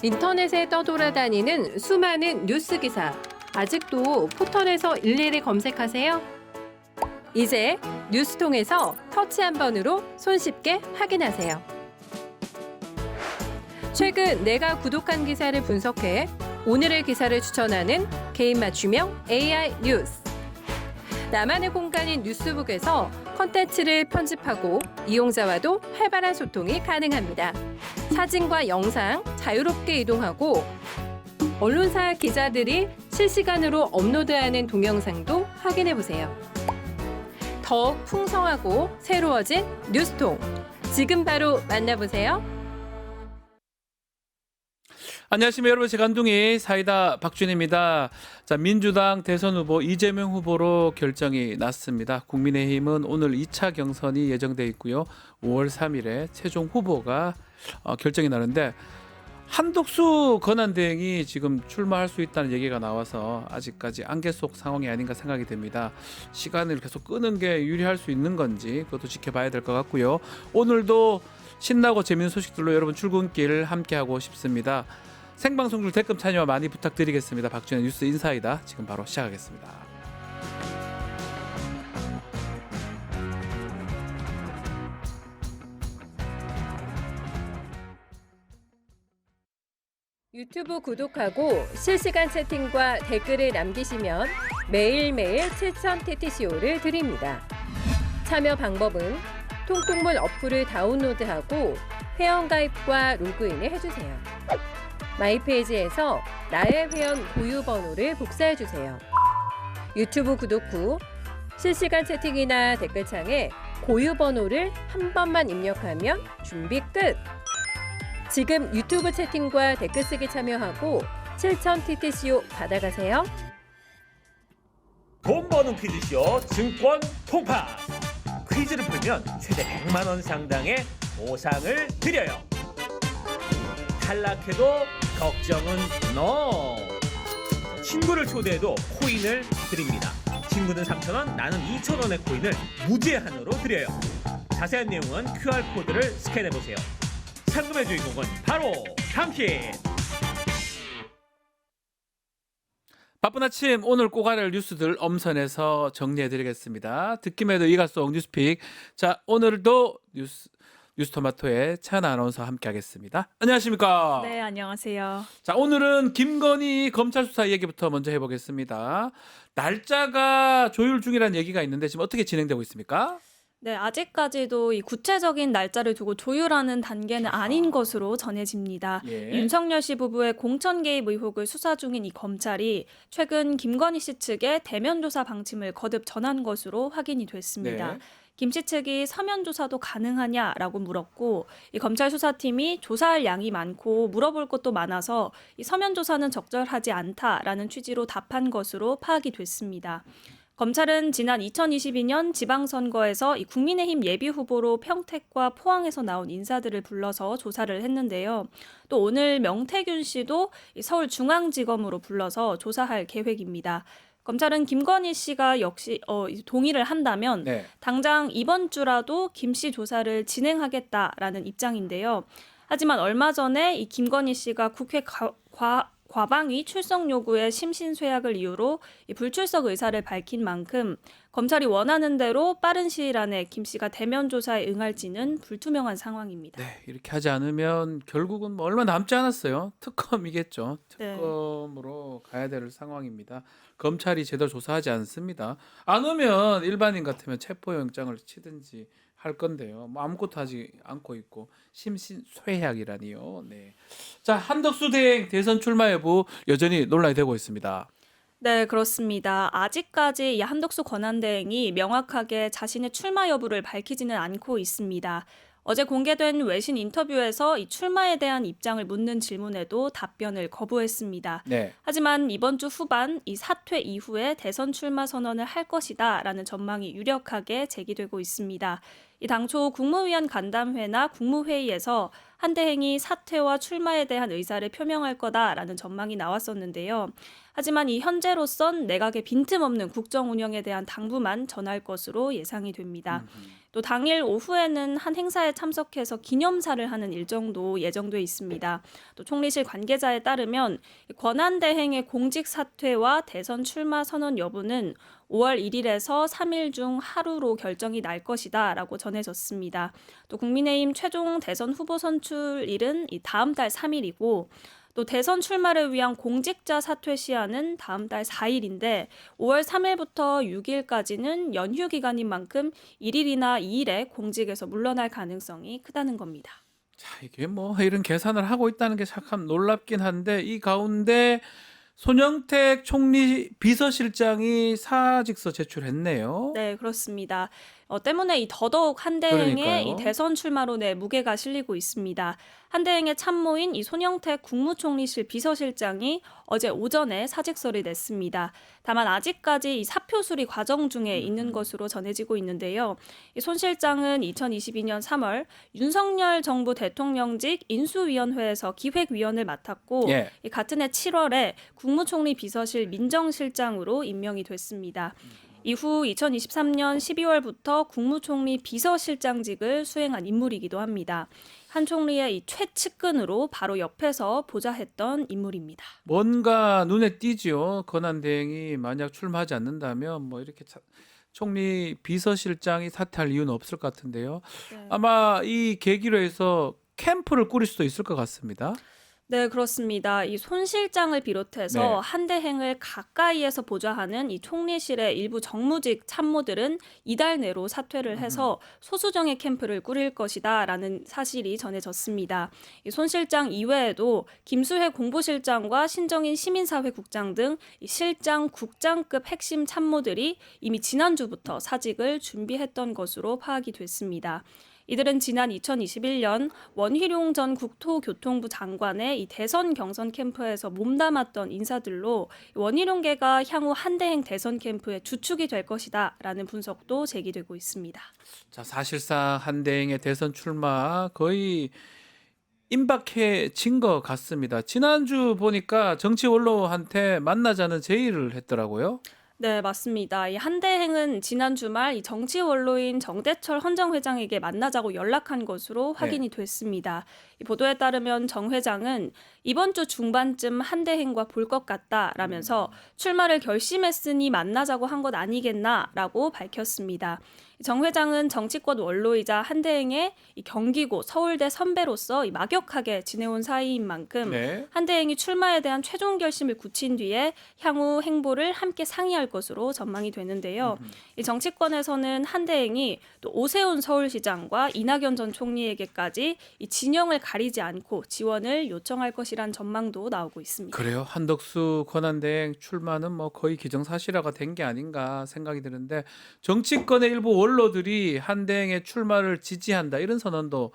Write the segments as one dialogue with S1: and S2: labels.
S1: 인터넷에 떠돌아다니는 수많은 뉴스 기사. 아직도 포털에서 일일이 검색하세요? 이제 뉴스통에서 터치 한 번으로 손쉽게 확인하세요. 최근 내가 구독한 기사를 분석해 오늘의 기사를 추천하는 개인 맞춤형 AI 뉴스. 나만의 공간인 뉴스북에서 콘텐츠를 편집하고 이용자와도 활발한 소통이 가능합니다. 사진과 영상 자유롭게 이동하고 언론사 기자들이 실시간으로 업로드하는 동영상도 확인해보세요. 더욱 풍성하고 새로워진 뉴스통. 지금 바로 만나보세요.
S2: 안녕하십니까 여러분, 제간둥이 사이다 박준입니다. 자, 민주당 대선 후보 이재명 후보로 결정이 났습니다. 국민의힘은 오늘 2차 경선이 예정돼 있고요. 5월 3일에 최종 후보가 결정이 나는데 한덕수 권한대행이 지금 출마할 수 있다는 얘기가 나와서 아직까지 안개 속 상황이 아닌가 생각이 됩니다. 시간을 계속 끄는 게 유리할 수 있는 건지 그것도 지켜봐야 될 것 같고요. 오늘도 신나고 재미있는 소식들로 여러분 출근길 함께하고 싶습니다. 생방송 중 댓글 참여 많이 부탁드리겠습니다. 박준의 뉴스 인사이다 지금 바로 시작하겠습니다.
S1: 유튜브 구독하고 실시간 채팅과 댓글을 남기시면 매일매일 7,000TTCO를 드립니다. 참여 방법은 통통문 어플을 다운로드하고 회원가입과 로그인을 해주세요. 마이페이지에서 나의 회원 고유번호를 복사해주세요. 유튜브 구독 후 실시간 채팅이나 댓글창에 고유번호를 한 번만 입력하면 준비 끝! 지금 유튜브 채팅과 댓글 쓰기 참여하고 7,000TTCO 받아가세요.
S3: 돈 버는 퀴즈쇼 증권 통파. 퀴즈를 풀면 최대 100만 원 상당의 보상을 드려요. 탈락해도 걱정은 NO. 친구를 초대해도 코인을 드립니다. 친구는 3,000원, 나는 2,000원의 코인을 무제한으로 드려요. 자세한 내용은 QR코드를 스캔해보세요. 상금의 주인공은 바로 당신.
S2: 바쁜 아침 오늘 꼭 알아야 할 뉴스들 엄선해서 정리해드리겠습니다. 듣기만 해도 이가 속 뉴스픽. 자, 오늘도 뉴스토마토의 차은아 아나운서와 함께하겠습니다. 안녕하십니까?
S4: 네, 안녕하세요.
S2: 자, 오늘은 김건희 검찰 수사 얘기부터 먼저 해보겠습니다. 날짜가 조율 중이라는 얘기가 있는데 지금 어떻게 진행되고 있습니까?
S4: 네, 아직까지도 이 구체적인 날짜를 두고 조율하는 단계는 아닌 것으로 전해집니다.
S2: 예.
S4: 윤석열 씨 부부의 공천 개입 의혹을 수사 중인 이 검찰이 최근 김건희 씨 측에 대면 조사 방침을 거듭 전한 것으로 확인이 됐습니다.
S2: 네.
S4: 김 씨 측이 서면 조사도 가능하냐라고 물었고, 이 검찰 수사팀이 조사할 양이 많고 물어볼 것도 많아서 이 서면 조사는 적절하지 않다라는 취지로 답한 것으로 파악이 됐습니다. 검찰은 지난 2022년 지방선거에서 이 국민의힘 예비후보로 평택과 포항에서 나온 인사들을 불러서 조사를 했는데요. 또 오늘 명태균 씨도 이 서울중앙지검으로 불러서 조사할 계획입니다. 검찰은 김건희 씨가 역시 동의를 한다면
S2: 네.
S4: 당장 이번 주라도 김 씨 조사를 진행하겠다라는 입장인데요. 하지만 얼마 전에 이 김건희 씨가 국회 과방위 출석 요구의 심신쇠약을 이유로 이 불출석 의사를 밝힌 만큼 검찰이 원하는 대로 빠른 시일 안에 김 씨가 대면 조사에 응할지는 불투명한 상황입니다.
S2: 네, 이렇게 하지 않으면 결국은 뭐 얼마 남지 않았어요. 특검이겠죠.
S4: 네.
S2: 특검으로 가야 될 상황입니다. 검찰이 제대로 조사하지 않습니다. 안 오면 일반인 같으면 체포영장을 치든지 할 건데요. 뭐 아무것도 하지 않고 있고 심신쇠약이라니요. 네. 자, 한덕수 대행 대선 출마 여부 여전히 논란이 되고 있습니다.
S4: 네, 그렇습니다. 아직까지 이 한덕수 권한대행이 명확하게 자신의 출마 여부를 밝히지는 않고 있습니다. 어제 공개된 외신 인터뷰에서 이 출마에 대한 입장을 묻는 질문에도 답변을 거부했습니다.
S2: 네.
S4: 하지만 이번 주 후반 이 사퇴 이후에 대선 출마 선언을 할 것이다라는 전망이 유력하게 제기되고 있습니다. 이 당초 국무위원 간담회나 국무회의에서 한 대행이 사퇴와 출마에 대한 의사를 표명할 거다라는 전망이 나왔었는데요. 하지만 이 현재로선 내각의 빈틈없는 국정 운영에 대한 당부만 전할 것으로 예상이 됩니다. 또 당일 오후에는 한 행사에 참석해서 기념사를 하는 일정도 예정돼 있습니다. 또 총리실 관계자에 따르면 권한대행의 공직 사퇴와 대선 출마 선언 여부는 5월 1일에서 3일 중 하루로 결정이 날 것이다라고 전해졌습니다. 또 국민의힘 최종 대선 후보 선출일은 다음 달 3일이고 또 대선 출마를 위한 공직자 사퇴 시한은 다음 달 4일인데 5월 3일부터 6일까지는 연휴 기간인 만큼 1일이나 2일에 공직에서 물러날 가능성이 크다는 겁니다.
S2: 자, 이게 뭐 이런 계산을 하고 있다는 게 참 놀랍긴 한데 이 가운데 손영택 총리 비서실장이 사직서 제출했네요.
S4: 네, 그렇습니다. 때문에 더더욱 한대행의
S2: 그러니까요.
S4: 대선 출마론에 무게가 실리고 있습니다. 한대행의 참모인 손영택 국무총리실 비서실장이 어제 오전에 사직서를 냈습니다. 다만 아직까지 사표 수리 과정 중에 있는 것으로 전해지고 있는데요. 손 실장은 2022년 3월 윤석열 정부 대통령직 인수위원회에서 기획위원을 맡았고
S2: 예.
S4: 같은 해 7월에 국무총리 비서실 민정실장으로 임명이 됐습니다. 이후 2023년 12월부터 국무총리 비서실장직을 수행한 인물이기도 합니다. 한 총리의 최측근으로 바로 옆에서 보좌했던 인물입니다.
S2: 뭔가 눈에 띄지요. 권한대행이 만약 출마하지 않는다면 뭐 이렇게 총리 비서실장이 사퇴할 이유는 없을 것 같은데요.
S4: 네.
S2: 아마 이 계기로 해서 캠프를 꾸릴 수도 있을 것 같습니다.
S4: 네, 그렇습니다. 손 실장을 비롯해서
S2: 네.
S4: 한대행을 가까이에서 보좌하는 총리실의 일부 정무직 참모들은 이달 내로 사퇴를 해서 소수정예 캠프를 꾸릴 것이다라는 사실이 전해졌습니다. 손 실장 이외에도 김수혜 공보실장과 신정인 시민사회국장 등 실장, 국장급 핵심 참모들이 이미 지난주부터 사직을 준비했던 것으로 파악이 됐습니다. 이들은 지난 2021년 원희룡 전 국토교통부 장관의 대선 경선 캠프에서 몸담았던 인사들로 원희룡계가 향후 한대행 대선 캠프의 주축이 될 것이다라는 분석도 제기되고 있습니다.
S2: 자, 사실상 한대행의 대선 출마 거의 임박해진 것 같습니다. 지난주 보니까 정치 원로한테 만나자는 제의를 했더라고요.
S4: 네, 맞습니다. 한대행은 지난 주말 정치 원로인 정대철 헌정회장에게 만나자고 연락한 것으로 확인이 됐습니다. 이 보도에 따르면 정 회장은 이번 주 중반쯤 한대행과 볼 것 같다라면서 출마를 결심했으니 만나자고 한 것 아니겠나라고 밝혔습니다. 정 회장은 정치권 원로이자 한대행의 경기고 서울대 선배로서 막역하게 지내온 사이인 만큼
S2: 네.
S4: 한대행이 출마에 대한 최종 결심을 굳힌 뒤에 향후 행보를 함께 상의할 것으로 전망이 되는데요. 이 정치권에서는 한대행이 또 오세훈 서울시장과 이낙연 전 총리에게까지 이 진영을 가리지 않고 지원을 요청할 것이란 전망도 나오고 있습니다.
S2: 그래요. 한덕수 권한대행 출마는 뭐 거의 기정사실화가 된 게 아닌가 생각이 드는데 정치권의 일부 원로들이 한대행의 출마를 지지한다 이런 선언도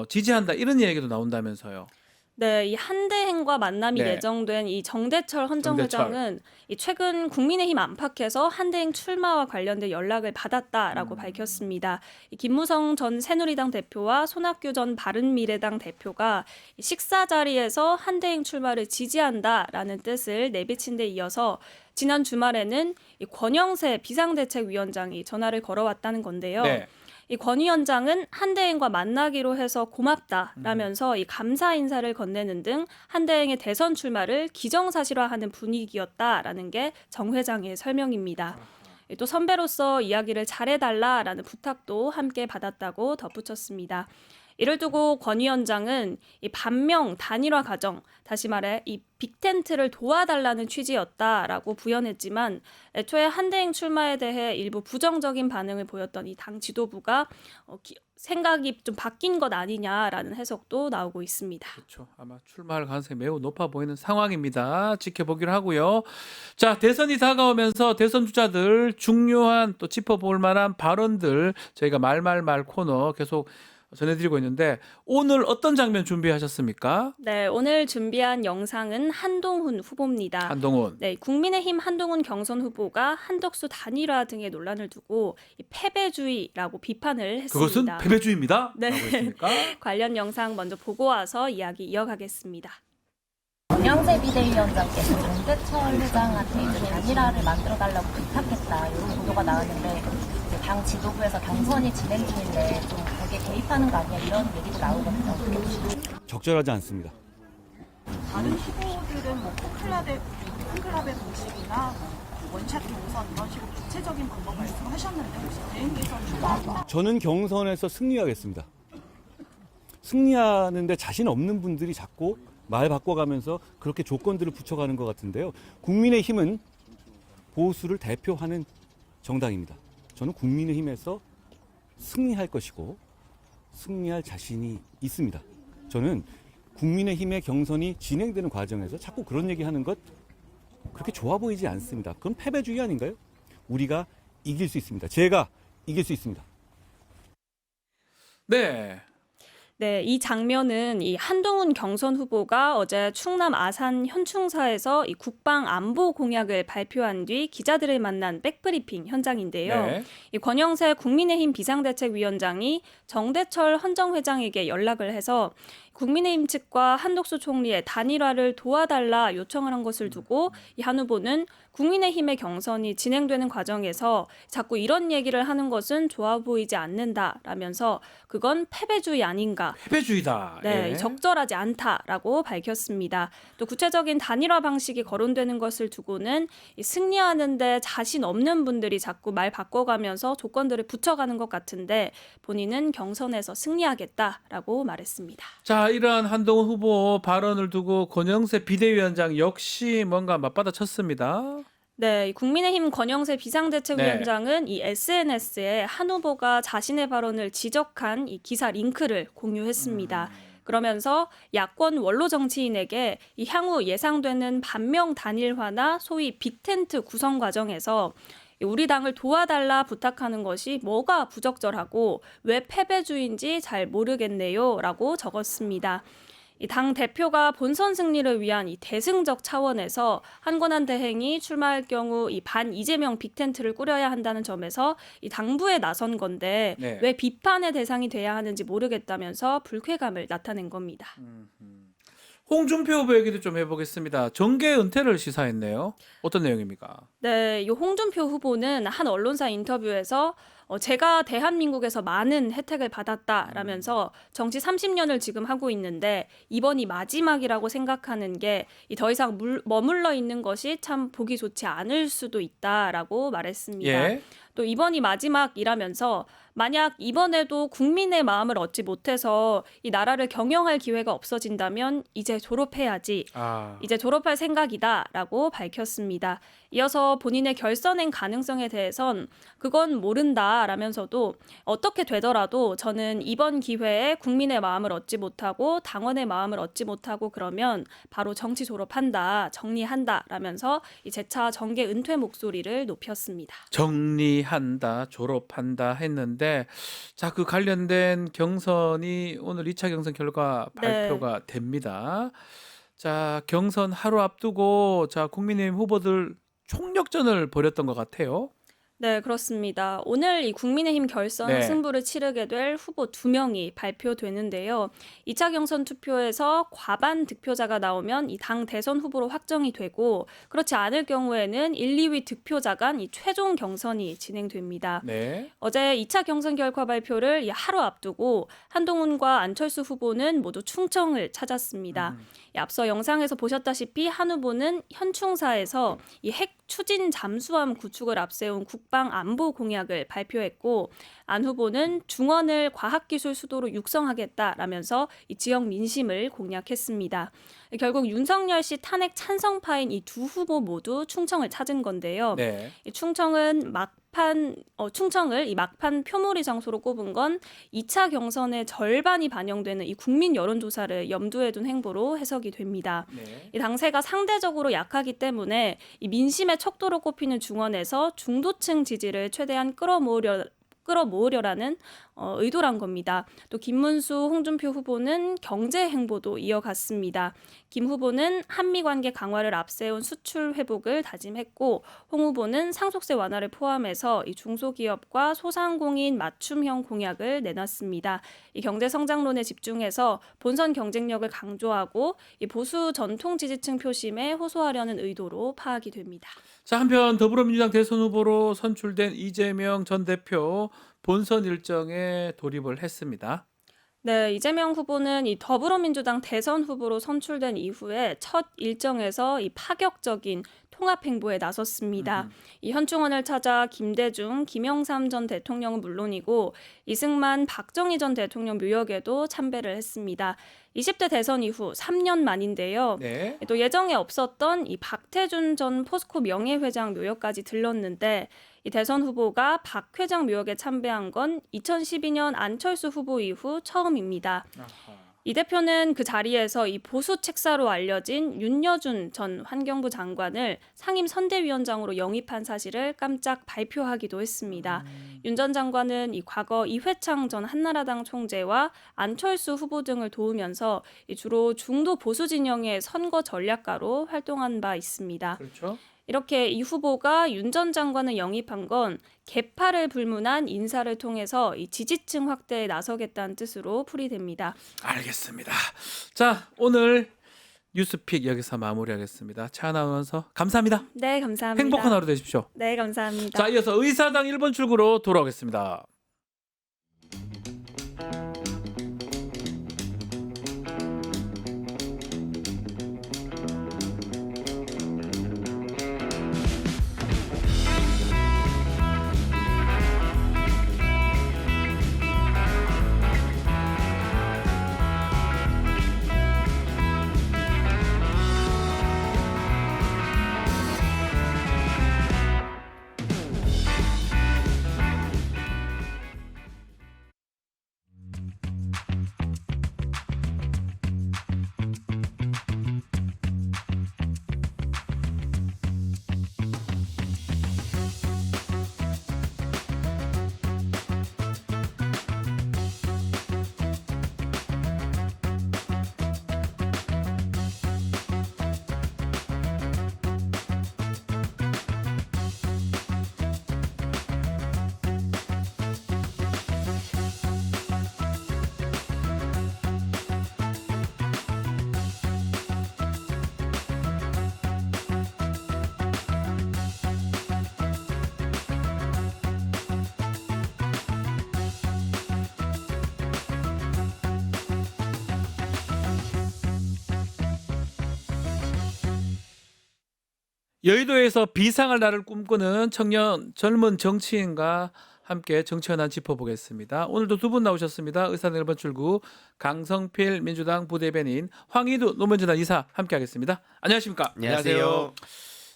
S2: 지지한다 이런 얘기도 나온다면서요.
S4: 네, 이 한대행과 만남이
S2: 네.
S4: 예정된 정대철 헌정회장은 최근 국민의힘 안팎에서 한대행 출마와 관련된 연락을 받았다라고 밝혔습니다. 김무성 전 새누리당 대표와 손학규 전 바른미래당 대표가 식사 자리에서 한대행 출마를 지지한다라는 뜻을 내비친 데 이어서 지난 주말에는 권영세 비상대책위원장이 전화를 걸어왔다는 건데요.
S2: 네.
S4: 권 위원장은 한대행과 만나기로 해서 고맙다라면서 감사 인사를 건네는 등 한대행의 대선 출마를 기정사실화하는 분위기였다라는 게 정 회장의 설명입니다. 또 선배로서 이야기를 잘해달라라는 부탁도 함께 받았다고 덧붙였습니다. 이를 두고 권 위원장은 반명 단일화 과정, 다시 말해 빅텐트를 도와달라는 취지였다라고 부연했지만 애초에 한대행 출마에 대해 일부 부정적인 반응을 보였던 당 지도부가 생각이 좀 바뀐 것 아니냐라는 해석도 나오고 있습니다.
S2: 그렇죠. 아마 출마할 가능성이 매우 높아 보이는 상황입니다. 지켜보기로 하고요. 자, 대선이 다가오면서 대선 주자들 중요한 또 짚어볼 만한 발언들 저희가 말말말 코너 계속 전해드리고 있는데 오늘 어떤 장면 준비하셨습니까?
S4: 네, 오늘 준비한 영상은 한동훈 후보입니다.
S2: 한동훈.
S4: 네, 국민의힘 한동훈 경선 후보가 한덕수 단일화 등의 논란을 두고 패배주의라고 비판을 했습니다.
S2: 그것은 패배주의입니다.
S4: 네.
S2: 라고 했습니까?
S4: 관련 영상 먼저 보고 와서 이야기 이어가겠습니다.
S5: 권영세 비대위원장께서 정대철 회장한테 이제 단일화를 만들어달라고 부탁했다 이런 보도가 나왔는데 당 지도부에서 경선이 진행 중인데 좀 거기에 개입하는 거 아니야 이런 얘기도 나오거든요. 어떻게 보시나요?
S6: 적절하지 않습니다.
S7: 다른 후보들은 뭐 팬클럽의 공식이나 뭐 원샷 경선 이런 식으로 구체적인 방법 말씀하셨는데 혹시 대응 개선 좀
S6: 저는 경선에서 승리하겠습니다. 승리하는데 자신 없는 분들이 자꾸 말 바꿔가면서 그렇게 조건들을 붙여가는 것 같은데요. 국민의힘은 보수를 대표하는 정당입니다. 저는 국민의힘에서 승리할 것이고 승리할 자신이 있습니다. 저는 국민의힘의 경선이 진행되는 과정에서 자꾸 그런 얘기하는 것 그렇게 좋아 보이지 않습니다. 그건 패배주의 아닌가요? 우리가 이길 수 있습니다. 제가 이길 수 있습니다.
S2: 네.
S4: 네, 이 장면은 이 한동훈 경선 후보가 어제 충남 아산 현충사에서 이 국방 안보 공약을 발표한 뒤 기자들을 만난 백브리핑 현장인데요.
S2: 네.
S4: 이 권영세 국민의힘 비상대책위원장이 정대철 헌정회장에게 연락을 해서 국민의힘 측과 한독수 총리의 단일화를 도와달라 요청을 한 것을 두고 이 한 후보는 국민의힘의 경선이 진행되는 과정에서 자꾸 이런 얘기를 하는 것은 좋아 보이지 않는다라면서 그건 패배주의 아닌가.
S2: 패배주의다.
S4: 네,
S2: 예.
S4: 적절하지 않다라고 밝혔습니다. 또 구체적인 단일화 방식이 거론되는 것을 두고는 이 승리하는데 자신 없는 분들이 자꾸 말 바꿔가면서 조건들을 붙여가는 것 같은데 본인은 경선에서 승리하겠다라고 말했습니다.
S2: 자, 이러한 한동훈 후보 발언을 두고 권영세 비대위원장 역시 뭔가 맞받아쳤습니다.
S4: 네, 이 국민의힘 권영세 비상대책위원장은 이 SNS에 한 후보가 자신의 발언을 지적한 이 기사 링크를 공유했습니다. 그러면서 야권 원로 정치인에게 이 향후 예상되는 반명 단일화나 소위 빅텐트 구성 과정에서 우리 당을 도와달라 부탁하는 것이 뭐가 부적절하고 왜 패배주의인지 잘 모르겠네요 라고 적었습니다. 이 당 대표가 본선 승리를 위한 이 대승적 차원에서 한권한 대행이 출마할 경우 이 반 이재명 빅텐트를 꾸려야 한다는 점에서 이 당부에 나선 건데
S2: 네.
S4: 왜 비판의 대상이 돼야 하는지 모르겠다면서 불쾌감을 나타낸 겁니다.
S2: 홍준표 후보 얘기도 좀 해보겠습니다. 정계 은퇴를 시사했네요. 어떤 내용입니까?
S4: 네, 이 홍준표 후보는 한 언론사 인터뷰에서 제가 대한민국에서 많은 혜택을 받았다라면서 정치 30년을 지금 하고 있는데 이번이 마지막이라고 생각하는 게 더 이상 머물러 있는 것이 참 보기 좋지 않을 수도 있다라고 말했습니다.
S2: 예.
S4: 또 이번이 마지막이라면서 만약 이번에도 국민의 마음을 얻지 못해서 이 나라를 경영할 기회가 없어진다면 이제 졸업해야지.
S2: 아.
S4: 이제 졸업할 생각이다라고 밝혔습니다. 이어서 본인의 결선행 가능성에 대해선 그건 모른다라면서도 어떻게 되더라도 저는 이번 기회에 국민의 마음을 얻지 못하고 당원의 마음을 얻지 못하고 그러면 바로 정치 졸업한다, 정리한다라면서 이 재차 정계 은퇴 목소리를 높였습니다.
S2: 정리한다, 졸업한다 했는데 자, 그 관련된 경선이 오늘 2차 경선 결과
S4: 네.
S2: 발표가 됩니다. 자, 경선 하루 앞두고 자, 국민의힘 후보들 총력전을 벌였던 것 같아요.
S4: 네, 그렇습니다. 오늘 이 국민의힘 결선
S2: 네.
S4: 승부를 치르게 될 후보 2명이 발표되는데요. 2차 경선 투표에서 과반 득표자가 나오면 이 당 대선 후보로 확정이 되고 그렇지 않을 경우에는 1, 2위 득표자 간 이 최종 경선이 진행됩니다.
S2: 네.
S4: 어제 2차 경선 결과 발표를 하루 앞두고 한동훈과 안철수 후보는 모두 충청을 찾았습니다. 앞서 영상에서 보셨다시피 한 후보는 현충사에서 이 핵 추진 잠수함 구축을 앞세운 국방 안보 공약을 발표했고 안 후보는 중원을 과학기술 수도로 육성하겠다라면서 이 지역 민심을 공략했습니다. 결국 윤석열 씨 탄핵 찬성파인 이 두 후보 모두 충청을 찾은 건데요.
S2: 네.
S4: 이 충청을 이 막판 표몰이 장소로 꼽은 건 2차 경선의 절반이 반영되는 이 국민 여론조사를 염두에 둔 행보로 해석이 됩니다.
S2: 네.
S4: 이 당세가 상대적으로 약하기 때문에 이 민심의 척도로 꼽히는 중원에서 중도층 지지를 최대한 끌어모으려라는 의도란 겁니다. 또 김문수, 홍준표 후보는 경제 행보도 이어갔습니다. 김 후보는 한미 관계 강화를 앞세운 수출 회복을 다짐했고, 홍 후보는 상속세 완화를 포함해서 이 중소기업과 소상공인 맞춤형 공약을 내놨습니다. 이 경제 성장론에 집중해서 본선 경쟁력을 강조하고 이 보수 전통 지지층 표심에 호소하려는 의도로 파악이 됩니다.
S2: 자, 한편 더불어민주당 대선 후보로 선출된 이재명 전 대표 본선 일정에 돌입을 했습니다.
S4: 네, 이재명 후보는 이 더불어민주당 대선 후보로 선출된 이후에 첫 일정에서 이 파격적인 통합 행보에 나섰습니다. 이 현충원을 찾아 김대중, 김영삼 전 대통령은 물론이고 이승만, 박정희 전 대통령 묘역에도 참배를 했습니다. 20대 대선 이후 3년 만인데요.
S2: 네.
S4: 또 예정에 없었던 이 박태준 전 포스코 명예회장 묘역까지 들렀는데 이 대선 후보가 박 회장 묘역에 참배한 건 2012년 안철수 후보 이후 처음입니다. 이 대표는 그 자리에서 이 보수 책사로 알려진 윤여준 전 환경부 장관을 상임 선대위원장으로 영입한 사실을 깜짝 발표하기도 했습니다. 윤 전 장관은 이 과거 이회창 전 한나라당 총재와 안철수 후보 등을 도우면서 이 주로 중도 보수 진영의 선거 전략가로 활동한 바 있습니다.
S2: 그렇죠.
S4: 이렇게 이 후보가 윤 전 장관을 영입한 건 개파를 불문한 인사를 통해서 이 지지층 확대에 나서겠다는 뜻으로 풀이됩니다.
S2: 알겠습니다. 자, 오늘 뉴스픽 여기서 마무리하겠습니다. 차하나 아나운서 감사합니다.
S4: 네, 감사합니다.
S2: 행복한 하루 되십시오.
S4: 네, 감사합니다.
S2: 자, 이어서 의사당 1번 출구로 돌아오겠습니다. 여의도에서 비상할 날을 꿈꾸는 청년 젊은 정치인과 함께 정치 현안 짚어보겠습니다. 오늘도 두 분 나오셨습니다. 의사당 1번 출구 강성필 민주당 부대변인, 황희두 노무현재단 이사 함께하겠습니다. 안녕하십니까?
S8: 안녕하세요.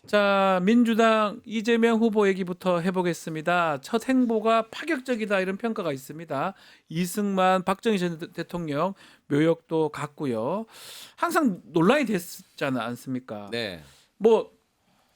S2: 자, 민주당 이재명 후보 얘기부터 해보겠습니다. 첫 행보가 파격적이다 이런 평가가 있습니다. 이승만, 박정희 전 대통령 묘역도 갔고요. 항상 논란이 됐잖아 않습니까?
S8: 네.
S2: 뭐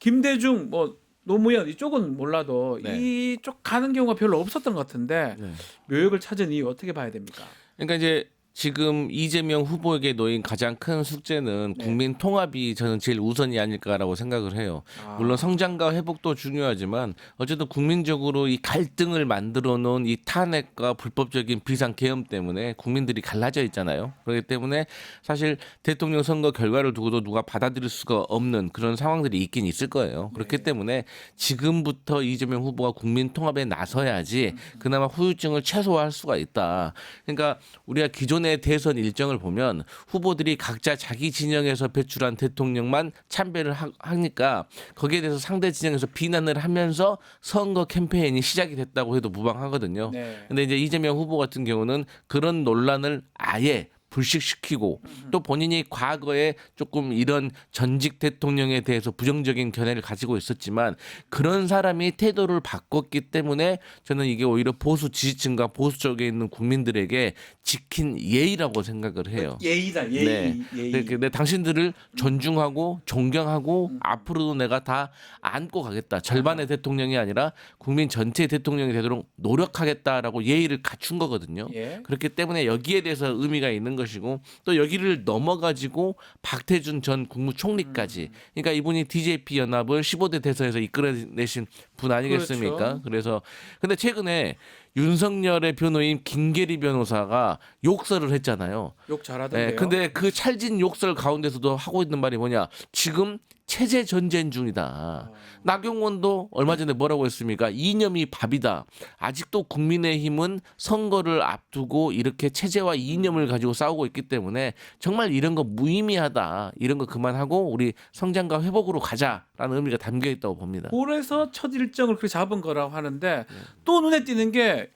S2: 김대중, 뭐 노무현 이쪽은 몰라도
S8: 네.
S2: 이쪽 가는 경우가 별로 없었던 것 같은데
S8: 네.
S2: 묘역을 찾은 이유 어떻게 봐야 됩니까?
S8: 그러니까 이제 지금 이재명 후보에게 놓인 가장 큰 숙제는
S2: 네.
S8: 국민 통합이 저는 제일 우선이 아닐까라고 생각을 해요. 물론 성장과 회복도 중요하지만 어쨌든 국민적으로 이 갈등을 만들어 놓은 이 탄핵과 불법적인 비상 계엄 때문에 국민들이 갈라져 있잖아요. 그렇기 때문에 사실 대통령 선거 결과를 두고도 누가 받아들일 수가 없는 그런 상황들이 있긴 있을 거예요. 그렇기 때문에 지금부터 이재명 후보가 국민 통합에 나서야지 그나마 후유증을 최소화할 수가 있다. 그러니까 우리가 기존의 대선 일정을 보면 후보들이 각자 자기 진영에서 배출한 대통령만 참배를 하니까 거기에 대해서 상대 진영에서 비난을 하면서 선거 캠페인이 시작이 됐다고 해도 무방하거든요.
S2: 네.
S8: 근데 이제 이재명 후보 같은 경우는 그런 논란을 아예 불식시키고 또 본인이 과거에 조금 이런 전직 대통령에 대해서 부정적인 견해를 가지고 있었지만 그런 사람이 태도를 바꿨기 때문에 저는 이게 오히려 보수 지지층과 보수 쪽에 있는 국민들에게 지킨 예의라고 생각을 해요.
S2: 예의다, 예의.
S8: 네.
S2: 예의.
S8: 근데 당신들을 존중하고 존경하고 앞으로도 내가 다 안고 가겠다. 절반의 대통령이 아니라 국민 전체의 대통령이 되도록 노력하겠다라고 예의를 갖춘 거거든요.
S2: 예.
S8: 그렇기 때문에 여기에 대해서 의미가 있는 것이고 또 여기를 넘어가지고 박태준 전 국무총리까지 그러니까 이분이 DJP 연합을 15대 대선에서 이끌어내신 분 아니겠습니까?
S2: 그렇죠.
S8: 그래서 근데 최근에 윤석열의 변호인 김계리 변호사가 욕설을 했잖아요.
S2: 욕 잘하던데요.
S8: 네, 근데 그 찰진 욕설 가운데서도 하고 있는 말이 뭐냐? 지금 체제 전쟁 중이다. 나경원도 얼마 전에 뭐라고 했습니까? 이념이 밥이다. 아직도 국민의힘은 선거를 앞두고 이렇게 체제와 이념을 가지고 싸우고 있기 때문에 정말 이런 거 무의미하다. 이런 거 그만하고 우리 성장과 회복으로 가자라는 의미가 담겨 있다고 봅니다.
S2: 그래서 첫 일정을 그렇게 잡은 거라고 하는데 또 눈에 띄는 게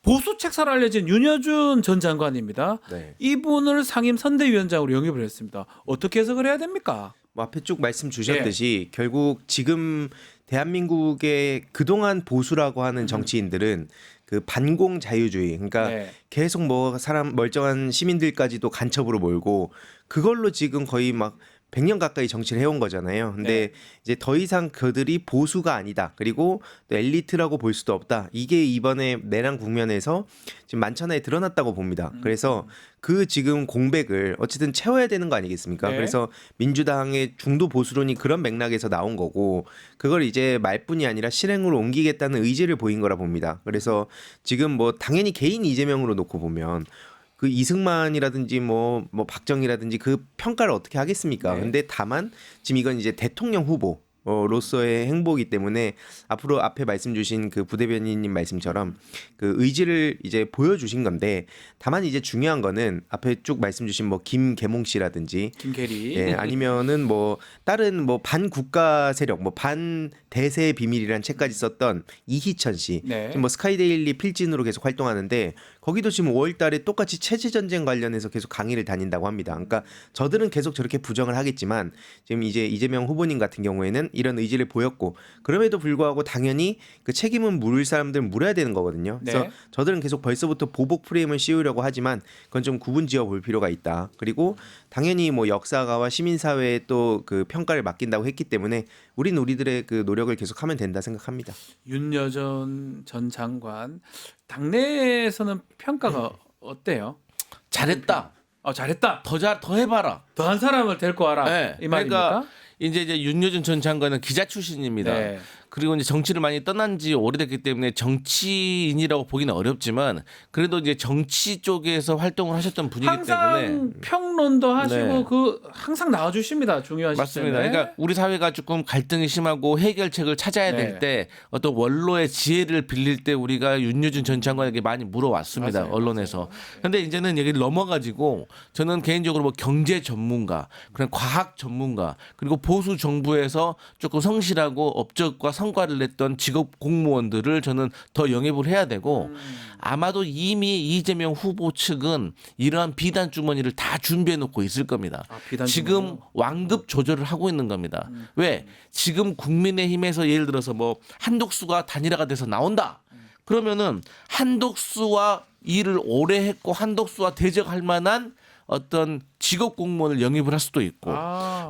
S2: 보수 책사로 알려진 윤여준 전 장관입니다.
S9: 네.
S2: 이분을 상임 선대위원장으로 영입을 했습니다. 어떻게 해석을 해야 됩니까?
S9: 뭐 앞에 쭉 말씀 주셨듯이 결국 지금 대한민국의 그동안 보수라고 하는 정치인들은 그 반공 자유주의 그러니까
S2: 네.
S9: 계속 뭐 사람 멀쩡한 시민들까지도 간첩으로 몰고 그걸로 지금 거의 막 100년 가까이 정치를 해온 거잖아요. 근데
S2: 네.
S9: 이제 더 이상 그들이 보수가 아니다. 그리고 또 엘리트라고 볼 수도 없다. 이게 이번에 내란 국면에서 지금 만천하에 드러났다고 봅니다. 그래서 그 지금 공백을 어쨌든 채워야 되는 거 아니겠습니까?
S2: 네.
S9: 그래서 민주당의 중도 보수론이 그런 맥락에서 나온 거고 그걸 이제 말뿐이 아니라 실행으로 옮기겠다는 의지를 보인 거라 봅니다. 그래서 지금 뭐 당연히 개인 이재명으로 놓고 보면 그 이승만이라든지 뭐 박정희라든지 그 평가를 어떻게 하겠습니까?
S2: 네.
S9: 근데 다만 지금 이건 이제 대통령 후보로서의 행보이기 때문에 앞으로 앞에 말씀 주신 그 부대변인님 말씀처럼 그 의지를 이제 보여주신 건데 다만 이제 중요한 거는 앞에 쭉 말씀 주신 뭐 김계몽 씨라든지
S2: 김계리.
S9: 예, 아니면은 뭐 다른 뭐 반국가 세력, 뭐 반대세의 비밀이라는 책까지 썼던 이희천 씨,
S2: 네.
S9: 지금 뭐 스카이데일리 필진으로 계속 활동하는데 거기도 지금 5월달에 똑같이 체제 전쟁 관련해서 계속 강의를 다닌다고 합니다. 그러니까 저들은 계속 저렇게 부정을 하겠지만 지금 이제 이재명 후보님 같은 경우에는 이런 의지를 보였고 그럼에도 불구하고 당연히 그 책임은 물을 사람들은 물어야 되는 거거든요. 그래서
S2: 네.
S9: 저들은 계속 벌써부터 보복 프레임을 씌우려고 하지만 그건 좀 구분지어 볼 필요가 있다. 그리고 당연히 뭐 역사가와 시민사회에 또 그 평가를 맡긴다고 했기 때문에 우리들의 그 노력을 계속하면 된다 생각합니다.
S2: 윤여준 전 장관 당내에서는 평가가 어때요?
S8: 잘했다.
S2: 잘했다.
S8: 더 해봐라.
S2: 더한 사람을 데리고 와라.
S8: 네.
S2: 이 말입니까?
S8: 그러니까 이제 윤여준 전 장관은 기자 출신입니다.
S2: 네.
S8: 그리고 이제 정치를 많이 떠난 지 오래됐기 때문에 정치인이라고 보기는 어렵지만 그래도 이제 정치 쪽에서 활동을 하셨던 분이기
S2: 항상
S8: 때문에
S2: 평론도 하시고
S8: 네.
S2: 그 항상 나와주십니다. 중요한
S8: 맞습니다.
S2: 시점에.
S8: 그러니까 우리 사회가 조금 갈등이 심하고 해결책을 찾아야
S2: 네.
S8: 될 때 어떤 원로의 지혜를 빌릴 때 우리가 윤여준 전 장관에게 많이 물어왔습니다.
S2: 맞아요.
S8: 언론에서. 그런데 이제는 여기를 넘어가지고 저는 개인적으로 뭐 경제 전문가, 그런 과학 전문가, 그리고 보수 정부에서 조금 성실하고 업적과 성과를 냈던 직업 공무원들을 저는 더 영입을 해야 되고 아마도 이미 이재명 후보 측은 이러한 비단 주머니를 다 준비해 놓고 있을 겁니다.
S2: 비단
S8: 지금
S2: 주머니요?
S8: 완급 조절을 하고 있는 겁니다. 왜? 지금 국민의힘에서 예를 들어서 뭐 한독수가 단일화가 돼서 나온다. 그러면은 한독수와 일을 오래 했고 한독수와 대적할 만한 어떤 직업 공무원을 영입을 할 수도 있고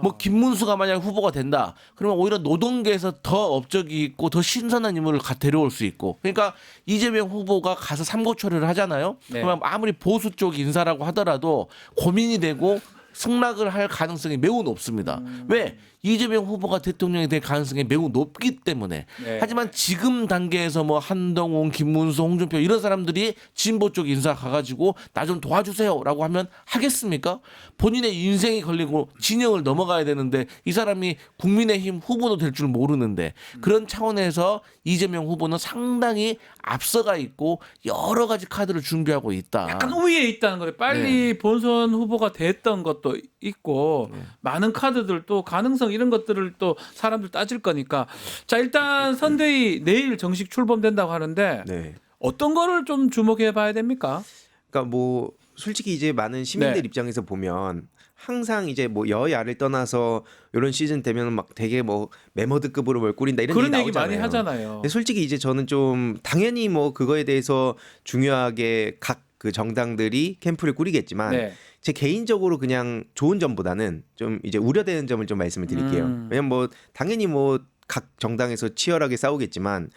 S8: 뭐 김문수가 만약 후보가 된다 그러면 오히려 노동계에서 더 업적이 있고 더 신선한 인물을 데려올 수 있고 그러니까 이재명 후보가 가서 삼고 초려를 하잖아요.
S2: 네.
S8: 그러면 아무리 보수 쪽 인사라고 하더라도 고민이 되고 승낙을 할 가능성이 매우 높습니다. 왜? 이재명 후보가 대통령이 될 가능성이 매우 높기 때문에.
S2: 네.
S8: 하지만 지금 단계에서 뭐 한동훈, 김문수, 홍준표 이런 사람들이 진보 쪽 인사 가가지고 나 좀 도와주세요라고 하면 하겠습니까? 본인의 인생이 걸리고 진영을 넘어가야 되는데 이 사람이 국민의힘 후보도 될 줄 모르는데 그런 차원에서 이재명 후보는 상당히 앞서가 있고 여러 가지 카드를 준비하고 있다.
S2: 약간 우위에 있다는 거예요. 빨리 본선 후보가 됐던 것도 있고 많은 카드들도 가능성 이런 것들을 또 사람들 따질 거니까 자 일단 선대위 내일 정식 출범된다고 하는데
S9: 네.
S2: 어떤 거를 좀 주목해 봐야 됩니까?
S9: 그러니까 뭐 솔직히 이제 많은 시민들
S2: 네.
S9: 입장에서 보면 항상 이제 뭐 여야를 떠나서 이런 시즌 되면 막 되게 뭐 매머드급으로 뭘 꾸린다 이런
S2: 그런
S9: 얘기
S2: 얘기 많이
S9: 나오잖아요.
S2: 하잖아요.
S9: 근데 솔직히 이제 저는 좀 당연히 뭐 그거에 대해서 중요하게 각 그 정당들이 캠프를 꾸리겠지만
S2: 네.
S9: 제 개인적으로 그냥 좋은 점보다는 좀 이제 우려되는 점을 좀 말씀을 드릴게요. 왜냐면 뭐 당연히 뭐 각 정당에서 치열하게 싸우겠지만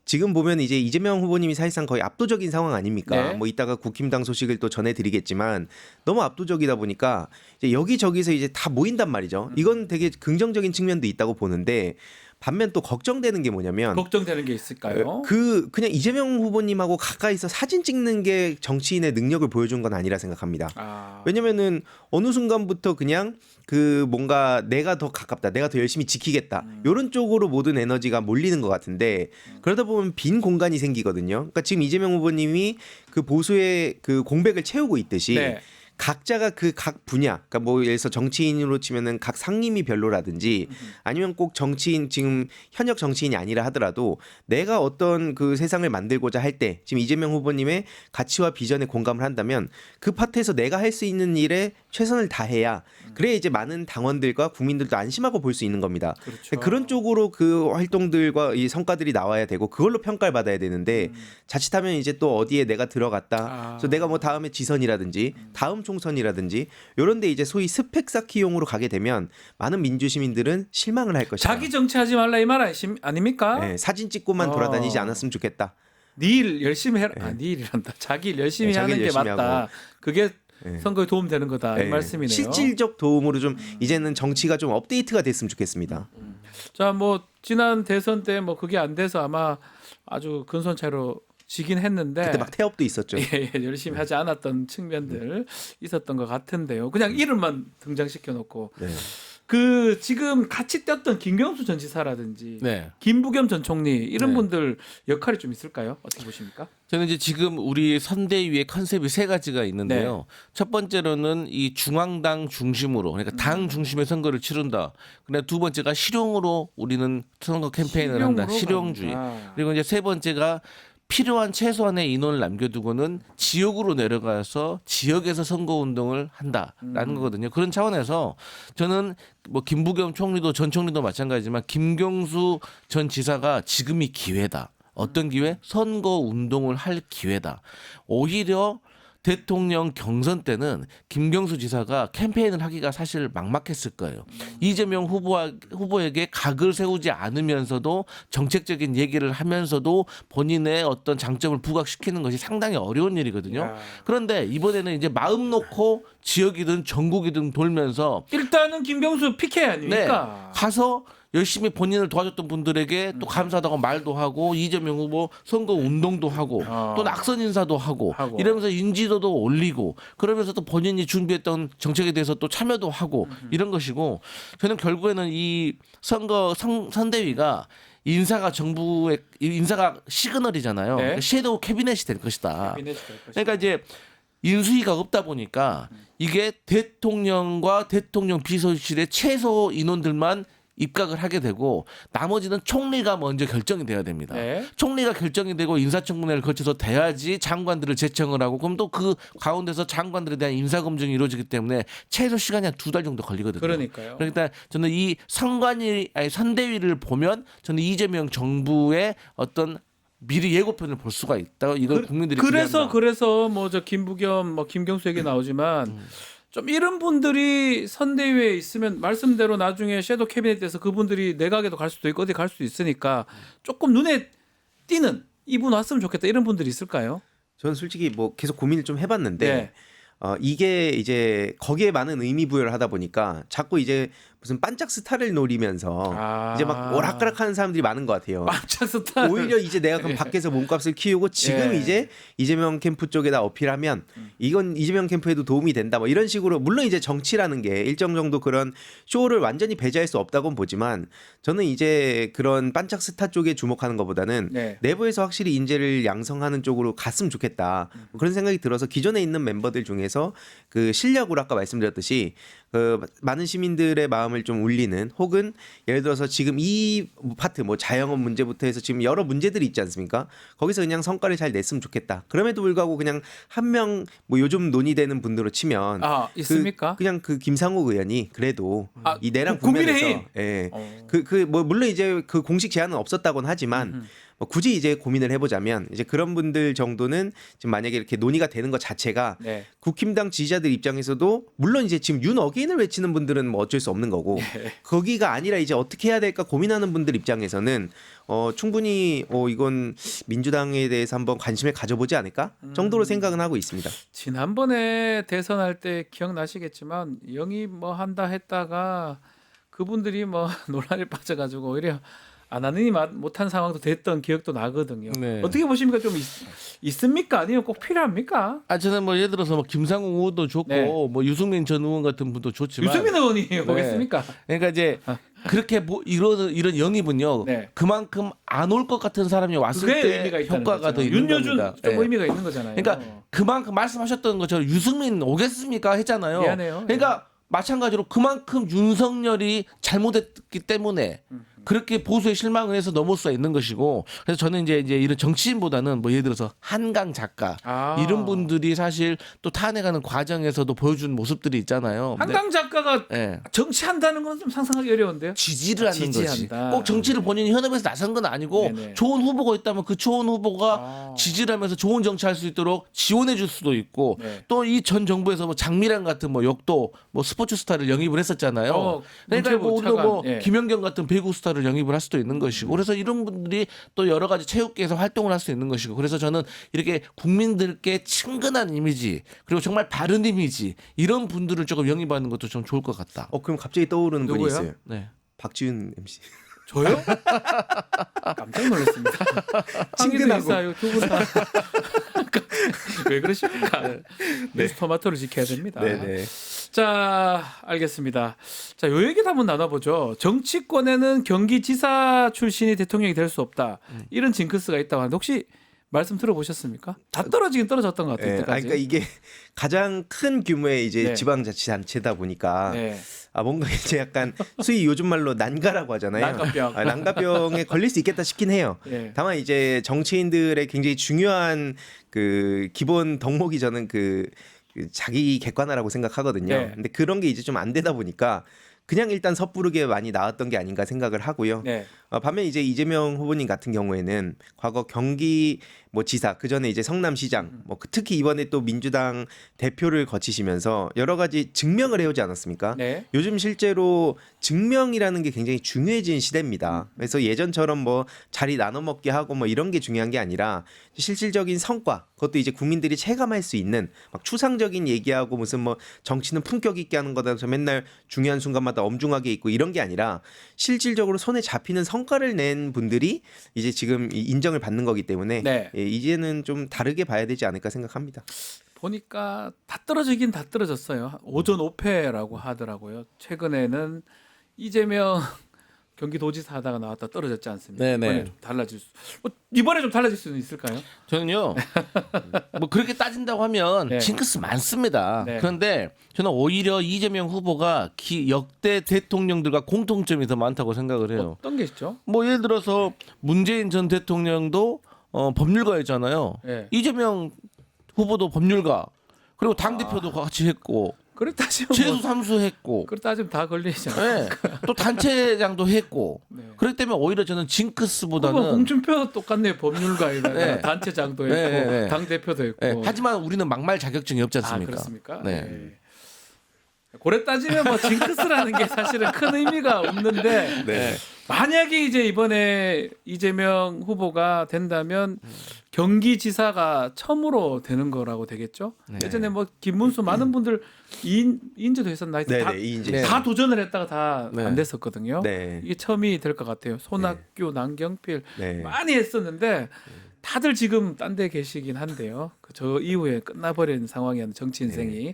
S9: 지금 보면 이제 이재명 후보님이 사실상 거의 압도적인 상황 아닙니까?
S2: 네.
S9: 뭐 이따가 국힘당 소식을 또 전해드리겠지만 너무 압도적이다 보니까 이제 여기저기서 이제 다 모인단 말이죠. 이건 되게 긍정적인 측면도 있다고 보는데 반면 또 걱정되는 게 뭐냐면
S2: 걱정되는 게 있을까요?
S9: 그냥 이재명 후보님하고 가까이서 사진 찍는 게 정치인의 능력을 보여준 건 아니라 생각합니다.
S2: 아.
S9: 왜냐면은 어느 순간부터 그냥 그 뭔가 내가 더 가깝다, 내가 더 열심히 지키겠다 이런 쪽으로 모든 에너지가 몰리는 것 같은데 그러다 보면 빈 공간이 생기거든요. 그러니까 지금 이재명 후보님이 그 보수의 그 공백을 채우고 있듯이.
S2: 네.
S9: 각자가 그 각 분야, 그러니까 뭐 예를 들어서 정치인으로 치면은 각 상임위 별로라든지 아니면 꼭 정치인 지금 현역 정치인이 아니라 하더라도 내가 어떤 그 세상을 만들고자 할 때 지금 이재명 후보님의 가치와 비전에 공감을 한다면 그 파트에서 내가 할 수 있는 일에 최선을 다해야 그래야 이제 많은 당원들과 국민들도 안심하고 볼 수 있는 겁니다.
S2: 그렇죠.
S9: 그런 쪽으로 그 활동들과 이 성과들이 나와야 되고 그걸로 평가를 받아야 되는데 자칫하면 이제 또 어디에 내가 들어갔다. 그래서 내가 뭐 다음에 지선이라든지 다음 총선이라든지 이런 데 이제 소위 스펙 쌓기용으로 가게 되면 많은 민주 시민들은 실망을 할 것이다.
S2: 자기 정치하지 말라 이 말 아닙니까?
S9: 네, 사진 찍고만 돌아다니지 않았으면 좋겠다.
S2: 네 일 열심히 해라. 아, 네 일이란다. 자기 일 열심히
S9: 네,
S2: 하는
S9: 자기
S2: 게
S9: 일 열심히
S2: 맞다.
S9: 하고.
S2: 그게
S9: 네.
S2: 선거에 도움 되는 거다. 이
S9: 네,
S2: 말씀이네요.
S9: 실질적 도움으로 좀 이제는 정치가 좀 업데이트가 됐으면 좋겠습니다.
S2: 자, 뭐 지난 대선 때 뭐 그게 안 돼서 아마 아주 근소한 차이로 지긴 했는데
S9: 그때 막 태업도 있었죠.
S2: 예, 열심히 하지 않았던 측면들 있었던 것 같은데요. 그냥 이름만 등장시켜 놓고
S9: 네.
S2: 그 지금 같이 뛰었던 김경수 전 지사라든지
S8: 네.
S2: 김부겸 전 총리 이런
S8: 네.
S2: 분들 역할이 좀 있을까요? 어떻게 보십니까?
S8: 저는 이제 지금 우리 선대위의 컨셉이 세 가지가 있는데요.
S2: 네.
S8: 첫 번째로는 이 중앙당 중심으로 그러니까 당 중심의 선거를 치른다. 근데 두 번째가 실용으로 우리는 선거 캠페인을 한다. 실용주의. 그리고 이제 세 번째가 필요한 최소한의 인원을 남겨두고는 지역으로 내려가서 지역에서 선거운동을 한다라는 거거든요. 그런 차원에서 저는 뭐 김부겸 총리도 전 총리도 마찬가지지만 김경수 전 지사가 지금이 기회다. 어떤 기회? 선거운동을 할 기회다. 오히려 대통령 경선 때는 김경수 지사가 캠페인을 하기가 사실 막막했을 거예요. 이재명 후보에게 각을 세우지 않으면서도 정책적인 얘기를 하면서도 본인의 어떤 장점을 부각시키는 것이 상당히 어려운 일이거든요. 그런데 이번에는 이제 마음 놓고 지역이든 전국이든 돌면서
S2: 일단은 김경수 PK 아닙니까?
S8: 네, 가서 열심히 본인을 도와줬던 분들에게 또 감사하다고 말도 하고 이재명 후보 선거 운동도 하고 또 낙선 인사도 하고 이러면서 인지도도 올리고 그러면서 또 본인이 준비했던 정책에 대해서 또 참여도 하고 이런 것이고 저는 결국에는 이 선대위가 인사가 정부의 인사가 시그널이잖아요.
S2: 네.
S8: 그러니까 섀도우 캐비넷이 될 것이다. 그러니까 이제 인수위가 없다 보니까 이게 대통령과 대통령 비서실의 최소 인원들만 입각을 하게 되고 나머지는 총리가 먼저 결정이 돼야 됩니다.
S2: 네.
S8: 총리가 결정이 되고 인사청문회를 거쳐서 돼야지 장관들을 제청을 하고 그럼 또 그 가운데서 장관들에 대한 인사검증이 이루어지기 때문에 최소 시간이 한 2달 정도 걸리거든요.
S2: 그러니까요.
S8: 그러니까 저는 이 선대위를 보면 저는 이재명 정부의 어떤 미리 예고편을 볼 수가 있다. 이걸 국민들이 기대한다.
S2: 그래서 뭐 저 김부겸 뭐 김경수 얘기 나오지만 좀 이런 분들이 선대위에 있으면 말씀대로 나중에 섀도우 캐비넷에서 그분들이 내각에도 갈 수도 있고 어디 갈 수도 있으니까 조금 눈에 띄는 이분 왔으면 좋겠다 이런 분들이 있을까요?
S9: 저는 솔직히 뭐 계속 고민을 좀 해봤는데
S2: 네.
S9: 이게 이제 거기에 많은 의미 부여를 하다 보니까 자꾸 이제 무슨 반짝 스타를 노리면서 이제 막 오락가락하는 사람들이 많은 것 같아요.
S2: 반짝 스타
S9: 오히려 이제 내가 그럼 밖에서 몸값을 키우고 지금 이제 이재명 캠프 쪽에다 어필하면 이건 이재명 캠프에도 도움이 된다. 뭐 이런 식으로 물론 이제 정치라는 게 일정 정도 그런 쇼를 완전히 배제할 수 없다고는 보지만 저는 이제 그런 반짝 스타 쪽에 주목하는 것보다는 내부에서 확실히 인재를 양성하는 쪽으로 갔으면 좋겠다. 그런 생각이 들어서 기존에 있는 멤버들 중에서 그 실력으로 아까 말씀드렸듯이 많은 시민들의 마음을 좀 울리는 혹은 예를 들어서 지금 이 파트 뭐 자영업 문제부터 해서 지금 여러 문제들이 있지 않습니까? 거기서 그냥 성과를 잘 냈으면 좋겠다. 그럼에도 불구하고 그냥 한 명 뭐 요즘 논의되는 분으로 치면
S2: 있습니까?
S9: 그냥 그 김상욱 의원이 그래도 이 내랑
S2: 국민의힘
S9: 국면에서 뭐 물론 이제 그 공식 제안은 없었다고는 하지만 뭐 굳이 이제 고민을 해보자면 이제 그런 분들 정도는 지금 만약에 이렇게 논의가 되는 것 자체가
S2: 네.
S9: 국힘당 지지자들 입장에서도 물론 이제 지금 윤 어게인을 외치는 분들은 뭐 어쩔 수 없는 거고 거기가 아니라 이제 어떻게 해야 될까 고민하는 분들 입장에서는 충분히 이건 민주당에 대해서 한번 관심을 가져보지 않을까 정도로 생각은 하고 있습니다.
S2: 지난번에 대선할 때 기억나시겠지만 영입 뭐 한다 했다가 그분들이 뭐 논란에 빠져가지고 오히려 안 하느니 못한 상황도 됐던 기억도 나거든요.
S8: 네.
S2: 어떻게 보십니까? 좀 있습니까? 아니면 꼭 필요합니까?
S8: 저는 뭐 예를 들어서 뭐 김상욱 의원도 좋고
S2: 네.
S8: 뭐 유승민 전 의원 같은 분도 좋지만
S2: 유승민 의원이 뭐겠습니까?
S8: 그러니까 이제 그렇게 뭐 이런 영입은요.
S2: 네.
S8: 그만큼 안 올 것 같은 사람이 왔을
S2: 그게
S8: 때
S2: 의미가 있다는
S8: 효과가
S2: 거죠.
S8: 더 있는
S2: 윤여준
S8: 겁니다.
S2: 좀
S8: 예.
S2: 의미가 있는 거잖아요.
S8: 그러니까 그만큼 말씀하셨던 것처럼 유승민 오겠습니까 했잖아요.
S2: 미안해요.
S8: 그러니까 마찬가지로 그만큼 윤석열이 잘못했기 때문에 그렇게 보수에 실망을 해서 넘을 수가 있는 것이고 그래서 저는 이제 이런 정치인보다는 뭐 예를 들어서 한강 작가 이런 분들이 사실 또 탄핵하는 과정에서도 보여준 모습들이 있잖아요.
S2: 한강 작가가
S8: 네.
S2: 정치한다는 건 좀 상상하기 어려운데요.
S8: 지지를 하는
S2: 지지한다.
S8: 거지. 꼭 정치를 본인이 현업에서 나선 건 아니고
S2: 네네.
S8: 좋은 후보가 있다면 그 좋은 후보가 지지를 하면서 좋은 정치할 수 있도록 지원해 줄 수도 있고
S2: 네.
S8: 또 이 전 정부에서 뭐 장미란 같은 뭐 역도 뭐 스포츠 스타를 영입을 했었잖아요. 그러니까 뭐
S2: 문체부
S8: 우리도 뭐
S2: 차관. 예.
S8: 김연경 같은 배구 스타를 영입을 할 수도 있는 것이고 그래서 이런 분들이 또 여러 가지 체육계에서 활동을 할 수 있는 것이고 그래서 저는 이렇게 국민들께 친근한 이미지 그리고 정말 바른 이미지 이런 분들을 조금 영입하는 것도 좀 좋을 것 같다.
S9: 그럼 갑자기 떠오르는 분이
S2: 누구요?
S9: 있어요.
S8: 네.
S9: 박지훈 MC.
S2: 저요? 깜짝 놀랐습니다. 친근하고 두분 다. 왜 그러십니까? 토마토를 지켜야 됩니다.
S9: 네네.
S2: 자, 알겠습니다. 자, 요 얘기도 한번 나눠보죠. 정치권에는 경기지사 출신이 대통령이 될 수 없다. 이런 징크스가 있다고 하는데 혹시 말씀 들어보셨습니까? 다 떨어지긴 떨어졌던 것 같아요. 이때까지.
S9: 그러니까 이게 가장 큰 규모의 이제
S2: 네.
S9: 지방자치단체다 보니까
S2: 네.
S9: 뭔가 이제 약간 소위 요즘 말로 난가라고 하잖아요.
S2: 난가병.
S9: 난가병에 걸릴 수 있겠다 싶긴 해요.
S2: 네.
S9: 다만 이제 정치인들의 굉장히 중요한 그 기본 덕목이 저는 그 자기 객관화라고 생각하거든요.
S2: 네.
S9: 근데 그런 게 이제 좀 안 되다 보니까 그냥 일단 섣부르게 많이 나왔던 게 아닌가 생각을 하고요.
S2: 네.
S9: 반면 이제 이재명 후보님 같은 경우에는 과거 경기 뭐 지사 그 전에 이제 성남시장 뭐 특히 이번에 또 민주당 대표를 거치시면서 여러 가지 증명을 해오지 않았습니까?
S2: 네.
S9: 요즘 실제로 증명이라는 게 굉장히 중요해진 시대입니다. 그래서 예전처럼 뭐 자리 나눠 먹게 하고 뭐 이런 게 중요한 게 아니라 실질적인 성과 그것도 이제 국민들이 체감할 수 있는 막 추상적인 얘기하고 무슨 뭐 정치는 품격 있게 하는 거다 해서 맨날 중요한 순간마다 엄중하게 있고 이런 게 아니라 실질적으로 손에 잡히는 성과를 낸 분들이 이제 지금 인정을 받는 거기 때문에
S2: 네.
S9: 이제는 좀 다르게 봐야 되지 않을까 생각합니다.
S2: 보니까 다 떨어지긴 다 떨어졌어요. 오전 5패라고 하더라고요. 최근에는 이재명 경기도지사 하다가 나왔다 떨어졌지 않습니까?
S8: 네네.
S2: 이번에 좀 이번에 좀 달라질 수는 있을까요?
S8: 저는요 뭐 그렇게 따진다고 하면
S2: 네.
S8: 징크스 많습니다.
S2: 네.
S8: 그런데 저는 오히려 이재명 후보가 역대 대통령들과 공통점이 더 많다고 생각을 해요.
S2: 어떤 게 있죠?
S8: 뭐 예를 들어서 문재인 전 대통령도 법률가였잖아요.
S2: 네.
S8: 이재명 후보도 법률가 그리고 당 대표도 같이 했고
S2: 그래 따지면
S8: 재수 삼수했고
S2: 그래 따지면 다 걸리잖아요.
S8: 네. 또 단체장도 했고
S2: 네.
S8: 그렇기 때문에 오히려 저는 징크스보다는
S2: 홍준표 똑같네요. 법률가에다가
S8: 네.
S2: 단체장도 했고
S8: 네, 네.
S2: 당 대표도 했고.
S8: 네. 하지만 우리는 막말 자격증이 없지 않습니까?
S2: 그렇습니까?
S8: 네.
S2: 고래 따지면 뭐 징크스라는 게 사실은 큰 의미가 없는데
S9: 네.
S2: 만약에 이제 이번에 이재명 후보가 된다면 경기지사가 처음으로 되는 거라고 되겠죠.
S8: 네.
S2: 예전에 뭐 김문수 많은 분들 인재도 했었나
S9: 네네
S2: 다,
S9: 이인재.
S2: 다 도전을 했다가 다 안
S8: 네.
S2: 됐었거든요.
S9: 네.
S2: 이게 처음이 될 것 같아요. 손학규, 남경필
S9: 네.
S2: 많이 했었는데 다들 지금 딴 데 계시긴 한데요. 저 이후에 끝나버린 상황이었는 정치 인생이.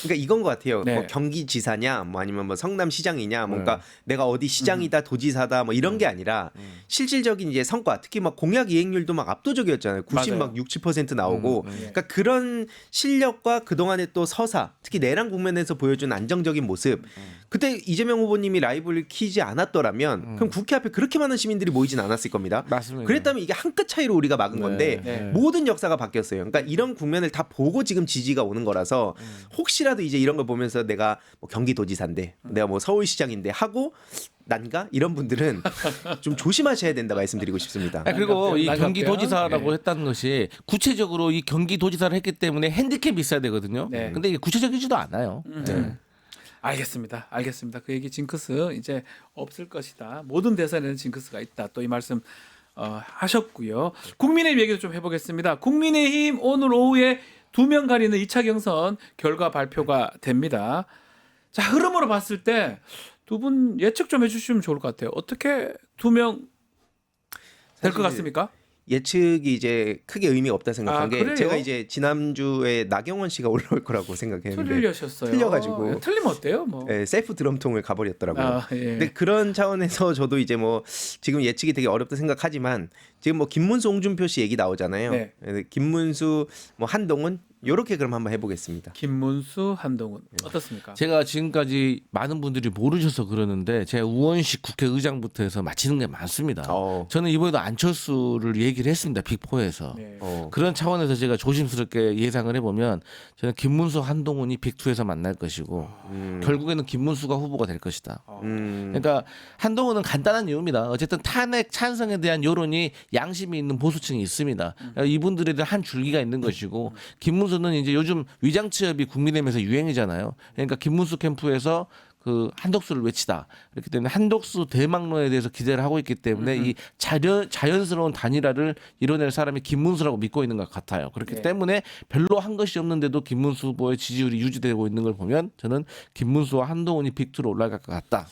S9: 그러니까 이건 것 같아요.
S2: 네.
S9: 뭐 경기지사냐, 뭐 아니면 뭐 성남시장이냐, 뭔가 내가 어디 시장이다, 도지사다, 뭐 이런 게 아니라 실질적인 이제 성과, 특히 막 공약 이행률도 막 압도적이었잖아요. 90
S2: 맞아요.
S9: 막 67% 나오고, 그러니까 그런 실력과 그 동안의 또 서사, 특히 내란 국면에서 보여준 안정적인 모습. 그때 이재명 후보님이 라이브를 키지 않았더라면, 그럼 국회 앞에 그렇게 많은 시민들이 모이진 않았을 겁니다.
S8: 맞습니다.
S9: 그랬다면 이게 한 끗 차이로 우리가 막은 건데
S2: 네.
S9: 모든 역사가 바뀌었어요. 그러니까 이런 국면을 다 보고 지금 지지가 오는 거라서 혹시라도 이제 이런 걸 보면서 내가 뭐 경기도지사인데 내가 뭐 서울시장인데 하고 난가 이런 분들은 좀 조심하셔야 된다 말씀드리고 싶습니다.
S8: 그리고 이
S2: 나갑대요.
S8: 경기도지사라고
S2: 네.
S8: 했다는 것이 구체적으로 이 경기도지사를 했기 때문에 핸디캡이 있어야 되거든요.
S2: 네.
S8: 근데 이게 구체적이지도 않아요. 네.
S2: 알겠습니다. 그 얘기 징크스 이제 없을 것이다. 모든 대선에는 징크스가 있다. 또 이 말씀 하셨고요. 국민의힘 얘기도 좀 해보겠습니다. 국민의힘 오늘 오후에 2명 가리는 2차 경선 결과 발표가 됩니다. 자, 흐름으로 봤을 때 두 분 예측 좀 해주시면 좋을 것 같아요. 어떻게 2명 될 것
S9: 사실
S2: 같습니까?
S9: 예측이 이제 크게 의미가 없다 생각한
S2: 아,
S9: 게
S2: 그래요?
S9: 제가 이제 지난주에 나경원 씨가 올라올 거라고 생각했는데
S2: 틀리셨어요.
S9: 틀려가지고.
S2: 틀리면 어때요? 뭐.
S9: 예, 셀프 드럼통을 가버렸더라고요.
S2: 아, 예.
S9: 근데 그런 차원에서 저도 이제 뭐 지금 예측이 되게 어렵다 생각하지만 지금 뭐 김문수 홍준표 씨 얘기 나오잖아요.
S2: 네.
S9: 김문수 뭐 한동훈 요렇게 그럼 한번 해보겠습니다.
S2: 김문수, 한동훈 어떻습니까?
S8: 제가 지금까지 많은 분들이 모르셔서 그러는데 제가 우원식 국회의장부터 해서 맞히는 게 많습니다. 저는 이번에도 안철수를 얘기를 했습니다. 빅4에서.
S2: 네.
S8: 그런 차원에서 제가 조심스럽게 예상을 해보면 저는 김문수, 한동훈이 빅2에서 만날 것이고 결국에는 김문수가 후보가 될 것이다. 그러니까 한동훈은 간단한 이유입니다. 어쨌든 탄핵 찬성에 대한 여론이 양심이 있는 보수층이 있습니다. 그러니까 이분들에 대한 한 줄기가 있는 것이고 김문수는 이제 요즘 위장 취업이 국민의힘에서 유행이잖아요. 그러니까 김문수 캠프에서 그 한덕수를 외치다. 그렇기 때문에 한덕수 대망론에 대해서 기대를 하고 있기 때문에 이 자연스러운 단일화를 이뤄낼 사람이 김문수라고 믿고 있는 것 같아요. 그렇기
S2: 네.
S8: 때문에 별로 한 것이 없는데도 김문수 후보의 지지율이 유지되고 있는 걸 보면 저는 김문수와 한동훈이 빅2로 올라갈 것 같다.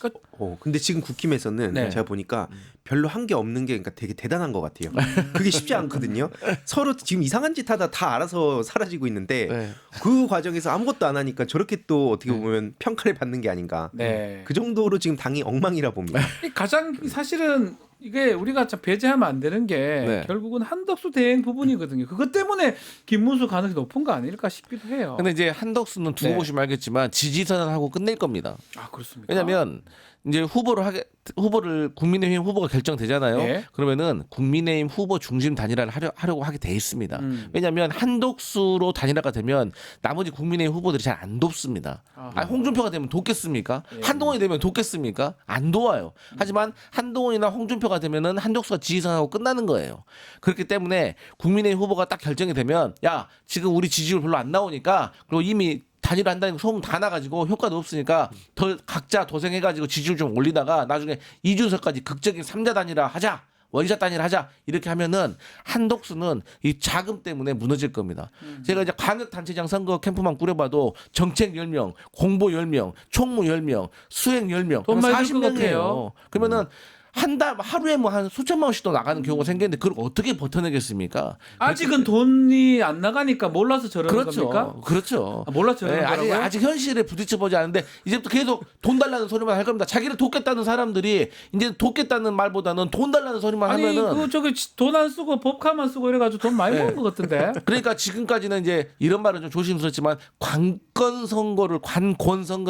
S9: 근데 지금 국힘에서는
S2: 네.
S9: 제가 보니까 별로 한 게 없는 게 그러니까 되게 대단한 것 같아요. 그게 쉽지 않거든요. 서로 지금 이상한 짓 하다 다 알아서 사라지고 있는데
S8: 네.
S9: 그 과정에서 아무것도 안 하니까 저렇게 또 어떻게 보면 평가를 받는 게 아닌가.
S2: 네.
S9: 그 정도로 지금 당이 엉망이라 봅니다.
S2: 가장 사실은 이게 우리가 참 배제하면 안 되는 게
S8: 네.
S2: 결국은 한덕수 대행 부분이거든요. 그것 때문에 김문수 가능성이 높은 거 아닐까 싶기도 해요.
S8: 근데 이제 한덕수는 두고
S2: 네.
S8: 보시면 알겠지만 지지선을 하고 끝낼 겁니다.
S2: 아, 그렇습니까?
S8: 왜냐하면 이제 후보를 국민의힘 후보가 결정되잖아요.
S2: 네.
S8: 그러면은 국민의힘 후보 중심 단일화를 하려고 하게 돼 있습니다. 왜냐하면 한덕수로 단일화가 되면 나머지 국민의힘 후보들이 잘 안 돕습니다.
S2: 아하.
S8: 홍준표가 되면 돕겠습니까?
S2: 예.
S8: 한동훈이 되면 돕겠습니까? 안 도와요. 하지만 한동훈이나 홍준표가 되면은 한덕수가 지지선하고 끝나는 거예요. 그렇기 때문에 국민의힘 후보가 딱 결정이 되면 야 지금 우리 지지율 별로 안 나오니까 그리고 이미 단일화한다는 소문 다 나가지고 효과도 없으니까 더 각자 도생해가지고 지지율 좀 올리다가 나중에 이준석까지 극적인 3자 단일화 하자. 원샷 단일 하자 이렇게 하면은 한덕수는 이 자금 때문에 무너질 겁니다. 제가 이제 광역단체장 선거 캠프만 꾸려봐도 정책 10명, 공보 10명, 총무 10명, 수행 10명,
S2: 돈 많이 들 것
S8: 40명이에요.
S2: 같아요.
S8: 그러면은 한 달 하루에 뭐 한 수천만 원씩 또 나가는 경우가 생기는데 그걸 어떻게 버텨내겠습니까?
S2: 아직은 돈이 안 나가니까 몰라서 저러는
S8: 그렇죠.
S2: 겁니까?
S8: 그렇죠.
S2: 아, 몰라서 저러는 거라고요?
S8: 아직 현실에 부딪혀보지 않은데 이제부터 계속 돈 달라는 소리만 할 겁니다. 자기를 돕겠다는 사람들이 이제 돕겠다는 말보다는 돈 달라는 소리만
S2: 아니
S8: 하면은
S2: 그 저기 돈 안 쓰고 법카만 쓰고 이래가지고 돈 많이
S8: 네.
S2: 버는 것 같은데.
S8: 그러니까 지금까지는 이제 이런 말은 좀 조심스럽지만 관권 선거를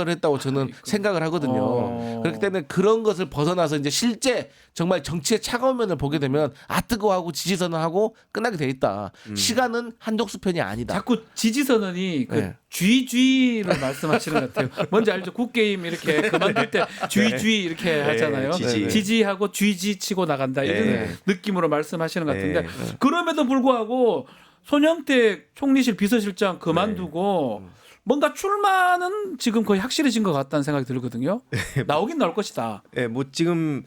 S8: 했다고 저는 생각을 하거든요. 그렇기 때문에 그런 것을 벗어나서 이제 실제 정말 정치의 차가운 면을 보게 되면 뜨거워하고 지지선을 하고 끝나게 돼 있다. 시간은 한덕수 편이 아니다.
S2: 자꾸 지지선언이 그
S8: 네.
S2: 쥐를 말씀하시는 것 같아요. 뭔지 알죠? 굿게임 이렇게 그만둘 때 쥐 이렇게 하잖아요.
S9: 지지.
S2: 지지하고 쥐지 치고 나간다 이런
S9: 네.
S2: 느낌으로 말씀하시는 것 같은데
S9: 네.
S2: 그럼에도 불구하고 손영택 총리실 비서실장 그만두고 뭔가 출마는 지금 거의 확실해진 것 같다는 생각이 들거든요. 나오긴 나올 것이다.
S9: 뭐 지금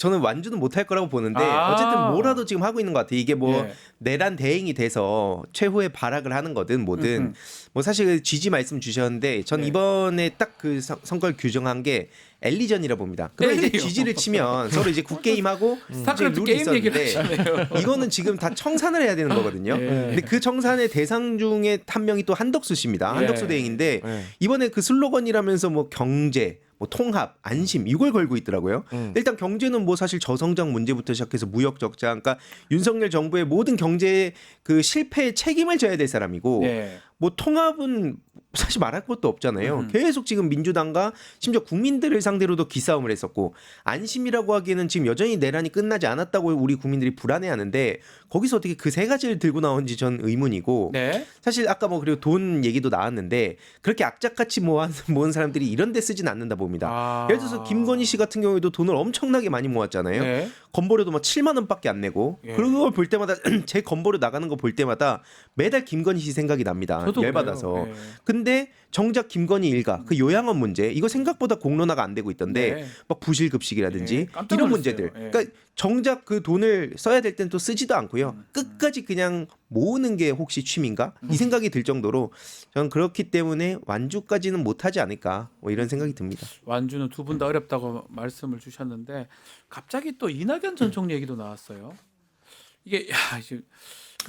S9: 저는 완주는 못할 거라고 보는데
S2: 아.
S9: 어쨌든 뭐라도 지금 하고 있는 것 같아요. 이게 뭐
S2: 예.
S9: 내란 대행이 돼서 최후의 발악을 하는 거든 뭐든 뭐 사실 그 GG 말씀 주셨는데 전
S2: 네.
S9: 이번에 딱 그 선거를 규정한 게 엘리전이라 봅니다. 그럼 이제
S2: 엘리요.
S9: GG를 치면 서로 이제 굿게임하고
S2: 스타크래프트
S9: 룰이
S2: 게임 얘기를
S9: 있었는데
S2: 하시네요.
S9: 이거는 지금 다 청산을 해야 되는 거거든요.
S2: 예.
S9: 근데 그 청산의 대상 중에 한 명이 또 한덕수 씨입니다. 한덕수
S2: 예.
S9: 대행인데
S8: 예.
S9: 이번에 그 슬로건이라면서 뭐 경제, 뭐 통합, 안심 이걸 걸고 있더라고요. 일단 경제는 뭐 사실 저성장 문제부터 시작해서 무역 적자, 그러니까 윤석열 정부의 모든 경제 그 실패의 책임을 져야 될 사람이고
S2: 네.
S9: 뭐 통합은 사실 말할 것도 없잖아요. 계속 지금 민주당과 심지어 국민들을 상대로도 기싸움을 했었고 안심이라고 하기에는 지금 여전히 내란이 끝나지 않았다고 우리 국민들이 불안해하는데 거기서 어떻게 그 세 가지를 들고 나온지 전 의문이고
S2: 네.
S9: 사실 아까 뭐 그리고 돈 얘기도 나왔는데 그렇게 악착같이 모은 사람들이 이런 데 쓰진 않는다 봅니다.
S2: 아.
S9: 예를 들어서 김건희 씨 같은 경우에도 돈을 엄청나게 많이 모았잖아요.
S2: 네.
S9: 건보료도 막 7만 원밖에 안 내고
S2: 예.
S9: 그걸 볼 때마다 제 건보료 나가는 거 볼 때마다 매달 김건희 씨 생각이 납니다.
S2: 저도
S9: 열받아서.
S2: 그래요. 예.
S9: 근데 정작 김건희 일가 그 요양원 문제 이거 생각보다 공론화가 안 되고 있던데
S2: 네.
S9: 막 부실급식이라든지
S2: 예, 깜짝
S9: 이런
S2: 놀랐어요.
S9: 문제들.
S2: 예.
S9: 그러니까 정작 그 돈을 써야 될 땐 또 쓰지도 않고요. 끝까지 그냥 모으는 게 혹시 취미인가? 이 생각이 들 정도로 저는 그렇기 때문에 완주까지는 못하지 않을까 뭐 이런 생각이 듭니다.
S2: 완주는 두 분 다 어렵다고 말씀을 주셨는데 갑자기 또 이낙연 전 총리 얘기도 나왔어요. 이게 야, 이제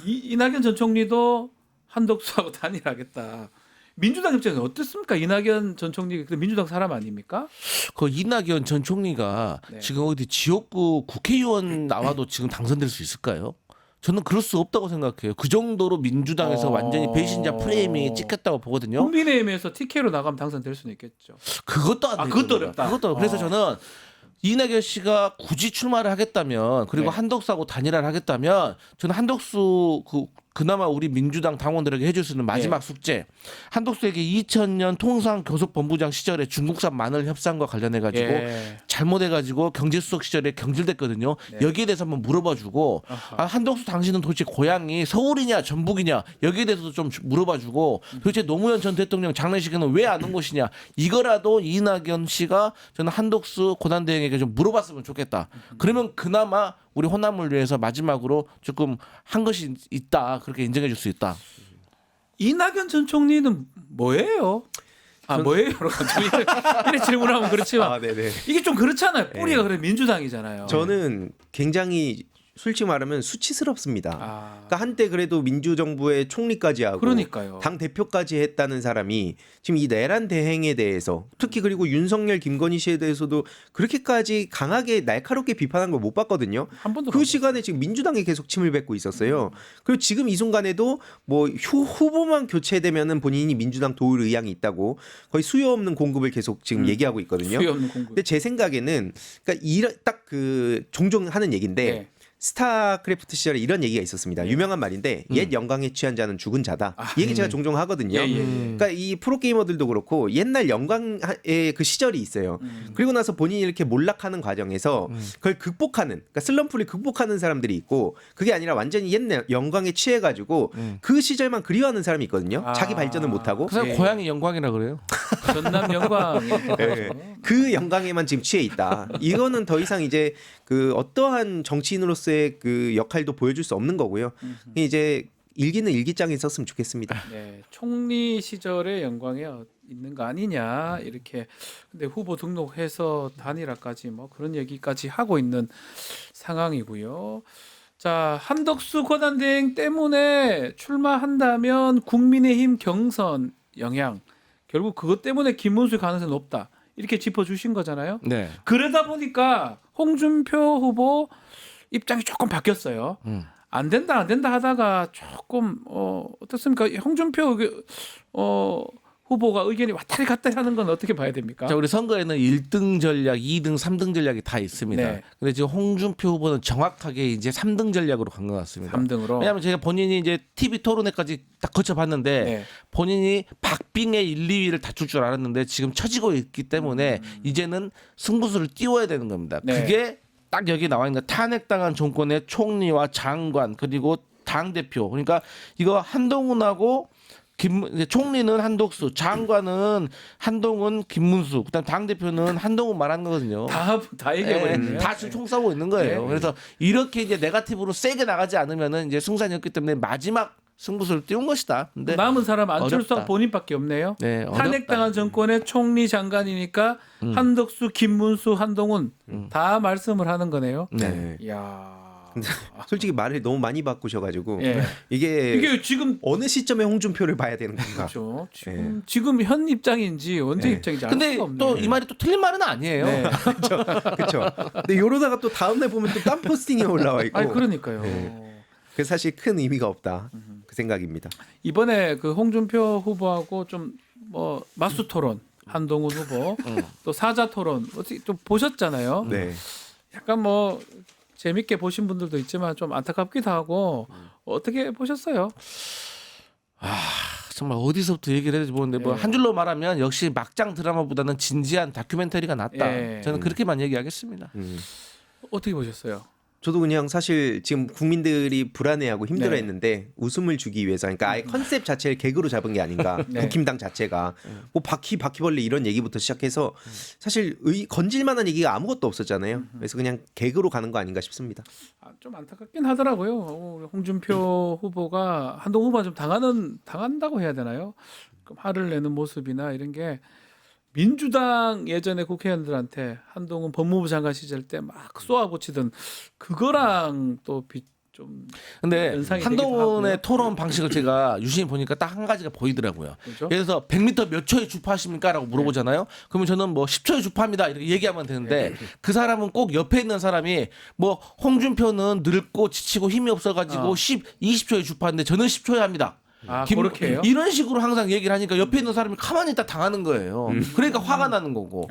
S2: 이낙연 전 총리도 한덕수하고 단일하겠다. 민주당 입장에서 어떻습니까? 이낙연 전 총리 그 민주당 사람 아닙니까?
S8: 그 이낙연 전 총리가
S2: 네.
S8: 지금 어디 지역구 국회의원 나와도 지금 당선될 수 있을까요? 저는 그럴 수 없다고 생각해요. 그 정도로 민주당에서 완전히 배신자 프레임이 찍혔다고 보거든요.
S2: 국민의힘에서 TK로 나가면 당선될 수는 있겠죠.
S8: 그것도 안
S2: 아,
S8: 되죠.
S2: 그것도 어렵다.
S8: 그것도 그래서 저는 이낙연 씨가 굳이 출마를 하겠다면 그리고
S2: 네.
S8: 한덕수하고 단일화를 하겠다면 저는 한덕수 그나마 우리 민주당 당원들에게 해줄 수 있는 마지막
S2: 네.
S8: 숙제. 한덕수에게 2000년 통상교섭본부장 시절에 중국산 마늘 협상과 관련해가지고
S2: 예.
S8: 잘못해가지고 경제수석 시절에 경질됐거든요.
S2: 네.
S8: 여기에 대해서 한번 물어봐주고
S2: 아하.
S8: 아, 한덕수 당신은 도대체 고향이 서울이냐 전북이냐 여기에 대해서도 좀 물어봐주고 도대체 노무현 전 대통령 장례식에는 왜 안 온 것이냐 이거라도 이낙연 씨가 저는 한덕수 고단대행에게 좀 물어봤으면 좋겠다. 그러면 그나마 우리 호남을 위해서 마지막으로 조금 한 것이 있다 그렇게 인정해 줄 수 있다.
S2: 이낙연 전 총리는 뭐예요? 아 뭐예요? 이렇게 질문하면 그렇지만
S9: 네네.
S2: 이게 좀 그렇잖아요. 뿌리가 그래 민주당이잖아요.
S9: 저는 굉장히 솔직히 말하면 수치스럽습니다.
S2: 아,
S9: 그러니까 한때 그래도 민주정부의 총리까지 하고
S2: 그러니까요.
S9: 당 대표까지 했다는 사람이 지금 이 내란 대행에 대해서 특히 그리고 윤석열 김건희 씨에 대해서도 그렇게까지 강하게 날카롭게 비판한 걸 못 봤거든요.
S2: 한 번도
S9: 그 시간에 지금 민주당이 계속 침을 뱉고 있었어요. 그리고 지금 이 순간에도 뭐 후보만 교체되면은 본인이 민주당 도울 의향이 있다고 거의 수요 없는 공급을 계속 지금 얘기하고 있거든요.
S2: 수요 없는 공급.
S9: 근데 제 생각에는 그러니까 딱 그 종종 하는 얘기인데
S2: 네.
S9: 스타크래프트 시절에 이런 얘기가 있었습니다. 유명한 말인데 옛 영광에 취한 자는 죽은 자다. 이 얘기 제가 종종 하거든요.
S2: 예, 예, 예.
S9: 그러니까 이 프로게이머들도 그렇고 옛날 영광의 그 시절이 있어요. 그리고 나서 본인이 이렇게 몰락하는 과정에서 그걸 극복하는 그러니까 슬럼프를 극복하는 사람들이 있고 그게 아니라 완전히 옛날 영광에 취해가지고 그 시절만 그리워하는 사람이 있거든요.
S2: 아.
S9: 자기 발전을 못하고
S8: 그 사람
S2: 예.
S8: 고향이 영광이라 그래요.
S2: 전남 영광.
S9: 네. 그 영광에만 지금 취해 있다. 이거는 더 이상 이제 그 어떠한 정치인으로서의 그 역할도 보여줄 수 없는 거고요. 이제 일기는 일기장에 썼으면 좋겠습니다.
S2: 네, 총리 시절의 영광에 있는 거 아니냐 이렇게. 근데 후보 등록해서 단일화까지 뭐 그런 얘기까지 하고 있는 상황이고요. 자, 한덕수 권한대행 때문에 출마한다면 국민의힘 경선 영향 결국 그것 때문에 김문수 가능성이 높다 이렇게 짚어주신 거잖아요.
S8: 네.
S2: 그러다 보니까 홍준표 후보 입장이 조금 바뀌었어요. 안 된다 하다가 조금 어떻습니까? 홍준표 후보가 의견이 왔다리 갔다리 하는 건 어떻게 봐야 됩니까?
S8: 자, 우리 선거에는 1등 전략, 2등, 3등 전략이 다 있습니다.
S2: 네.
S8: 근데 지금 홍준표 후보는 정확하게 이제 3등 전략으로 간 것 같습니다.
S2: 3등으로.
S8: 왜냐하면 제가 본인이 이제 TV 토론회까지 딱 거쳐봤는데
S2: 네.
S8: 본인이 박빙의 1, 2위를 다툴 줄 알았는데 지금 처지고 있기 때문에 이제는 승부수를 띄워야 되는 겁니다.
S2: 네.
S8: 그게 딱 여기 나와 있는 탄핵당한 정권의 총리와 장관 그리고 당 대표 그러니까 이거 한동훈하고 이제 총리는 한독수, 장관은 한동훈, 김문수, 그다음 당 대표는 한동훈 말하는 거거든요.
S2: 다 얘기해버렸네요.
S8: 다 지금 총 싸우고 있는 거예요.
S2: 네.
S8: 그래서 이렇게 이제 네거티브로 세게 나가지 않으면은 이제 승산이었기 때문에 마지막 승부수를 띄운 것이다. 근데
S2: 남은 사람 안철수하고
S8: 어렵다.
S2: 본인밖에 없네요.
S8: 네, 어렵다.
S2: 탄핵당한 정권의 총리 장관이니까 한덕수, 김문수, 한동훈 다 말씀을 하는 거네요.
S8: 네.
S2: 이야.
S9: 솔직히 말을 너무 많이 바꾸셔가지고
S2: 예.
S9: 이게
S2: 지금
S9: 어느 시점에 홍준표를 봐야 되는 건가?
S2: 그렇죠. 지금 현 입장인지 언제
S9: 네.
S2: 입장인지 알
S8: 근데
S2: 수가 없네요.
S8: 또 이 말이 또 틀린 말은 아니에요.
S2: 네.
S9: 그렇죠. 근데 이러다가 또 다음날 보면 또 딴 포스팅이 올라와 있고.
S2: 아니 그러니까요.
S9: 그래서 사실 큰 의미가 없다 그 생각입니다.
S2: 이번에 그 홍준표 후보하고 좀 뭐 맞수 토론 한동훈 후보 또 사자 토론 어떻게 좀 보셨잖아요.
S9: 네.
S2: 약간 뭐 재밌게 보신 분들도 있지만 좀 안타깝기도 하고 어떻게 보셨어요?
S8: 정말 어디서부터 얘기를 해야 될지 모르는데 뭐
S2: 예.
S8: 한 줄로 말하면 역시 막장 드라마보다는 진지한 다큐멘터리가 낫다.
S2: 예.
S8: 저는 그렇게만 얘기하겠습니다.
S2: 어떻게 보셨어요?
S9: 저도 그냥 사실 지금 국민들이 불안해하고 힘들어했는데 웃음을 주기 위해서, 그러니까 아예 컨셉 자체를 개그로 잡은 게 아닌가.
S2: 네.
S9: 국힘당 자체가 뭐 바퀴벌레 이런 얘기부터 시작해서 사실 건질만한 얘기가 아무것도 없었잖아요. 그래서 그냥 개그로 가는 거 아닌가 싶습니다.
S2: 좀 안타깝긴 하더라고요. 홍준표 후보가 한동훈 후보가 좀 당한다고 해야 되나요? 그럼 화를 내는 모습이나 이런 게 민주당 예전에 국회의원들한테 한동훈 법무부 장관 시절 때 막 쏘아붙이던 그거랑 또 좀
S8: 근데
S2: 연상이 되기도
S8: 한동훈의
S2: 하고요.
S8: 토론 방식을 제가 유심히 보니까 딱 한 가지가 보이더라고요.
S2: 그렇죠?
S8: 그래서 100m 몇 초에 주파하십니까라고 물어보잖아요. 그러면 저는 뭐 10초에 주파합니다 이렇게 얘기하면 되는데 그 사람은 꼭 옆에 있는 사람이 뭐 홍준표는 늙고 지치고 힘이 없어가지고 20초에 주파하는데 저는 10초에 합니다.
S2: 그렇게 해요?
S8: 이런 식으로 항상 얘기를 하니까 옆에 있는 사람이 가만히 있다 당하는 거예요. 그러니까 화가 나는 거고.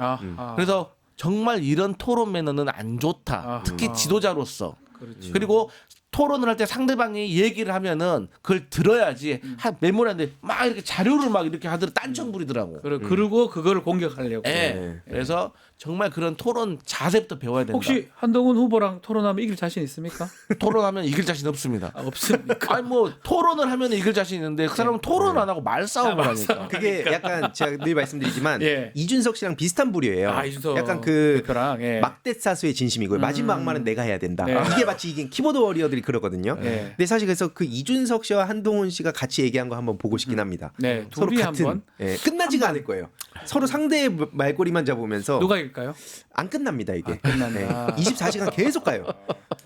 S8: 그래서 정말 이런 토론 매너는 안 좋다. 특히 지도자로서.
S2: 그렇죠.
S8: 그리고 토론을 할 때 상대방이 얘기를 하면은 그걸 들어야지. 한 메모리인데 막 이렇게 자료를 막 이렇게 하더라도 딴청 부리더라고.
S2: 그리고 그거를 공격하려고.
S8: 예. 그래서 정말 그런 토론 자세부터 배워야 된다.
S2: 혹시 한동훈 후보랑 토론하면 이길 자신 있습니까?
S8: 토론하면 이길 자신 없습니다.
S2: 없습니까?
S8: 아니 뭐 토론을 하면 이길 자신 있는데 그 사람은 토론 안 하고 말싸움을 하니까.
S9: 그게 약간 제가 늘 말씀드리지만
S2: 예.
S9: 이준석 씨랑 비슷한 부류예요.
S2: 이준석
S9: 약간 그
S2: 대표랑, 예.
S9: 막대사수의 진심이고요. 마지막 말은 내가 해야 된다.
S2: 네.
S9: 이게 마치 이게 키보드 워리어들이 그러거든요.
S2: 네.
S9: 근데 사실 그래서 그 이준석 씨와 한동훈 씨가 같이 얘기한 거 한번 보고 싶긴 합니다.
S2: 네,
S9: 서로
S2: 둘이
S9: 같은
S2: 한번
S9: 끝나지가 않을 거예요. 서로 상대의 말꼬리만 잡으면서
S2: 누가 이길까요?
S9: 안 끝납니다 이게.
S2: 끝난다.
S9: 24시간 계속 가요.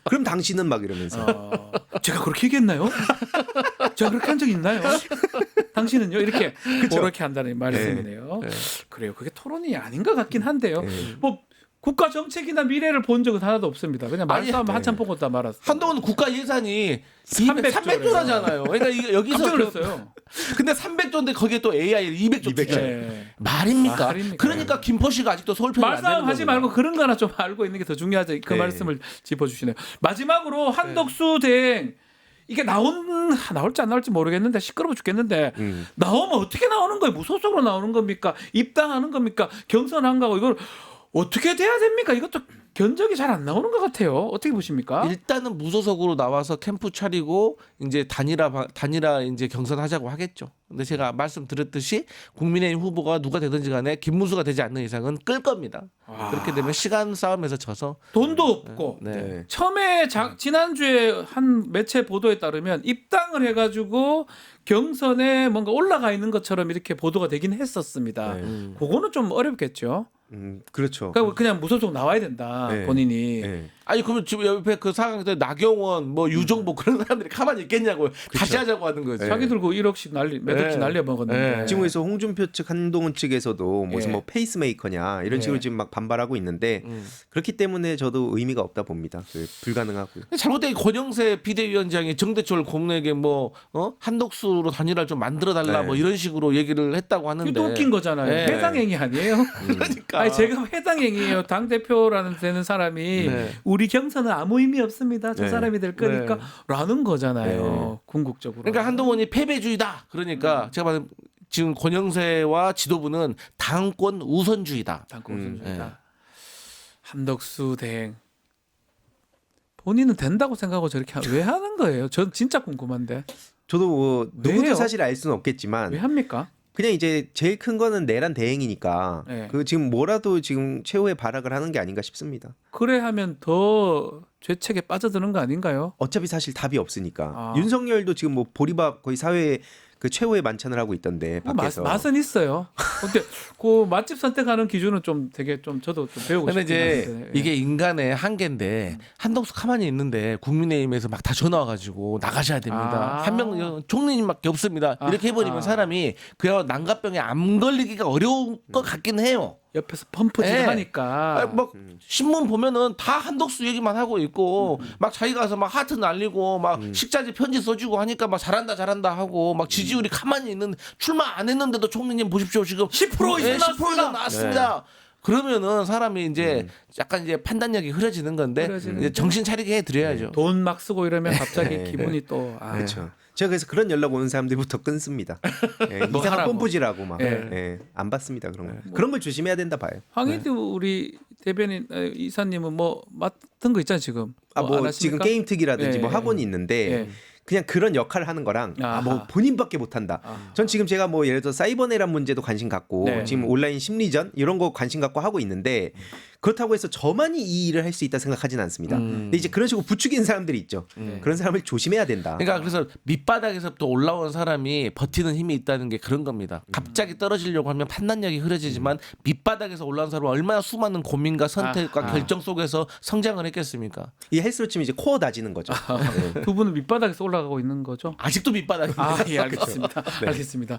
S9: 그럼 당신은 막 이러면서
S2: 제가 그렇게 얘기했나요? 제가 그렇게 한 적 있나요? 당신은요? 이렇게 그렇게 한다는 말씀이네요. 그래요. 그게 토론이 아닌 것 같긴 한데요. 뭐 국가 정책이나 미래를 본 적은 하나도 없습니다. 그냥 말싸움 한참 보고 다 말았어요.
S8: 한동훈 국가 예산이
S2: 300
S8: 300조라잖아요. 그러니까 여기서
S2: 깜짝 놀랐어요.
S8: 근데 300조인데 거기에 또 AI 200조 투자.
S2: 네.
S8: 말입니까?
S2: 말입니까?
S8: 그러니까 김포시가 아직도 서울편이 안 되는
S2: 말싸움 하지
S8: 겁니다.
S2: 말고 그런 거 하나 좀 알고 있는 게 더 중요하죠. 그
S9: 네.
S2: 말씀을 짚어주시네요. 마지막으로 한덕수 대행 이게 나올지 안 나올지 모르겠는데 시끄러워 죽겠는데 나오면 어떻게 나오는 거예요? 무소속으로 나오는 겁니까? 입당하는 겁니까? 경선한 거고 이걸 어떻게 돼야 됩니까? 이것도 견적이 잘 안 나오는 것 같아요. 어떻게 보십니까?
S8: 일단은 무소속으로 나와서 캠프 차리고 이제 단일화 이제 경선하자고 하겠죠. 근데 제가 말씀드렸듯이 국민의힘 후보가 누가 되든지 간에 김문수가 되지 않는 이상은 끌 겁니다. 그렇게 되면 시간 싸움에서 져서
S2: 돈도 없고
S8: 네.
S2: 처음에 지난주에 한 매체 보도에 따르면 입당을 해가지고 경선에 뭔가 올라가 있는 것처럼 이렇게 보도가 되긴 했었습니다. 그거는 좀 어렵겠죠.
S9: 그렇죠.
S2: 그러니까 그냥 무소속 나와야 된다.
S9: 네.
S2: 본인이.
S9: 네.
S8: 아니 그러면 지금 옆에 그 상황에서 나경원 뭐 유정보 그런 사람들이 가만히 있겠냐고요. 다시 하자고 하는 거죠.
S2: 자기들 그 1억씩 몇 억씩 날려 먹었는데.
S8: 네.
S9: 지금 그래서 홍준표 측 한동훈 측에서도 무슨
S2: 예.
S9: 뭐 페이스메이커냐 이런 식으로 지금 막 반발하고 있는데 그렇기 때문에 저도 의미가 없다 봅니다. 불가능하고요.
S8: 잘못된 권영세 비대위원장이 정대철 고문에게 뭐 한독수로 단일화를 좀 만들어 달라
S9: 네.
S8: 뭐 이런 식으로 얘기를 했다고 하는데
S2: 이게 또 웃긴 거잖아요.
S8: 네.
S2: 해당행위 아니에요?
S8: 그러니까
S2: 아니 제가 해당행위예요. 당 대표라는 되는 사람이
S8: 네.
S2: 우리 경선은 아무 의미 없습니다. 저
S9: 네.
S2: 사람이 될 거니까
S8: 네.
S2: 라는 거잖아요. 궁극적으로.
S8: 그러니까 한동훈이 패배주의다. 그러니까 제가 봐도 지금 권영세와 지도부는 당권 우선주의다.
S2: 당권 우선주의다.
S8: 네.
S2: 한덕수 대행 본인은 된다고 생각하고 저렇게 왜 하는 거예요? 전 진짜 궁금한데.
S9: 저도 뭐 누구도
S2: 왜요?
S9: 사실 알 수는 없겠지만
S2: 왜 합니까?
S9: 그냥 이제 제일 큰 거는 내란 대행이니까
S2: 네.
S9: 그 지금 뭐라도 지금 최후의 발악을 하는 게 아닌가 싶습니다.
S2: 그래 하면 더 죄책에 빠져드는 거 아닌가요?
S9: 어차피 사실 답이 없으니까
S2: 아.
S9: 윤석열도 지금 뭐 보리밥 거의 사회에 그 최후의 만찬을 하고 있던데 밖에서.
S2: 맛은 있어요. 근데 그 맛집 선택하는 기준은 좀 되게 좀 저도 좀 배우고
S8: 근데
S2: 싶긴
S8: 이제
S2: 한데.
S8: 이게 인간의 한계인데 한덕수 가만히 있는데 국민의힘에서 막 다 전화 와가지고 나가셔야 됩니다.
S2: 아.
S8: 한 명 총리님밖에 없습니다. 이렇게 해버리면 사람이 그야 난가병에 암 걸리기가 어려운 것 같긴 해요.
S2: 옆에서 펌프질
S8: 네.
S2: 하니까.
S8: 막 신문 보면은 다 한덕수 얘기만 하고 있고 막 자기가 가서 막 하트 날리고 막 식자재 편지 써주고 하니까 막 잘한다 하고 막 지지율이 가만히 있는 출마 안 했는데도 총리님 보십시오 지금
S2: 10% 이상
S8: 10% 이상 나왔습니다. 그러면은 사람이 이제 약간 이제 판단력이 흐려지는 건데
S2: 흐려지는
S8: 이제 정신 차리게 해드려야죠.
S2: 돈 막 쓰고 이러면 갑자기
S9: 네.
S2: 기분이 또 아.
S9: 그렇죠. 제가 그래서 그런 연락 오는 사람들부터 끊습니다. 예,
S2: 뭐
S9: 이상한
S2: 하라고.
S9: pompu질하고 막.
S2: 예.
S9: 예, 안 받습니다 그런 거. 그런 걸 조심해야 된다 봐요.
S2: 황희두 우리 대변인 이사님은 뭐 맡은 거 있잖아요 지금.
S9: 아
S2: 안
S9: 뭐
S2: 하십니까?
S9: 지금 게임 특기라든지
S2: 예,
S9: 뭐
S2: 예.
S9: 학원이 있는데
S2: 예.
S9: 그냥 그런 역할을 하는 거랑
S2: 아하.
S9: 뭐 본인밖에 못한다. 전 지금 제가 뭐 예를 들어 사이버 내란 문제도 관심 갖고
S2: 네.
S9: 지금 온라인 심리전 이런 거 관심 갖고 하고 있는데 그렇다고 해서 저만이 이 일을 할 수 있다 생각하진 않습니다. 근데 이제 그런 식으로 부추기는 사람들이 있죠. 그런 사람을 조심해야 된다.
S8: 그러니까 그래서 밑바닥에서부터 올라온 사람이 버티는 힘이 있다는 게 그런 겁니다. 갑자기 떨어지려고 하면 판단력이 흐려지지만 밑바닥에서 올라온 사람은 얼마나 수많은 고민과 선택과
S2: 아하.
S8: 결정 속에서 성장을 했겠습니까?
S9: 이 헬스로 치면 이제 코어 다지는 거죠. 네.
S2: 두 분은 밑바닥에서 올라가고 있는 거죠?
S8: 아직도 밑바닥.
S2: 아, 예, 알겠습니다. 알겠습니다.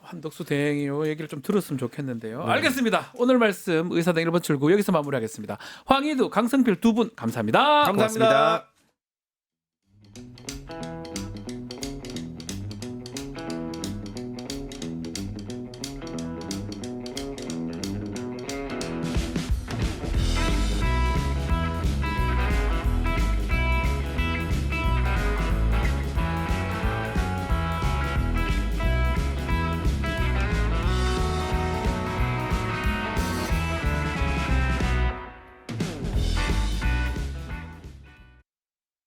S2: 한덕수 대행이요 얘기를 좀 들었으면 좋겠는데요. 알겠습니다. 오늘 말씀 의사당 1번 출구 여기서 마무리하겠습니다. 황희두, 강성필 두 분 감사합니다.
S9: 고맙습니다.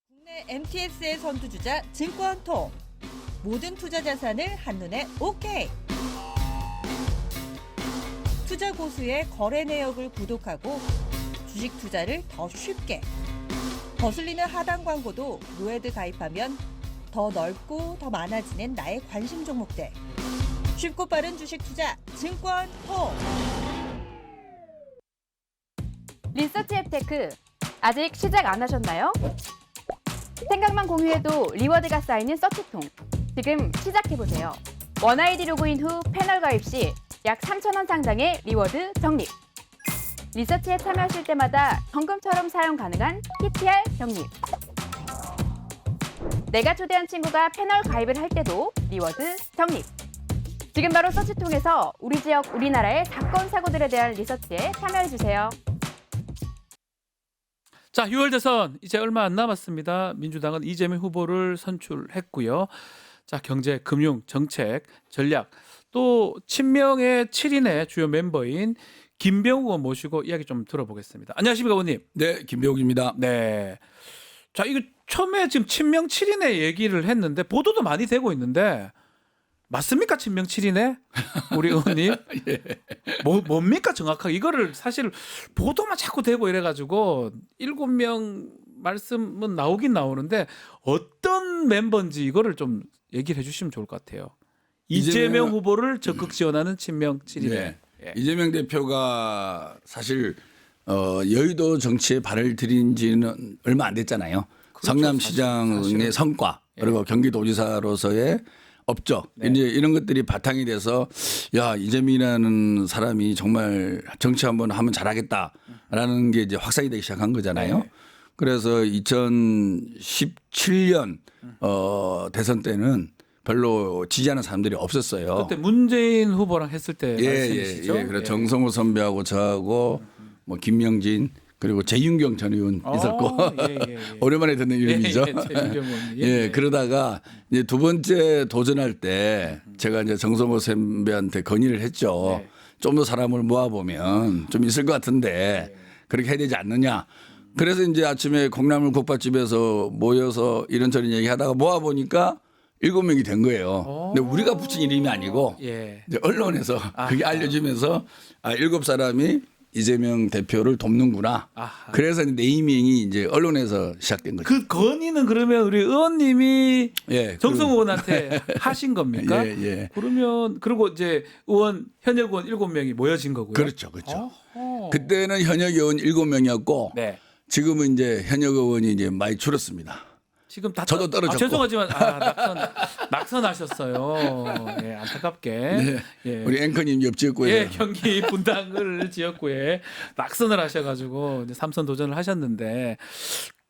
S10: 국내 MTS의 선두주자 증권통. 모든 투자 자산을 한눈에 오케이. 투자 고수의 거래 내역을 구독하고 주식 투자를 더 쉽게. 거슬리는 하단 광고도 로에드 가입하면 더 넓고 더 많아지는 나의 관심 종목들. 쉽고 빠른 주식 투자 증권통.
S11: 리서치 앱테크 아직 시작 안 하셨나요? 생각만 공유해도 리워드가 쌓이는 서치통. 지금 시작해보세요. 원아이디 로그인 후 패널 가입 시 약 3,000원 상당의 리워드 적립. 리서치에 참여하실 때마다 현금처럼 사용 가능한 PTR 적립. 내가 초대한 친구가 패널 가입을 할 때도 리워드 적립. 지금 바로 서치통에서 우리 지역, 우리나라의 사건, 사고들에 대한 리서치에 참여해주세요.
S2: 자, 6월 대선 이제 얼마 안 남았습니다. 민주당은 이재명 후보를 선출했고요. 자, 경제, 금융, 정책, 전략, 또 친명의 7인의 주요 멤버인 김병욱 의원 모시고 이야기 좀 들어보겠습니다. 안녕하십니까, 의원님?
S12: 네, 김병욱입니다.
S2: 네. 자, 이거 처음에 지금 친명 7인의 얘기를 했는데 보도도 많이 되고 있는데 맞습니까, 친명 7인의 우리 의원님?
S12: 예.
S2: 뭡니까 정확하게 이거를 사실 보도만 자꾸 되고 이래가지고 7명 말씀은 나오긴 나오는데 어떤 멤버인지 이거를 좀 얘기를 해주시면 좋을 것 같아요. 이재명 후보를 적극 지원하는 친명 7인의.
S12: 네.
S2: 예.
S12: 이재명 대표가 사실 여의도 정치에 발을 들인 지는 얼마 안 됐잖아요.
S2: 그렇죠,
S12: 성남시장의
S2: 사실은.
S12: 성과 그리고
S2: 예.
S12: 경기도지사로서의 업적
S2: 네.
S12: 이제 이런 것들이 바탕이 돼서 야 이재명이라는 사람이 정말 정치 한번 하면 잘하겠다라는 게 이제 확산이 되기 시작한 거잖아요.
S2: 네.
S12: 그래서 2017년 대선 때는 별로 지지하는 사람들이 없었어요.
S2: 그때 문재인 후보랑 했을 때 말씀이시죠?
S12: 예. 그래 정성호 선배하고 저하고 뭐 김명진 그리고 재윤경 전 의원 있었고
S2: 예.
S12: 오랜만에 듣는 이름이죠.
S2: 재윤경 의원.
S12: 예, 그러다가 이제 두 번째 도전할 때 제가 이제 정성호 선배한테 건의를 했죠.
S2: 네.
S12: 좀 더 사람을 모아보면 좀 있을 것 같은데 그렇게 해야 되지 않느냐. 그래서 이제 아침에 콩나물 국밥집에서 모여서 이런저런 얘기하다가 모아보니까 7명이 된 거예요. 근데 우리가 붙인 이름이 아니고
S2: 예.
S12: 이제 언론에서 그게 알려지면서 7사람이 이재명 대표를 돕는구나.
S2: 아하.
S12: 그래서 네이밍이 이제 언론에서 시작된 거죠.
S2: 그 건의는 그러면 우리 의원님이
S12: 예,
S2: 정성 의원한테 하신 겁니까?
S12: 예, 예.
S2: 그러면 그리고 이제 현역 의원 7명이 모여진 거고요.
S12: 그렇죠, 그렇죠.
S2: 어허.
S12: 그때는 현역 의원 7명이었고
S2: 네.
S12: 지금은 이제 현역 의원이 이제 많이 줄었습니다.
S2: 지금 다
S12: 저도 떨어졌고.
S2: 죄송하지만 낙선하셨어요. 예, 안타깝게.
S12: 네.
S2: 예.
S12: 우리 앵커님 옆지역구에
S2: 예, 경기 분당을 지역구에 낙선을 하셔가지고 이제 3선 도전을 하셨는데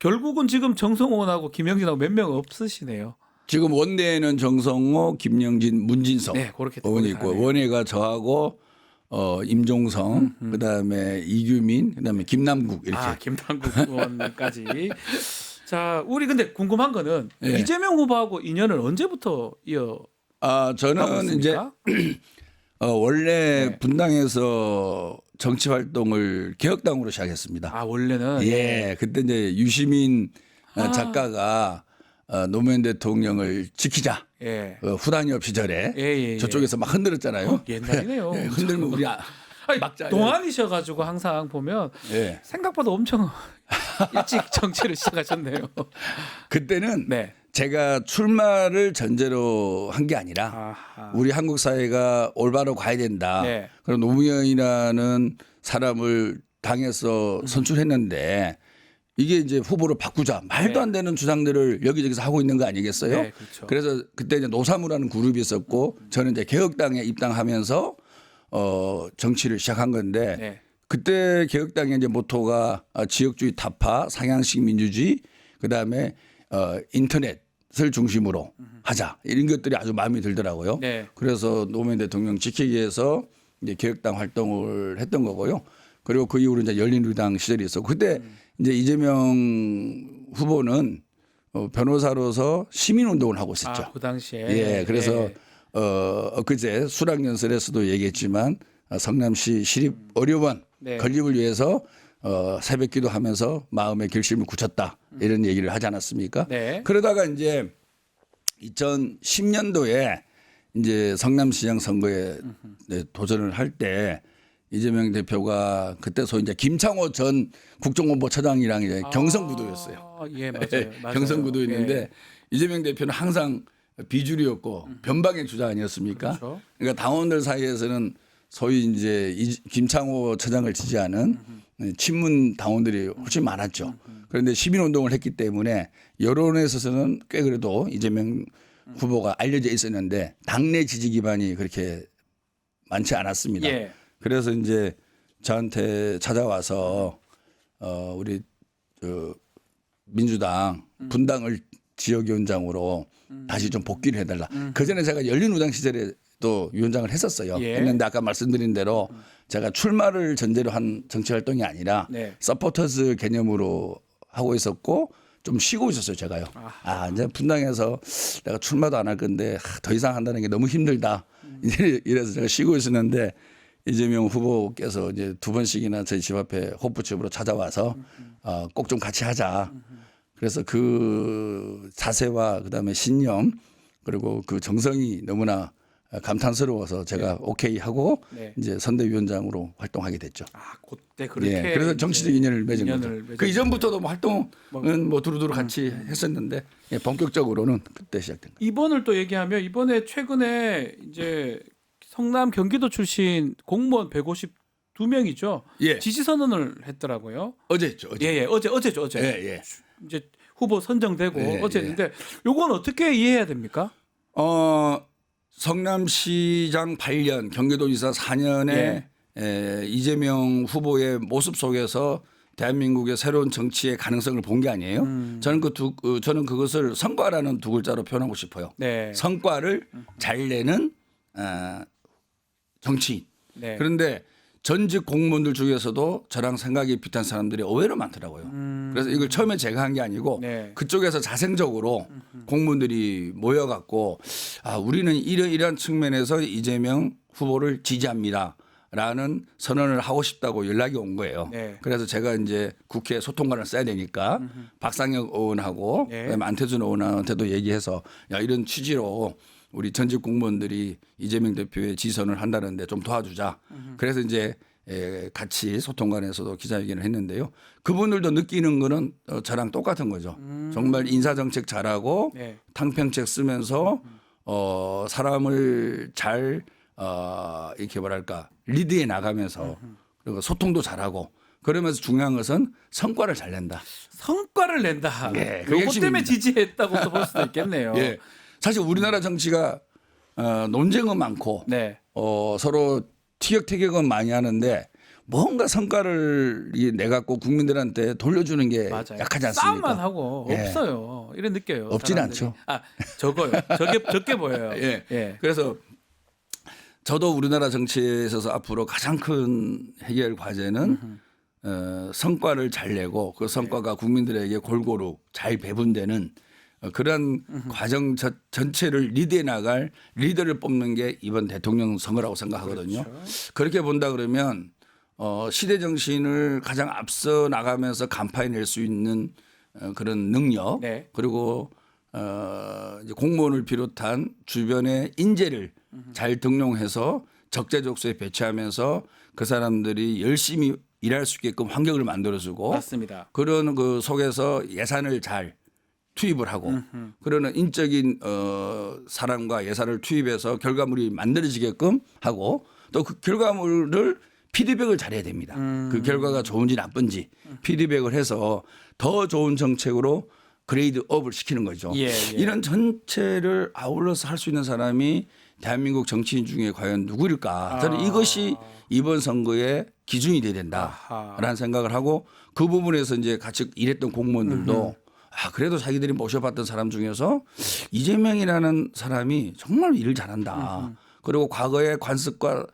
S2: 결국은 지금 정성원하고 김영진하고 몇 명 없으시네요.
S12: 지금 원내에는 정성호, 김영진, 문진석
S2: 네, 그렇게
S12: 의원이 있고
S2: 하네요.
S12: 원외가 저하고 임종성, 그다음에 이규민, 그다음에 김남국 이렇게.
S2: 김남국 의원까지. 자, 우리 근데 궁금한 거는
S12: 예.
S2: 이재명 후보하고 인연을 언제부터
S12: 저는 이제 원래
S2: 네.
S12: 분당에서 정치 활동을 개혁당으로 시작했습니다.
S2: 원래는
S12: 예, 그때 이제 유시민 작가가 노무현 대통령을 지키자.
S2: 예.
S12: 후단협 시절에
S2: 예.
S12: 저쪽에서 막 흔들었잖아요.
S2: 옛날이네요.
S12: 예, 흔들면 우리 막자.
S2: 동안이셔가지고 항상 보면
S12: 예.
S2: 생각보다 엄청 일찍 정치를 시작하셨네요.
S12: 그때는
S2: 네.
S12: 제가 출마를 전제로 한 게 아니라 우리 한국 사회가 올바로 가야 된다.
S2: 네.
S12: 그럼 노무현이라는 사람을 당에서 선출했는데 이게 이제 후보를 바꾸자 말도 안 되는 주장들을 여기저기서 하고 있는 거 아니겠어요?
S2: 네, 그렇죠.
S12: 그래서 그때 이제 노사무라는 그룹이 있었고 저는 이제 개혁당에 입당하면서 정치를 시작한 건데
S2: 네.
S12: 그때 개혁당의 이제 모토가 지역주의 타파, 상향식 민주주의, 그다음에 인터넷을 중심으로 하자 이런 것들이 아주 마음에 들더라고요.
S2: 네.
S12: 그래서 노무현 대통령 지키기 위해서 이제 개혁당 활동을 했던 거고요. 그리고 그 이후로 이제 열린우리당 시절이 있었고 그때 이제 이재명 후보는 변호사로서 시민운동을 하고 있었죠.
S2: 그 당시에.
S12: 예, 그래서 엊그제 수락연설에서도 얘기했지만 성남시 시립 의료원
S2: 네.
S12: 건립을 위해서 새벽 기도하면서 마음의 결심을 굳혔다 이런 얘기를 하지 않았습니까?
S2: 네.
S12: 그러다가 이제 2010년도에 이제 성남시장 선거에 도전을 할 때 이재명 대표가 그때 소위 이제 김창호 전 국정원보처장이랑 이제 경선구도였어요.
S2: 예, 맞아요.
S12: 경선구도였는데
S2: 예.
S12: 이재명 대표는 항상 비주류였고 변방의 주자 아니었습니까?
S2: 그렇죠.
S12: 그러니까 당원들 사이에서는 소위 이제 김창호 처장을 지지하는 친문 당원들이 훨씬 많았죠. 그런데 시민운동을 했기 때문에 여론에 있어서는 꽤 그래도 이재명 후보가 알려져 있었는데 당내 지지 기반이 그렇게 많지 않았습니다.
S2: 예.
S12: 그래서 이제 저한테 찾아와서 우리 민주당 분당을 지역위원장으로 다시 좀 복귀를 해달라. 그 전에 제가 열린우당 시절에 또 위원장을 했었어요.
S2: 예.
S12: 했는데 아까 말씀드린 대로 제가 출마를 전제로 한 정치 활동이 아니라
S2: 네.
S12: 서포터즈 개념으로 하고 있었고 좀 쉬고 있었어요, 제가요. 이제 분당에서 내가 출마도 안 할 건데 더 이상 한다는 게 너무 힘들다. 이래서 제가 쉬고 있었는데 이재명 후보께서 이제 2번씩이나 저희 집 앞에 호프집으로 찾아와서 꼭 좀 같이 하자. 그래서 그 자세와 그다음에 신념 그리고 그 정성이 너무나 감탄스러워서 제가 오케이 하고
S2: 네.
S12: 이제 선대위원장으로 활동하게 됐죠.
S2: 그때 그렇게.
S12: 예, 그래서 정치적 인연을 맺은 거죠.
S2: 맺은
S12: 그 이전부터도 뭐 활동은 뭐 두루두루 같이 했었는데 예, 본격적으로는 그때 시작된 거예요.
S2: 이번을 또 얘기하면 이번에 최근에 이제 성남 경기도 출신 공무원 152명이죠.
S12: 예.
S2: 지지 선언을 했더라고요.
S12: 어제 했죠. 어제.
S2: 예, 어제죠.
S12: 예, 예.
S2: 이제 후보 선정되고
S12: 예,
S2: 어제 했는데 요건 어떻게 이해해야 됩니까?
S12: 성남시장 8년, 경기도지사 4년에 이재명 후보의 모습 속에서 대한민국의 새로운 정치의 가능성을 본 게 아니에요. 저는 그것을 성과라는 2글자로 표현하고 싶어요.
S2: 네.
S12: 성과를 잘 내는 정치인.
S2: 네.
S12: 그런데 전직 공무원들 중에서도 저랑 생각이 비슷한 사람들이 의외로 많더라고요. 그래서 이걸 처음에 제가 한 게 아니고
S2: 네.
S12: 그쪽에서 자생적으로 공무원들이 모여갖고 우리는 이러이러한 측면에서 이재명 후보를 지지합니다. 라는 선언을 하고 싶다고 연락이 온 거예요.
S2: 네.
S12: 그래서 제가 이제 국회 소통관을 써야 되니까 박상혁 의원하고
S2: 네.
S12: 그다음에 안태준 의원한테도 얘기해서 야 이런 취지로 우리 전직 공무원들이 이재명 대표의 지선을 한다는데 좀 도와주자. 그래서 이제 같이 소통관에서도 기자회견을 했는데요. 그분들도 느끼는 거는 저랑 똑같은 거죠. 정말 인사정책 잘하고
S2: 네.
S12: 탕평책 쓰면서 사람을 잘 이렇게 뭐랄까 리드해 나가면서 그리고 소통도 잘하고 그러면서 중요한 것은 성과를 잘 낸다.
S2: 성과를 낸다.
S12: 예, 그게
S2: 요것 때문에
S12: 핵심입니다.
S2: 지지했다고 볼 수도 있겠네요.
S12: 예. 사실 우리나라 정치가 논쟁은 많고
S2: 네.
S12: 서로 티격태격은 많이 하는데 뭔가 성과를 내갖고 국민들한테 돌려주는 게
S2: 맞아요.
S12: 약하지 않습니까?
S2: 싸움만 하고
S12: 예.
S2: 없어요. 이런 느껴요.
S12: 없진
S2: 사람들이.
S12: 않죠.
S2: 아, 적어요. 적게 보여요.
S12: 예.
S2: 예.
S12: 그래서 저도 우리나라 정치에 있어서 앞으로 가장 큰 해결 과제는 성과를 잘 내고 그 성과가 국민들에게 골고루 잘 배분되는 그런 과정 전체를 리드해 나갈 리더를 뽑는 게 이번 대통령 선거라고 생각하거든요. 그렇게 본다 그러면 시대 정신을 가장 앞서 나가면서 간파해낼 수 있는 그런 능력
S2: 네.
S12: 그리고 이제 공무원을 비롯한 주변의 인재를 잘 등용해서 적재적소에 배치하면서 그 사람들이 열심히 일할 수 있게끔 환경을 만들어주고
S2: 맞습니다.
S12: 그런 그 속에서 예산을 잘 투입을 하고 그러는 인적인 사람과 예산을 투입해서 결과물이 만들어지게끔 하고 또 그 결과물을 피드백을 잘해야 됩니다. 그 결과가 좋은지 나쁜지 피드백을 해서 더 좋은 정책으로 그레이드 업을 시키는 거죠.
S2: 예, 예.
S12: 이런 전체를 아울러서 할 수 있는 사람이 대한민국 정치인 중에 과연 누구일까? 저는 이것이 이번 선거의 기준이 돼야 된다라는 생각을 하고 그 부분에서 이제 같이 일했던 공무원들도 그래도 자기들이 모셔봤던 사람 중에서 이재명이라는 사람이 정말 일을 잘한다. 그리고 과거의 관습과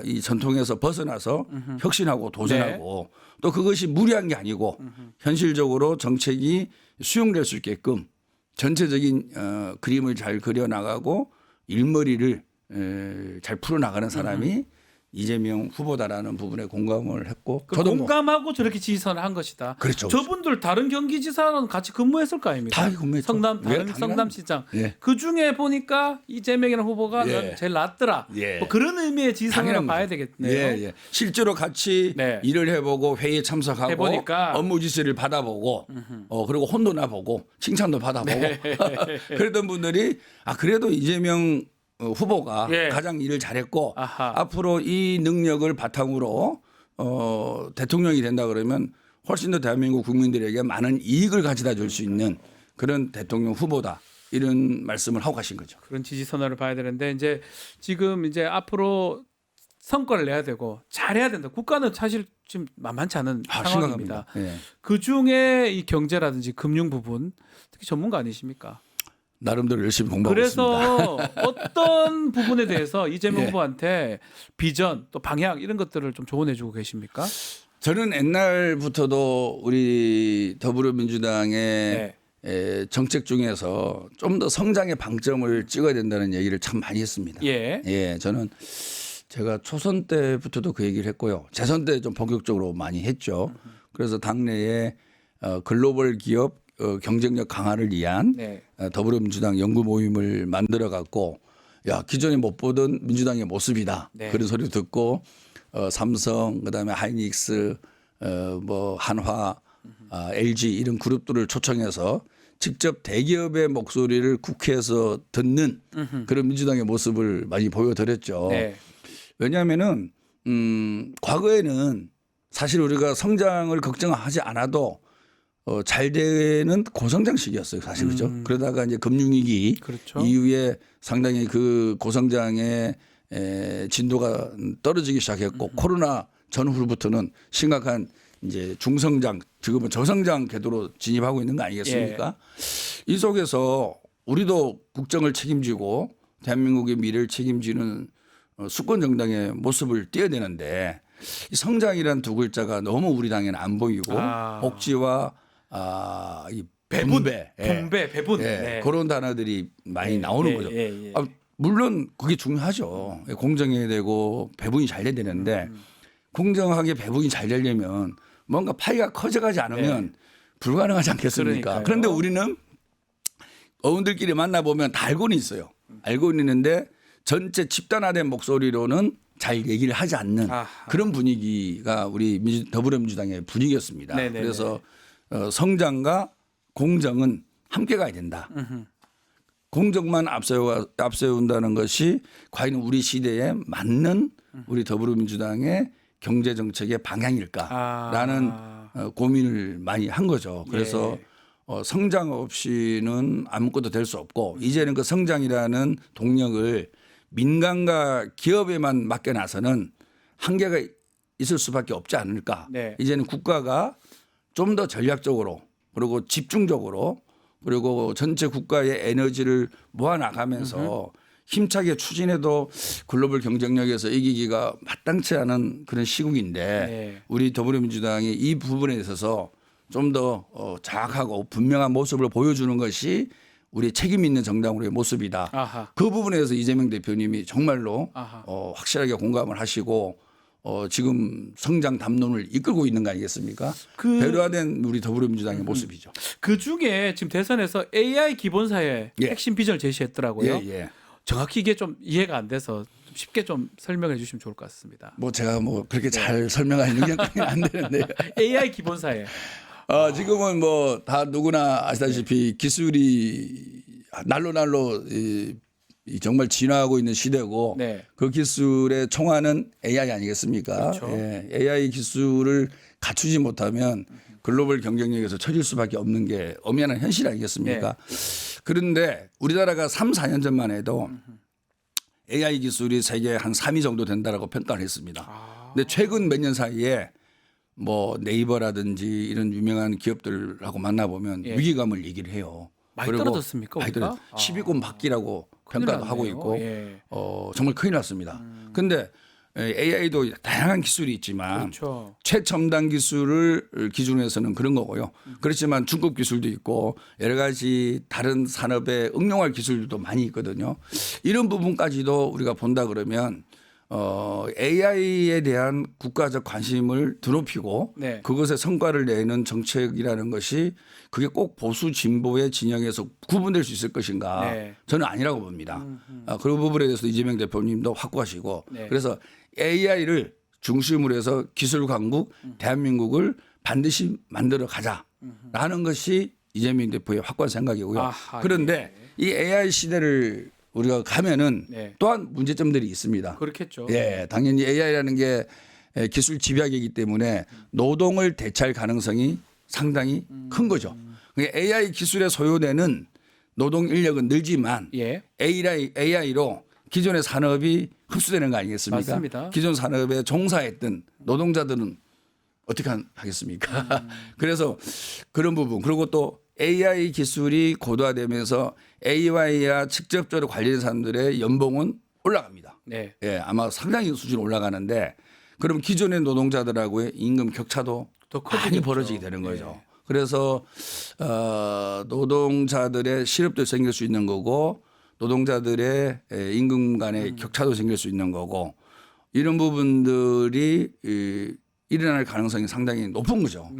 S12: 이 전통에서 벗어나서 혁신하고 도전하고 또 그것이 무리한 게 아니고 현실적으로 정책이 수용될 수 있게끔 전체적인 그림을 잘 그려나가고 일머리를 잘 풀어나가는 사람이 이재명 후보다라는 부분에 공감을 했고
S2: 그
S12: 저도
S2: 공감하고 저렇게 지선을 한 것이다.
S12: 그렇죠.
S2: 저분들 다른 경기지사는 같이 근무했을 거 아닙니까?
S12: 다 근무했죠.
S2: 성남
S12: 예,
S2: 다른 성남시장.
S12: 예.
S2: 그 중에 보니까 이재명이라는 후보가
S12: 예.
S2: 제일 낫더라.
S12: 예.
S2: 뭐 그런 의미의 지선을
S12: 당연한
S2: 봐야
S12: 거죠.
S2: 되겠네요.
S12: 예, 예. 실제로 같이
S2: 네.
S12: 일을 해보고 회의에 참석하고
S2: 해보니까.
S12: 업무 지시를 받아보고 그리고 혼도 나보고 칭찬도 받아보고
S2: 네.
S12: 그랬던 분들이 그래도 이재명 후보가
S2: 예.
S12: 가장 일을 잘했고
S2: 아하.
S12: 앞으로 이 능력을 바탕으로 대통령이 된다 그러면 훨씬 더 대한민국 국민들에게 많은 이익을 가져다 줄 수 있는 그런 대통령 후보다 이런 말씀을 하고 가신 거죠.
S2: 그런 지지 선언을 봐야 되는데 이제 지금 이제 앞으로 성과를 내야 되고 잘해야 된다. 국가는 사실 지금 만만치 않은 상황입니다.
S12: 심각합니다. 예.
S2: 그 중에 이 경제라든지 금융 부분 특히 전문가 아니십니까?
S12: 나름대로 열심히 공부하고
S2: 그래서
S12: 있습니다.
S2: 어떤 부분에 대해서 이재명
S12: 예.
S2: 후보한테 비전 또 방향 이런 것들을 좀 조언해주고 계십니까?
S12: 저는 옛날부터도 우리 더불어민주당의 정책 중에서 좀 더 성장의 방점을 찍어야 된다는 얘기를 참 많이 했습니다.
S2: 예.
S12: 저는 제가 초선 때부터도 그 얘기를 했고요. 재선 때 좀 본격적으로 많이 했죠. 그래서 당내에 글로벌 기업 경쟁력 강화를 위한
S2: 네.
S12: 더불어민주당 연구 모임을 만들어 갖고 기존에 못 보던 민주당의 모습이다.
S2: 네.
S12: 그런 소리도 듣고 삼성 그다음에 하이닉스 뭐 한화 LG 이런 그룹들을 초청해서 직접 대기업의 목소리를 국회에서 듣는 그런 민주당의 모습을 많이 보여드렸죠.
S2: 네.
S12: 왜냐하면은 과거에는 사실 우리가 성장을 걱정하지 않아도 잘 되는 고성장식이었어요, 사실 그렇죠. 그러다가 이제 금융위기
S2: 그렇죠.
S12: 이후에 상당히 그 고성장의 진도가 떨어지기 시작했고 코로나 전후부터는 심각한 이제 중성장, 지금은 저성장 궤도로 진입하고 있는 거 아니겠습니까? 이 속에서 우리도 국정을 책임지고 대한민국의 미래를 책임지는 수권 정당의 모습을 띄어야 되는데 이 성장이란 두 글자가 너무 우리 당에는 안 보이고 복지와 이
S2: 배분,
S12: 분배,
S2: 배분
S12: 네. 그런 단어들이 많이 나오는 거죠. 물론 그게 중요하죠. 공정해야 되고 배분이 잘 돼야 되는데 공정하게 배분이 잘 되려면 뭔가 파이가 커져가지 않으면 불가능하지 않겠습니까?
S2: 그러니까요.
S12: 그런데 우리는 어른들끼리 만나보면 다 알고는 있어요. 알고는 있는데 전체 집단화된 목소리로는 잘 얘기를 하지 않는 그런 분위기가 우리 더불어민주당의 분위기였습니다.
S2: 네네네.
S12: 그래서 성장과 공정은 함께 가야 된다. 공정만 앞세운다는 것이 과연 우리 시대에 맞는 우리 더불어민주당의 경제 정책의 방향일까라는 고민을 많이 한 거죠. 그래서 성장 없이는 아무것도 될 수 없고 이제는 그 성장이라는 동력을 민간과 기업에만 맡겨놔서는 한계가 있을 수밖에 없지 않을까.
S2: 네.
S12: 이제는 국가가 좀 더 전략적으로 그리고 집중적으로 그리고 전체 국가의 에너지를 모아나가면서 힘차게 추진해도 글로벌 경쟁력에서 이기기가 마땅치 않은 그런 시국인데
S2: 네.
S12: 우리 더불어민주당이 이 부분에 있어서 좀 더 자악하고 분명한 모습을 보여주는 것이 우리 책임 있는 정당으로의 모습이다.
S2: 아하.
S12: 그 부분에서 이재명 대표님이 정말로
S2: 아하.
S12: 확실하게 공감을 하시고 지금 성장 담론을 이끌고 있는 거 아니겠습니까? 배려화된 우리 더불어민주당의 모습이죠.
S2: 그 중에 지금 대선에서 AI 기본사회
S12: 예.
S2: 핵심 비전을 제시했더라고요.
S12: 예.
S2: 정확히 이게 좀 이해가 안 돼서 좀 쉽게 좀 설명해 주시면 좋을 것 같습니다.
S12: 뭐 제가 뭐 그렇게 잘 설명할 능력이 안 되는데요.
S2: AI 기본사회.
S12: 지금은 뭐 다 누구나 아시다시피 기술이 날로 이 정말 진화하고 있는 시대고
S2: 네.
S12: 그 기술의 총화는 AI 아니겠습니까?
S2: 그렇죠.
S12: 예, AI 기술을 갖추지 못하면 글로벌 경쟁력에서 처질 수밖에 없는 게 엄연한 현실 아니겠습니까? 그런데 우리나라가 3, 4년 전만 해도 AI 기술이 세계 한 3위 정도 된다라고 평가를 했습니다. 근데 최근 몇 년 사이에 뭐 네이버라든지 이런 유명한 기업들하고 만나보면
S2: 예.
S12: 위기감을 얘기를 해요.
S2: 많이
S12: 그리고
S2: 떨어졌습니까?
S12: 많이
S2: 우리가?
S12: 떨어졌- 10위권 밖이라고 평가도 하고
S2: 났네요.
S12: 있고
S2: 예.
S12: 정말 큰일 났습니다. 근데 AI도 다양한 기술이 있지만
S2: 그렇죠.
S12: 최첨단 기술을 기준으로 해서는 그런 거고요. 그렇지만 중급 기술도 있고 여러 가지 다른 산업에 응용할 기술도 많이 있거든요. 이런 부분까지도 우리가 본다 그러면 AI에 대한 국가적 관심을 드높이고
S2: 네.
S12: 그것의 성과를 내는 정책이라는 것이 그게 꼭 보수 진보의 진영에서 구분될 수 있을 것인가
S2: 네.
S12: 저는 아니라고 봅니다. 그런 부분에 대해서 이재명 대표님도 확고하시고
S2: 네.
S12: 그래서 AI를 중심으로 해서 기술 강국 대한민국을 반드시 만들어 가자라는 것이 이재명 대표의 확고한 생각이고요.
S2: 아하,
S12: 그런데 이 AI 시대를 우리가 가면은
S2: 네.
S12: 또한 문제점들이 있습니다.
S2: 그렇겠죠.
S12: 예, 당연히 AI라는 게 기술 집약이기 때문에 노동을 대체할 가능성이 상당히 큰 거죠. 그러니까 AI 기술에 소요되는 노동 인력은 늘지만
S2: 예.
S12: AI로 기존의 산업이 흡수되는 거 아니겠습니까?
S2: 맞습니다.
S12: 기존 산업에 종사했던 노동자들은 어떻게 하겠습니까? 그래서 그런 부분 그리고 또 AI 기술이 고도화되면서 AI와 직접적으로 관련된 사람들의 연봉은 올라갑니다.
S2: 네.
S12: 예, 아마 상당히 수준 올라가는데 그럼 기존의 노동자들하고의 임금 격차도
S2: 더
S12: 많이
S2: 커지겠죠.
S12: 벌어지게 되는 거죠.
S2: 네.
S12: 그래서 노동자들의 실업도 생길 수 있는 거고 노동자들의 임금 간의 격차도 생길 수 있는 거고 이런 부분들이 일어날 가능성이 상당히 높은 거죠.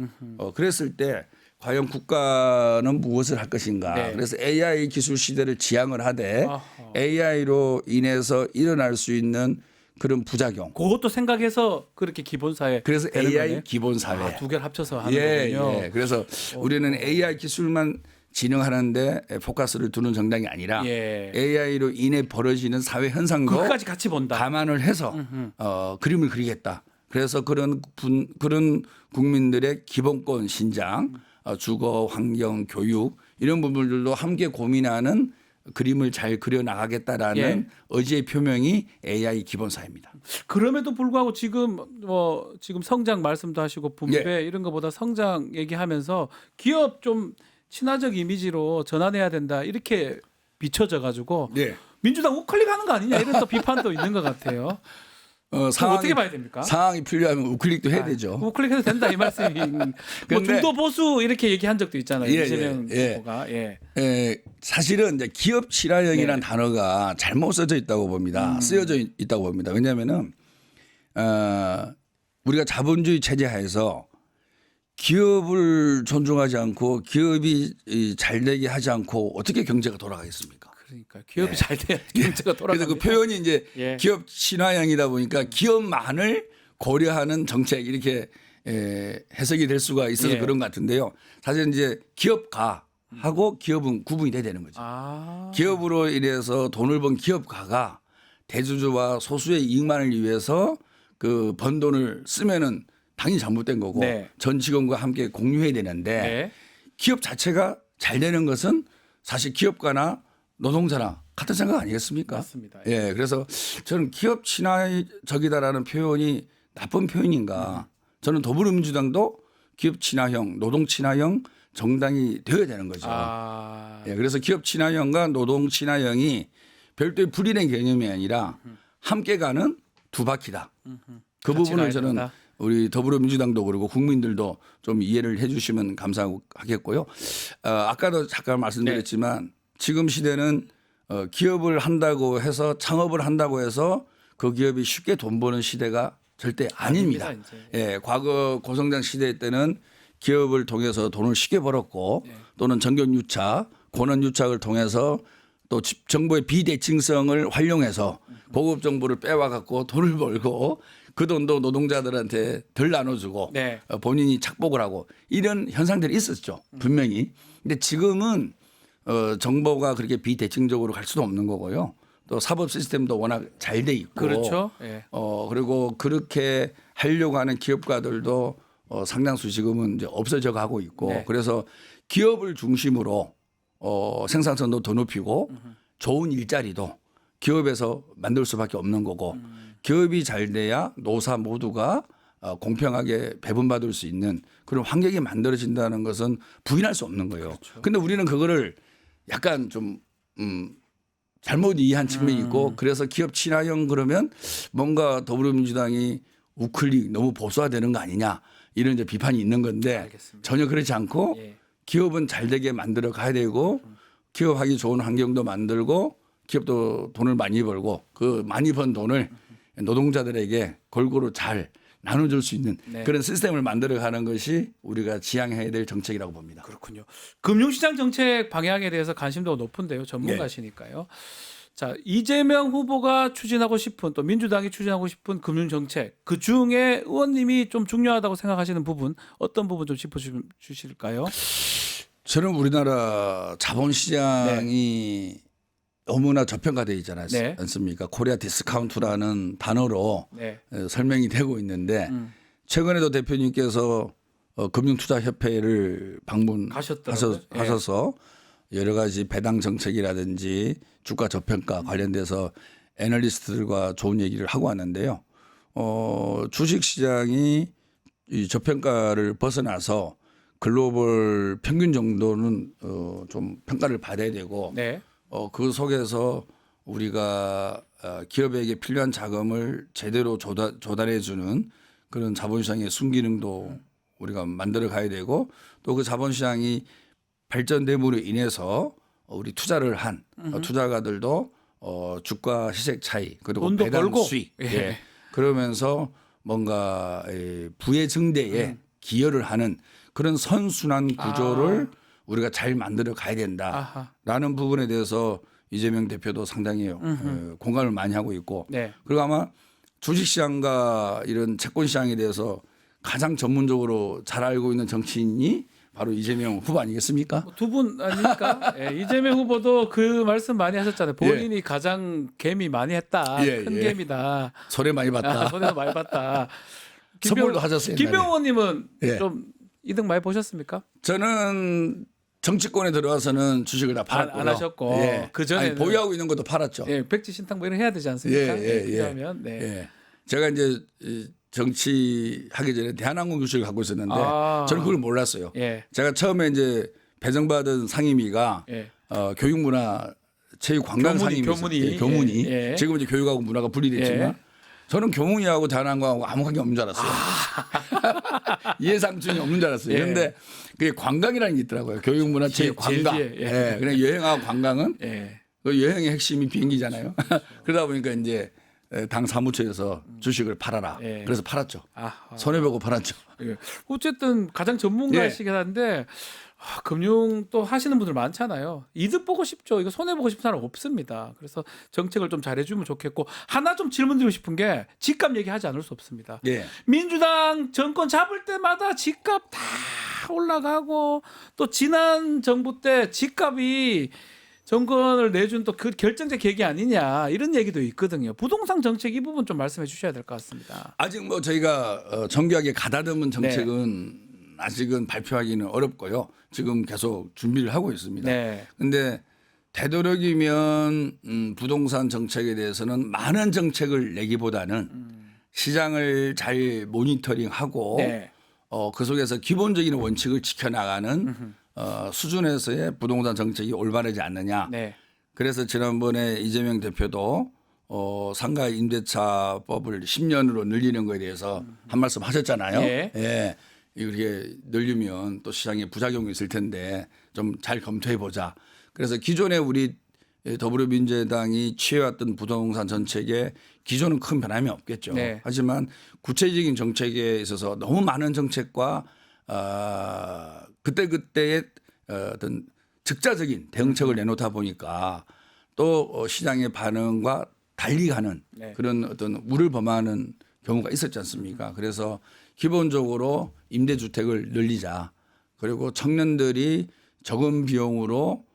S12: 그랬을 때 과연 국가는 무엇을 할 것인가.
S2: 네.
S12: 그래서 AI 기술 시대를 지향을 하되
S2: 아하.
S12: AI로 인해서 일어날 수 있는 그런 부작용.
S2: 그것도 생각해서 그렇게 기본사회.
S12: 그래서
S2: 되는
S12: AI
S2: 거네요?
S12: 기본 사회.
S2: 두 개를 합쳐서 하는 거군요.
S12: 예. 그래서 우리는 AI 기술만 진흥하는데 포커스를 두는 정당이 아니라
S2: 예.
S12: AI로 인해 벌어지는 사회 현상도
S2: 그것까지 같이 본다.
S12: 감안을 해서 그림을 그리겠다. 그래서 그런 국민들의 기본권 신장, 주거, 환경, 교육 이런 부분들도 함께 고민하는 그림을 잘 그려 나가겠다라는
S2: 예.
S12: 의지의 표명이 AI 기본사입니다.
S2: 그럼에도 불구하고 지금 지금 성장 말씀도 하시고 분배
S12: 예.
S2: 이런 것보다 성장 얘기하면서 기업 좀 친화적 이미지로 전환해야 된다 이렇게 비춰져 가지고
S12: 네.
S2: 민주당 우클릭하는 거 아니냐 이런 또 비판도 있는 것 같아요. 상황이, 어떻게 봐야 됩니까?
S12: 상황이 필요하면 우클릭도 해야 되죠.
S2: 우클릭해도 된다 이 말씀이. 뭐 중도 보수 이렇게 얘기한 적도 있잖아요. 이재명 후보가.
S12: 사실은 이제 기업 친화형이라는 단어가 잘못 써져 있다고 봅니다. 쓰여져 있다고 봅니다. 왜냐하면은 우리가 자본주의 체제 하에서 기업을 존중하지 않고 기업이 잘 되게 하지 않고 어떻게 경제가 돌아가겠습니까?
S2: 그러니까 기업이 잘 돼야 경제가 돌아갑니다.
S12: 그래서 그 표현이 이제 기업 친화형이다 보니까 기업만을 고려하는 정책 이렇게 해석이 될 수가 있어서 그런 것 같은데요. 사실 이제 기업가하고 기업은 구분이 돼야 되는 거죠. 기업으로 인해서 돈을 번 기업가가 대주주와 소수의 이익만을 위해서 그 번 돈을 쓰면은 당연히 잘못된 거고 전 직원과 함께 공유해야 되는데 기업 자체가 잘 되는 것은 사실 기업가나 노동자나 같은 생각 아니겠습니까?
S2: 맞습니다.
S12: 그래서 저는 기업 친화적이다라는 표현이 나쁜 표현인가? 저는 더불어민주당도 기업 친화형, 노동 친화형 정당이 되어야 되는 거죠. 그래서 기업 친화형과 노동 친화형이 별도의 분리된 개념이 아니라 함께 가는 두 바퀴다. 그 부분을 저는 우리 더불어민주당도 그리고 국민들도 좀 이해를 해 주시면 감사하겠고요. 아까도 잠깐 말씀드렸지만 지금 시대는 기업을 한다고 해서 창업을 한다고 해서 그 기업이 쉽게 돈 버는 시대가 절대 아닙니다. 과거 고성장 시대 때는 기업을 통해서 돈을 쉽게 벌었고 또는 정경유착, 권한유착을 통해서 또 정부의 비대칭성을 활용해서 고급 정보를 빼와 갖고 돈을 벌고 그 돈도 노동자들한테 덜 나눠주고 본인이 착복을 하고 이런 현상들이 있었죠. 분명히. 근데 지금은 정보가 그렇게 비대칭적으로 갈 수도 없는 거고요. 또 사법 시스템도 워낙 잘 돼 있고.
S2: 그렇죠.
S12: 그리고 그렇게 하려고 하는 기업가들도 상당수 지금은 이제 없어져 가고 있고. 그래서 기업을 중심으로 생산성도 더 높이고 좋은 일자리도 기업에서 만들 수밖에 없는 거고 기업이 잘 돼야 노사 모두가 공평하게 배분받을 수 있는 그런 환경이 만들어진다는 것은 부인할 수 없는 거예요. 그런데 우리는 그거를 약간 좀 잘못 이해한 측면이 있고 그래서 기업 친화형 그러면 뭔가 더불어민주당이 우클릭 너무 보수화되는 거 아니냐 이런 이제 비판이 있는 건데 전혀 그렇지 않고 기업은 잘 되게 만들어 가야 되고 기업하기 좋은 환경도 만들고 기업도 돈을 많이 벌고 그 많이 번 돈을 노동자들에게 골고루 잘 나눠줄 수 있는 그런 시스템을 만들어가는 것이 우리가 지향해야 될 정책이라고 봅니다.
S2: 그렇군요. 금융시장 정책 방향에 대해서 관심도가 높은데요. 전문가시니까요. 자, 이재명 후보가 추진하고 싶은 또 민주당이 추진하고 싶은 금융정책 그중에 의원님이 좀 중요하다고 생각하시는 부분 어떤 부분 좀 짚어주실까요?
S12: 저는 우리나라 자본시장이 너무나 저평가되어 있잖아요. 않습니까? 코리아 디스카운트라는 단어로 설명이 되고 있는데 최근에도 대표님께서 금융투자협회를 방문하셔서 여러 가지 배당 정책이라든지 주가 저평가 관련돼서 애널리스트들과 좋은 얘기를 하고 왔는데요. 주식시장이 이 저평가를 벗어나서 글로벌 평균 정도는 좀 평가를 받아야 되고 그 속에서 우리가 기업에게 필요한 자금을 제대로 조달해 주는 그런 자본시장의 순기능도 우리가 만들어 가야 되고 또 그 자본시장이 발전됨으로 인해서 우리 투자를 한 투자가들도 주가 시세 차이 그리고 배당 벌고. 수익 그러면서 뭔가 부의 증대에 기여를 하는 그런 선순환 구조를 우리가 잘 만들어 가야 된다라는 부분에 대해서 이재명 대표도 상당히 공감을 많이 하고 있고 그리고 아마 주식시장과 이런 채권시장에 대해서 가장 전문적으로 잘 알고 있는 정치인이 바로 이재명 후보 아니겠습니까?
S2: 두 분 아닙니까? 이재명 후보도 그 말씀 많이 하셨잖아요. 본인이 가장 개미 많이 했다. 큰 개미다.
S12: 손해 많이 봤다.
S2: 손해도 많이 봤다.
S12: 선물도 하셨어요.
S2: 김병호님은 좀 이득 많이 보셨습니까?
S12: 저는 정치권에 들어와서는 주식을 다 팔았고요.
S2: 안 하셨고 그 전에
S12: 보유하고 있는 것도 팔았죠.
S2: 백지 신탁 뭐 이런 해야 되지 않습니까? 필요하면.
S12: 제가 이제 정치하기 전에 대한항공 주식을 갖고 있었는데 저는 그걸 몰랐어요. 제가 처음에 이제 배정받은 상임위가 교육문화 체육관광 상임위 교문이 지금 이제 교육하고 문화가 분리됐지만 저는 교문이하고 대한항공하고 아무 관계 없는 줄 알았어요. 이해상충이 없는 줄 알았어요. 그런데 그게 관광이라는 게 있더라고요. 교육문화 체육관광. 예. 그냥 여행하고 관광은 그 여행의 핵심이 비행기잖아요. 그러다 보니까 이제 당 사무처에서 주식을 팔아라. 그래서 팔았죠. 손해보고 팔았죠.
S2: 어쨌든 가장 전문가이시긴 한데 금융 또 하시는 분들 많잖아요. 이득 보고 싶죠. 이거 손해 보고 싶은 사람 없습니다. 그래서 정책을 좀 잘해주면 좋겠고 하나 좀 질문드리고 싶은 게 집값 얘기하지 않을 수 없습니다. 민주당 정권 잡을 때마다 집값 다 올라가고 또 지난 정부 때 집값이 정권을 내준 또 그 결정적 계기 아니냐 이런 얘기도 있거든요. 부동산 정책 이 부분 좀 말씀해 주셔야 될 것 같습니다.
S12: 아직 뭐 저희가 정교하게 가다듬은 정책은 아직은 발표하기는 어렵고요. 지금 계속 준비를 하고 있습니다. 그런데 되도록이면 부동산 정책에 대해서는 많은 정책을 내기보다는 시장을 잘 모니터링하고 그 속에서 기본적인 원칙을 지켜나가는 수준에서의 부동산 정책이 올바르지 않느냐. 그래서 지난번에 이재명 대표도 상가 임대차법을 10년으로 늘리는 거에 대해서 한 말씀 하셨잖아요. 이렇게 늘리면 또 시장에 부작용이 있을 텐데 좀 잘 검토해 보자. 그래서 기존에 우리 더불어민주당이 취해왔던 부동산 정책에 기존은 큰 변함이 없겠죠. 하지만 구체적인 정책에 있어서 너무 많은 정책과 그때그때의 어떤 즉자적인 대응책을 내놓다 보니까 또 시장의 반응과 달리 가는 그런 어떤 우를 범하는 경우가 있었지 않습니까? 그래서 기본적으로 임대주택을 늘리자. 그리고 청년들이 적은 비용으로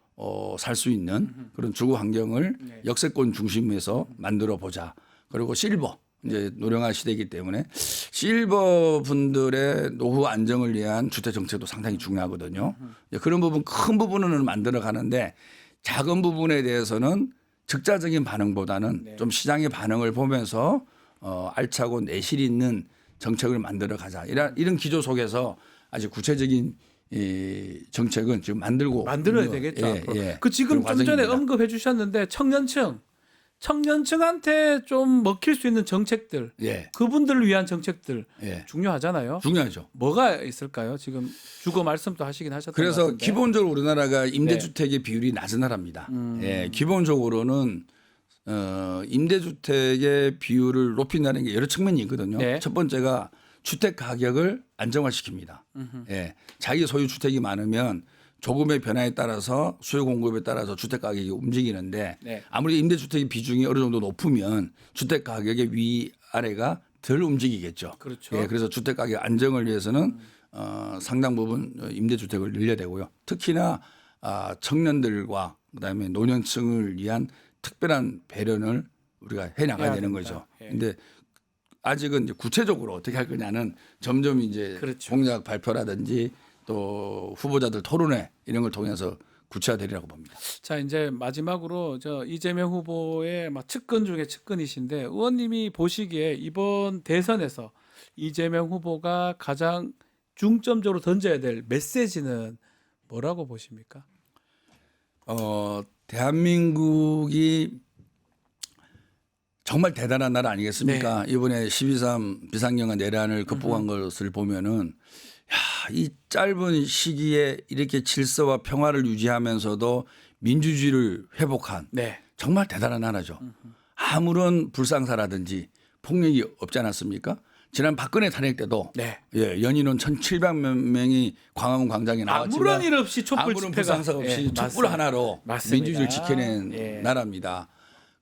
S12: 살 수 있는 그런 주거 환경을 역세권 중심에서 만들어 보자. 그리고 실버 이제 노령화 시대이기 때문에 실버 분들의 노후 안정을 위한 주택 정책도 상당히 중요하거든요. 그런 부분 큰 부분은 만들어 가는데 작은 부분에 대해서는 즉자적인 반응보다는 좀 시장의 반응을 보면서 알차고 내실 있는 정책을 만들어 가자. 이런 기조 속에서 아주 구체적인 이 정책은 지금 만들어야
S2: 되겠죠. 그 지금 좀 전에 언급해 주셨는데 청년층한테 좀 먹힐 수 있는 정책들, 그분들을 위한 정책들 중요하잖아요.
S12: 중요하죠.
S2: 뭐가 있을까요? 지금 주거 말씀도 하시긴 하셨던 것
S12: 그래서
S2: 같은데.
S12: 기본적으로 우리나라가 임대주택의 비율이 낮은 나라입니다. 기본적으로는 임대주택의 비율을 높인다는 게 여러 측면이 있거든요. 첫 번째가 주택 가격을 안정화시킵니다. 자기 소유 주택이 많으면 조금의 변화에 따라서 수요 공급에 따라서 주택 가격이 움직이는데 아무리 임대주택의 비중이 어느 정도 높으면 주택 가격의 위아래가 덜 움직이겠죠. 그래서 주택 가격 안정을 위해서는 상당 부분 임대주택을 늘려야 되고요. 특히나 청년들과 그다음에 노년층을 위한 특별한 배려를 우리가 해 나가야 되는 거죠. 근데 아직은 이제 구체적으로 어떻게 할 거냐는 점점 이제 공약 발표라든지 또 후보자들 토론회 이런 걸 통해서 구체화되리라고 봅니다.
S2: 자, 이제 마지막으로 저 이재명 후보의 막 측근 중에 측근이신데 의원님이 보시기에 이번 대선에서 이재명 후보가 가장 중점적으로 던져야 될 메시지는 뭐라고 보십니까?
S12: 대한민국이 정말 대단한 나라 아니겠습니까? 이번에 12.3 비상경화 내란을 극복한 것을 보면은 이 짧은 시기에 이렇게 질서와 평화를 유지하면서도 민주주의를 회복한 정말 대단한 나라죠. 아무런 불상사라든지 폭력이 없지 않았습니까? 지난 박근혜 탄핵 때도 연인원 1,700몇 명이 광화문 광장에 나왔지만
S2: 아무런 일 없이 촛불
S12: 아무런 불상사 없이 촛불 하나로 민주주의를 지켜낸 나라입니다.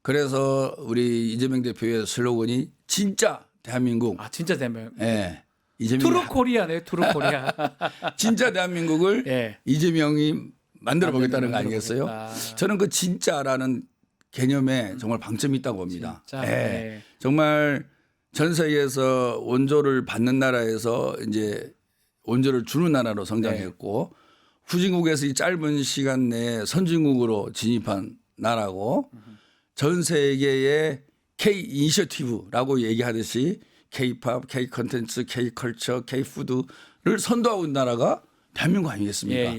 S12: 그래서 우리 이재명 대표의 슬로건이 진짜 대한민국.
S2: 진짜 대한민국.
S12: 이재명이
S2: 트루 코리아네, 트루 코리아.
S12: 진짜 대한민국을 이재명이 만들어 보겠다는 거 아니겠어요? 저는 그 진짜라는 개념에 정말 방점이 있다고 봅니다. 정말 전 세계에서 원조를 받는 나라에서 이제 원조를 주는 나라로 성장했고 후진국에서 이 짧은 시간 내에 선진국으로 진입한 나라고 전 세계의 K 이니셔티브라고 얘기하듯이 K-팝, K-컨텐츠, K-컬처, K-푸드를 선도하고 있는 나라가 대한민국 아니겠습니까?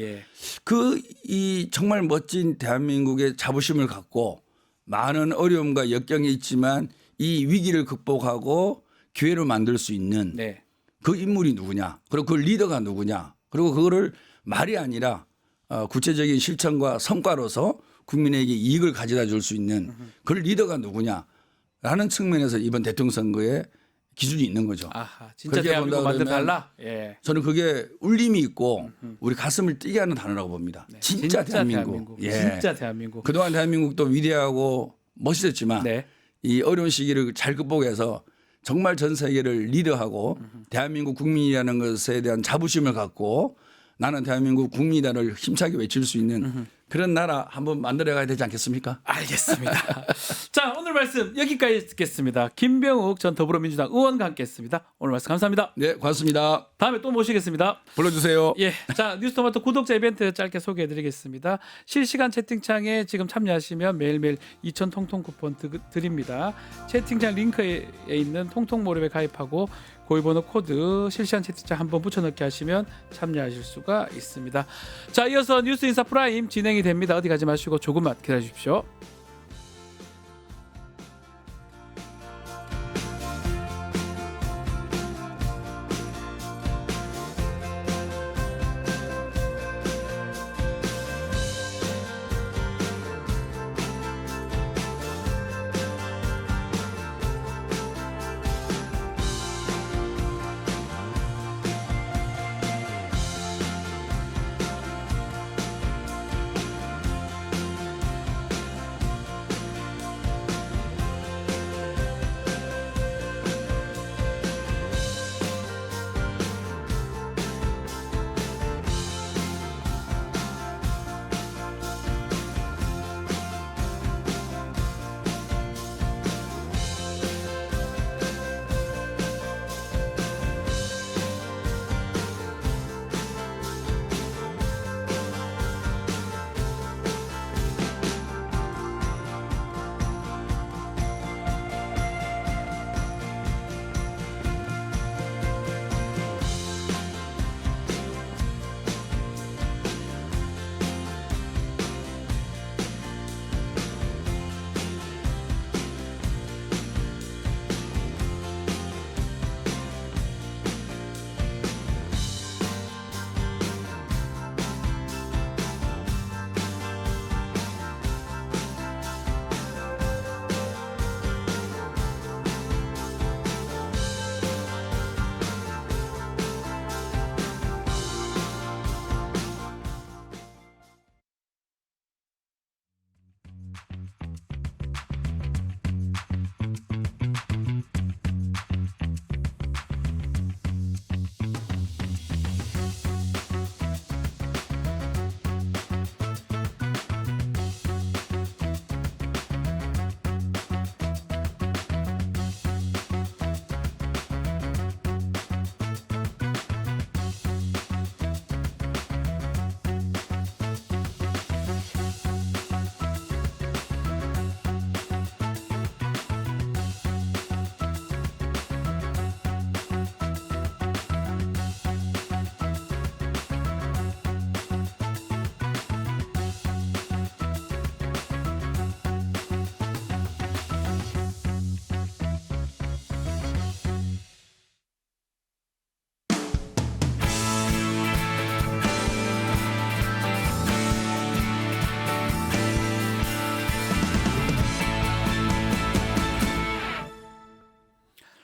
S12: 이 정말 멋진 대한민국의 자부심을 갖고 많은 어려움과 역경이 있지만 이 위기를 극복하고 기회를 만들 수 있는
S2: 네.
S12: 그 인물이 누구냐, 그리고 그 리더가 누구냐, 그리고 그거를 말이 아니라 구체적인 실천과 성과로서 국민에게 이익을 가져다 줄 수 있는 그 리더가 누구냐라는 측면에서 이번 대통령 선거에 기준이 있는 거죠.
S2: 아하, 진짜
S12: 그렇게
S2: 대한민국
S12: 본다
S2: 만들어
S12: 그러면
S2: 달라. 예.
S12: 저는 그게 울림이 있고 우리 가슴을 뛰게 하는 단어라고 봅니다.
S2: 네.
S12: 진짜 대한민국. 예.
S2: 진짜 대한민국.
S12: 그동안 대한민국도 위대하고 멋있었지만
S2: 네.
S12: 이 어려운 시기를 잘 극복해서 정말 전 세계를 리더하고 대한민국 국민이라는 것에 대한 자부심을 갖고 나는 대한민국 국민이다를 힘차게 외칠 수 있는 그런 나라 한번 만들어가야 되지 않겠습니까?
S2: 알겠습니다. 자, 오늘 말씀 여기까지 듣겠습니다. 김병욱 전 더불어민주당 의원과 함께했습니다. 오늘 말씀 감사합니다.
S12: 네, 고맙습니다.
S2: 다음에 또 모시겠습니다.
S12: 불러주세요.
S2: 예, 자 뉴스토마토 구독자 이벤트 짧게 소개해드리겠습니다. 실시간 채팅창에 지금 참여하시면 매일매일 2,000 통통 쿠폰 드립니다. 채팅창 링크에 있는 통통 모름에 가입하고 고유번호 코드 실시간 채팅창 한번 붙여넣기 하시면 참여하실 수가 있습니다. 자, 이어서 뉴스인사 프라임 진행이 됩니다. 어디 가지 마시고 조금만 기다려 주십시오.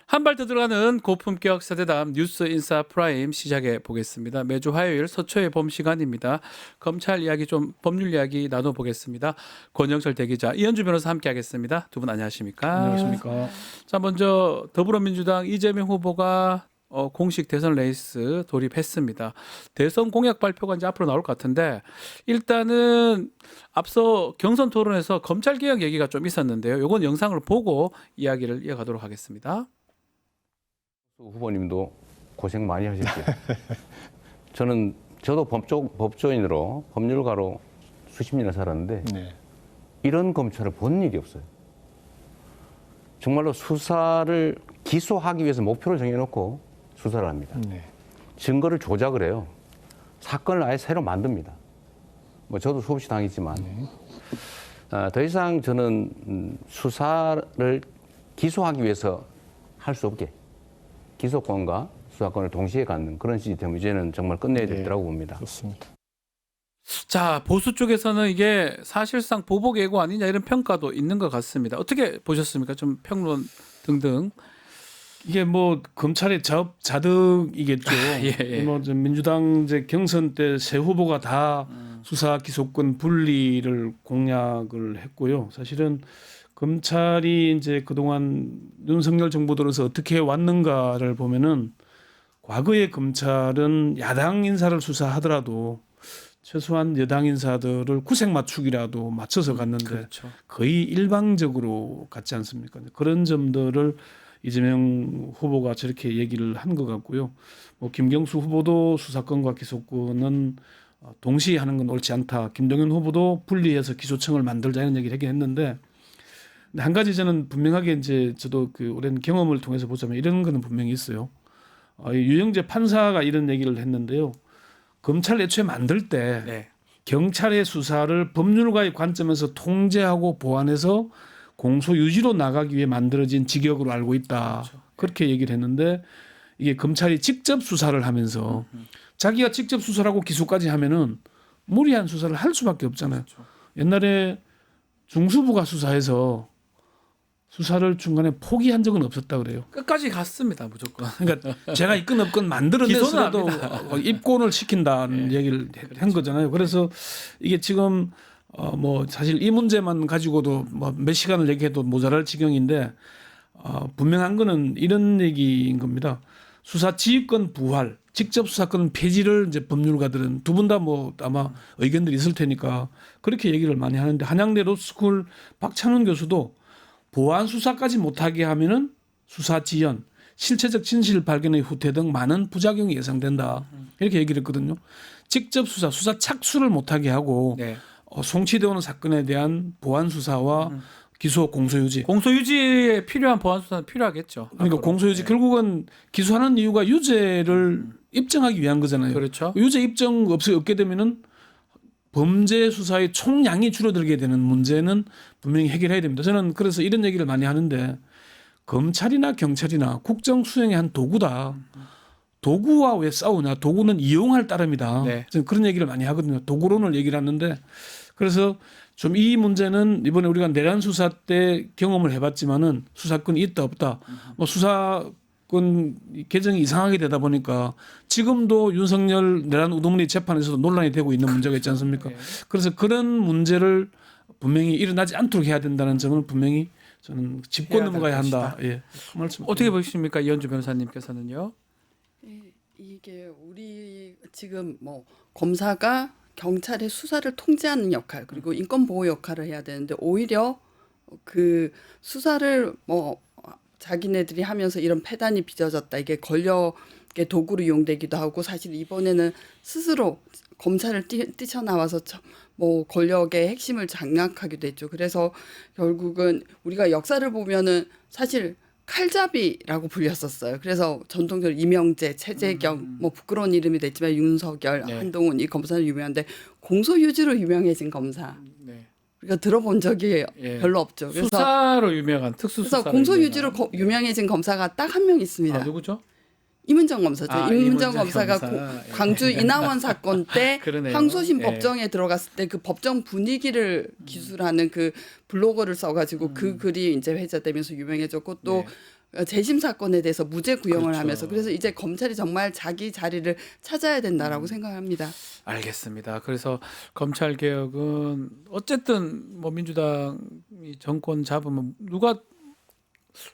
S2: 한 발 더 들어가는 고품격 세대담 뉴스 인사 프라임 시작해 보겠습니다. 매주 화요일 서초의 봄 시간입니다. 검찰 이야기 좀 법률 이야기 나눠보겠습니다. 권영철 대기자, 이현주 변호사 함께하겠습니다. 두 분 안녕하십니까?
S13: 안녕하십니까?
S2: 자, 먼저 더불어민주당 이재명 후보가 공식 대선 레이스 돌입했습니다. 대선 공약 발표가 이제 앞으로 나올 것 같은데 일단은 앞서 경선 토론에서 검찰 개혁 얘기가 좀 있었는데요. 이건 영상을 보고 이야기를 이어가도록 하겠습니다.
S14: 후보님도 고생 많이 하셨죠. 저도 법조인으로 법률가로 수십 년을 살았는데
S13: 네.
S14: 이런 검찰을 본 일이 없어요. 정말로 수사를 기소하기 위해서 목표를 정해놓고 수사를 합니다.
S13: 네.
S14: 증거를 조작을 해요. 사건을 아예 새로 만듭니다. 뭐 저도 수없이 당했지만 더 이상 저는 수사를 기소하기 위해서 할 수 없게 기소권과 수사권을 동시에 갖는 그런 시스템을 이제는 정말 끝내야 되더라고 봅니다.
S13: 좋습니다.
S2: 자, 보수 쪽에서는 이게 사실상 보복 예고 아니냐 이런 평가도 있는 것 같습니다. 어떻게 보셨습니까? 좀 평론 등등.
S13: 이게 뭐 검찰의 자득이겠죠.
S2: 예.
S13: 뭐 민주당 이제 경선 때 세 후보가 다 수사 기소권 분리를 공약을 했고요. 사실은 검찰이 이제 그동안 윤석열 정부 들어서 어떻게 왔는가를 보면은 과거의 검찰은 야당 인사를 수사하더라도 최소한 여당 인사들을 구색 맞추기라도 맞춰서 갔는데
S2: 그렇죠.
S13: 거의 일방적으로 갔지 않습니까? 그런 점들을 이재명 후보가 저렇게 얘기를 한 것 같고요. 뭐 김경수 후보도 수사권과 기소권은 동시에 하는 건 옳지 않다. 김동연 후보도 분리해서 기소청을 만들자 이런 얘기를 하긴 했는데 한 가지 저는 분명하게 이제 저도 그 오랜 경험을 통해서 보자면 이런 거는 분명히 있어요. 유영재 판사가 이런 얘기를 했는데요. 검찰 애초에 만들 때 경찰의 수사를 법률가의 관점에서 통제하고 보완해서 공소 유지로 나가기 위해 만들어진 직역으로 알고 있다.
S2: 그렇죠.
S13: 그렇게 얘기를 했는데 이게 검찰이 직접 수사를 하면서 자기가 직접 수사를 하고 기소까지 하면은 무리한 수사를 할 수밖에 없잖아요.
S2: 그렇죠.
S13: 옛날에 중수부가 수사해서 수사를 중간에 포기한 적은 없었다 그래요.
S2: 끝까지 갔습니다, 무조건.
S13: 그러니까 제가 있건 없건 만들어내서라도 입건을 시킨다는 얘기를 한 거잖아요. 그래서 이게 지금 뭐 사실 이 문제만 가지고도 뭐 몇 시간을 얘기해도 모자랄 지경인데 분명한 거는 이런 얘기인 겁니다. 수사 지휘권 부활, 직접 수사권 폐지를 이제 법률가들은 두 분 다 뭐 아마 의견들이 있을 테니까 그렇게 얘기를 많이 하는데 한양대 로스쿨 박찬훈 교수도 보안 수사까지 못하게 하면은 수사 지연, 실체적 진실 발견의 후퇴 등 많은 부작용이 예상된다. 이렇게 얘기를 했거든요. 직접 수사 착수를 못하게 하고 송치되어 오는 사건에 대한 보안 수사와 기소 공소유지.
S2: 공소유지에 필요한 보안 수사는 필요하겠죠.
S13: 그러니까 공소유지 결국은 기소하는 이유가 유죄를 입증하기 위한 거잖아요.
S2: 그렇죠.
S13: 유죄 입증 없게 되면은 범죄 수사의 총량이 줄어들게 되는 문제는 분명히 해결해야 됩니다. 저는 그래서 이런 얘기를 많이 하는데 검찰이나 경찰이나 국정 수행의 한 도구다. 도구와 왜 싸우냐? 도구는 이용할 따름이다. 저는 그런 얘기를 많이 하거든요. 도구론을 얘기를 하는데 그래서 좀 이 문제는 이번에 우리가 내란 수사 때 경험을 해봤지만은 수사권이 있다 없다. 뭐 수사권 개정이 이상하게 되다 보니까 지금도 윤석열 내란 우두머리 재판에서도 논란이 되고 있는 문제가 있지 않습니까? 그래서 그런 문제를 분명히 일어나지 않도록 해야 된다는 점을 분명히 저는 짚고 넘어가야 한다. 예. 그 말씀
S2: 어떻게 보십니까, 이현주 변호사님께서는요?
S15: 이게 우리 지금 뭐 검사가 경찰의 수사를 통제하는 역할 그리고 인권 보호 역할을 해야 되는데 오히려 그 수사를 뭐 자기네들이 하면서 이런 패단이 빚어졌다. 이게 권력의 도구로 이용되기도 하고 사실 이번에는 스스로 검찰을 뛰쳐나와서 뭐 권력의 핵심을 장악하기도 했죠. 그래서 결국은 우리가 역사를 보면은 사실 칼잡이라고 불렸었어요. 그래서 전통적으로 이명재, 최재경, 뭐 부끄러운 이름이 됐지만 윤석열, 한동훈 이 검사는 유명한데 공소유지로 유명해진 검사. 우리가 들어본 적이 별로 없죠. 그래서
S2: 수사로 유명한 특수수사로
S15: 그래서 공소유지로 유명해진 검사가 딱 한 명 있습니다.
S2: 누구죠?
S15: 이문정 검사죠. 이문정 검사가
S2: 검사.
S15: 광주 이낙원 사건 때 항소심
S2: 예.
S15: 법정에 들어갔을 때 그 법정 분위기를 기술하는 그 블로거를 써가지고 그 글이 이제 회자되면서 유명해졌고 또 재심 사건에 대해서 무죄 구형을
S2: 그렇죠.
S15: 하면서 그래서 이제 검찰이 정말 자기 자리를 찾아야 된다라고 생각합니다.
S2: 알겠습니다. 그래서 검찰 개혁은 어쨌든 뭐 민주당이 정권 잡으면 누가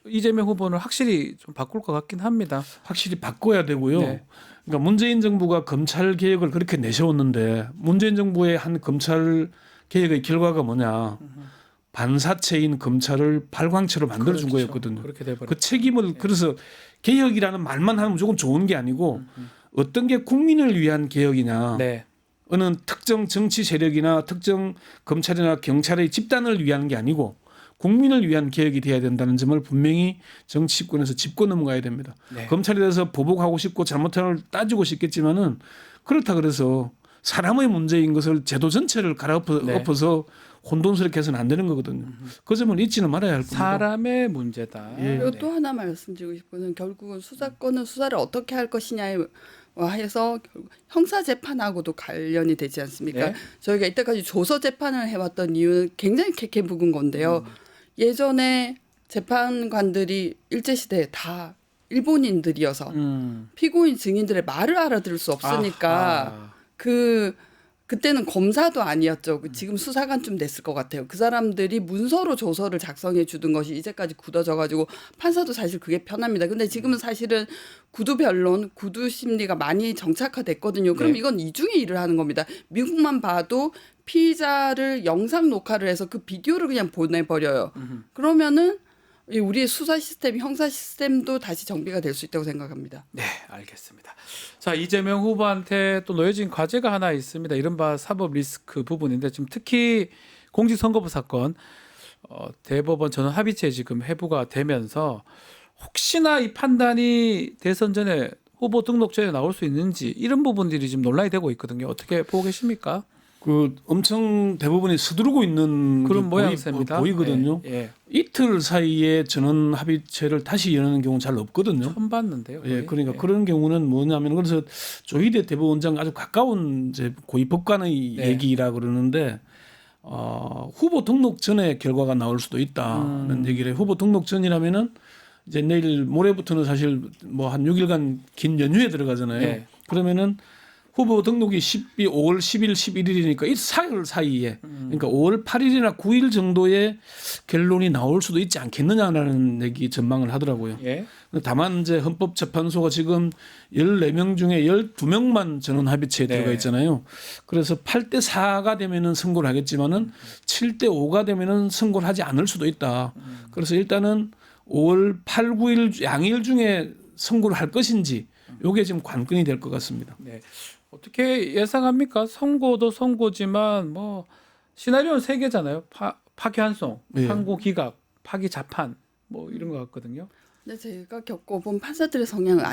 S2: 이재명 후보는 확실히 좀 바꿀 것 같긴 합니다.
S13: 확실히 바꿔야 되고요. 그러니까 문재인 정부가 검찰 개혁을 그렇게 내세웠는데 문재인 정부의 한 검찰 개혁의 결과가 뭐냐? 반사체인 검찰을 발광체로 만들어준 거였거든요.
S2: 그렇게 돼버렸죠.
S13: 그 책임을 그래서 개혁이라는 말만 하면 무조건 좋은 게 아니고 어떤 게 국민을 위한 개혁이냐? 어느 특정 정치 세력이나 특정 검찰이나 경찰의 집단을 위한 게 아니고 국민을 위한 개혁이 돼야 된다는 점을 분명히 정치권에서 짚고 넘어가야 됩니다. 검찰에 대해서 보복하고 싶고 잘못한 걸 따지고 싶겠지만은 그렇다 그래서 사람의 문제인 것을 제도 전체를 갈아엎어서 혼돈스럽게 해서는 안 되는 거거든요. 그 점을 잊지는 말아야 할 겁니다.
S2: 사람의 문제다.
S15: 그리고 또 하나 말씀드리고 싶은 건 결국은 수사권은 수사를 어떻게 할 것이냐에 해서 형사 재판하고도 관련이 되지 않습니까?
S2: 네.
S15: 저희가 이때까지 조서 재판을 해왔던 이유는 굉장히 캐캐 묵은 건데요. 예전에 재판관들이 일제시대에 다 일본인들이어서 피고인 증인들의 말을 알아들을 수 없으니까 그때는 검사도 아니었죠. 지금 수사관쯤 됐을 것 같아요. 그 사람들이 문서로 조서를 작성해 주던 것이 이제까지 굳어져 가지고 판사도 사실 그게 편합니다. 근데 지금은 사실은 구두 변론, 구두 심리가 많이 정착화됐거든요. 그럼
S2: 네.
S15: 이건 이중의 일을 하는 겁니다. 미국만 봐도 피의자를 영상 녹화를 해서 그 비디오를 그냥 보내버려요. 그러면은 우리의 수사 시스템, 형사 시스템도 다시 정비가 될 수 있다고 생각합니다.
S2: 네, 알겠습니다. 자, 이재명 후보한테 또 놓여진 과제가 하나 있습니다. 이른바 사법 리스크 부분인데 지금 특히 공직선거법 사건 대법원 전원 합의체 지금 회부가 되면서 혹시나 이 판단이 대선 전에 후보 등록 전에 나올 수 있는지 이런 부분들이 지금 논란이 되고 있거든요. 어떻게 보고 계십니까?
S13: 그 엄청 대부분이 서두르고 있는
S2: 그런
S13: 게
S2: 모양새입니다.
S13: 보이거든요.
S2: 예.
S13: 이틀 사이에 전원 합의체를 다시 여는 경우는 잘 없거든요.
S2: 처음 봤는데요.
S13: 예, 그러니까 그런 경우는 뭐냐면 그래서 조희대 대법원장 아주 가까운 이제 고위 법관의
S2: 네.
S13: 얘기라 그러는데 후보 등록 전에 결과가 나올 수도 있다는 얘기를 해요. 후보 등록 전이라면은 이제 내일 모레부터는 사실 뭐 한 6일간 긴 연휴에 들어가잖아요.
S2: 네.
S13: 그러면은 후보 등록이 5월 10일, 11일이니까 이 4일 사이에 그러니까 5월 8일이나 9일 정도의 결론이 나올 수도 있지 않겠느냐라는 얘기 전망을 하더라고요.
S2: 예.
S13: 다만 이제 헌법재판소가 지금 14명 중에 12명만 전원 합의체에
S2: 네.
S13: 들어가 있잖아요. 그래서 8대 4가 되면은 선고를 하겠지만은 7대 5가 되면은 선고를 하지 않을 수도 있다. 그래서 일단은 5월 8, 9일 양일 중에 선고를 할 것인지 요게 지금 관건이 될 것 같습니다.
S2: 네. 어떻게 예상합니까? 선고도 선고지만 뭐 시나리오는 3개잖아요. 파기환송,
S13: 네.
S2: 상고 기각, 파기 자판 뭐 이런 것 같거든요.
S15: 근데 제가 겪어본 판사들의 성향을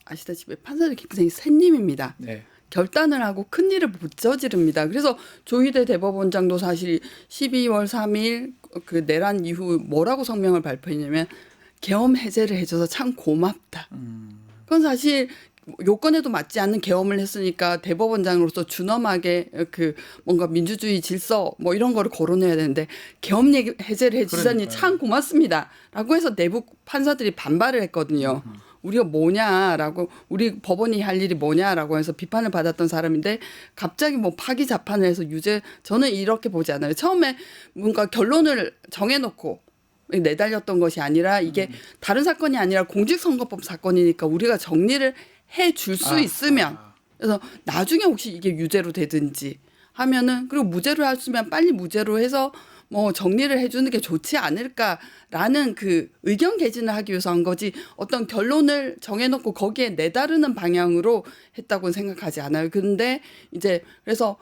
S15: 아시다시피 판사들이 굉장히 샌님입니다.
S2: 네.
S15: 결단을 하고 큰 일을 못 저지릅니다. 그래서 조희대 대법원장도 사실 12월 3일 그 내란 이후 뭐라고 성명을 발표했냐면 계엄 해제를 해줘서 참 고맙다. 그건 사실 요건에도 맞지 않는 계엄을 했으니까 대법원장으로서 준엄하게 그 뭔가 민주주의 질서 뭐 이런 거를 거론해야 되는데 계엄 해제를 해주다니 참 고맙습니다라고 해서 내부 판사들이 반발을 했거든요. 우리가 뭐냐라고 우리 법원이 할 일이 뭐냐라고 해서 비판을 받았던 사람인데 갑자기 뭐 파기 자판을 해서 유죄 저는 이렇게 보지 않아요. 처음에 뭔가 결론을 정해놓고 내달렸던 것이 아니라 이게 다른 사건이 아니라 공직선거법 사건이니까 우리가 정리를 해줄 수 있으면 그래서 나중에 혹시 이게 유죄로 되든지 하면은 그리고 무죄로 했으면 빨리 무죄로 해서 뭐 정리를 해주는 게 좋지 않을까라는 그 의견 개진을 하기 위해서 한 거지 어떤 결론을 정해놓고 거기에 내다르는 방향으로 했다고는 생각하지 않아요. 근데 이제 그래서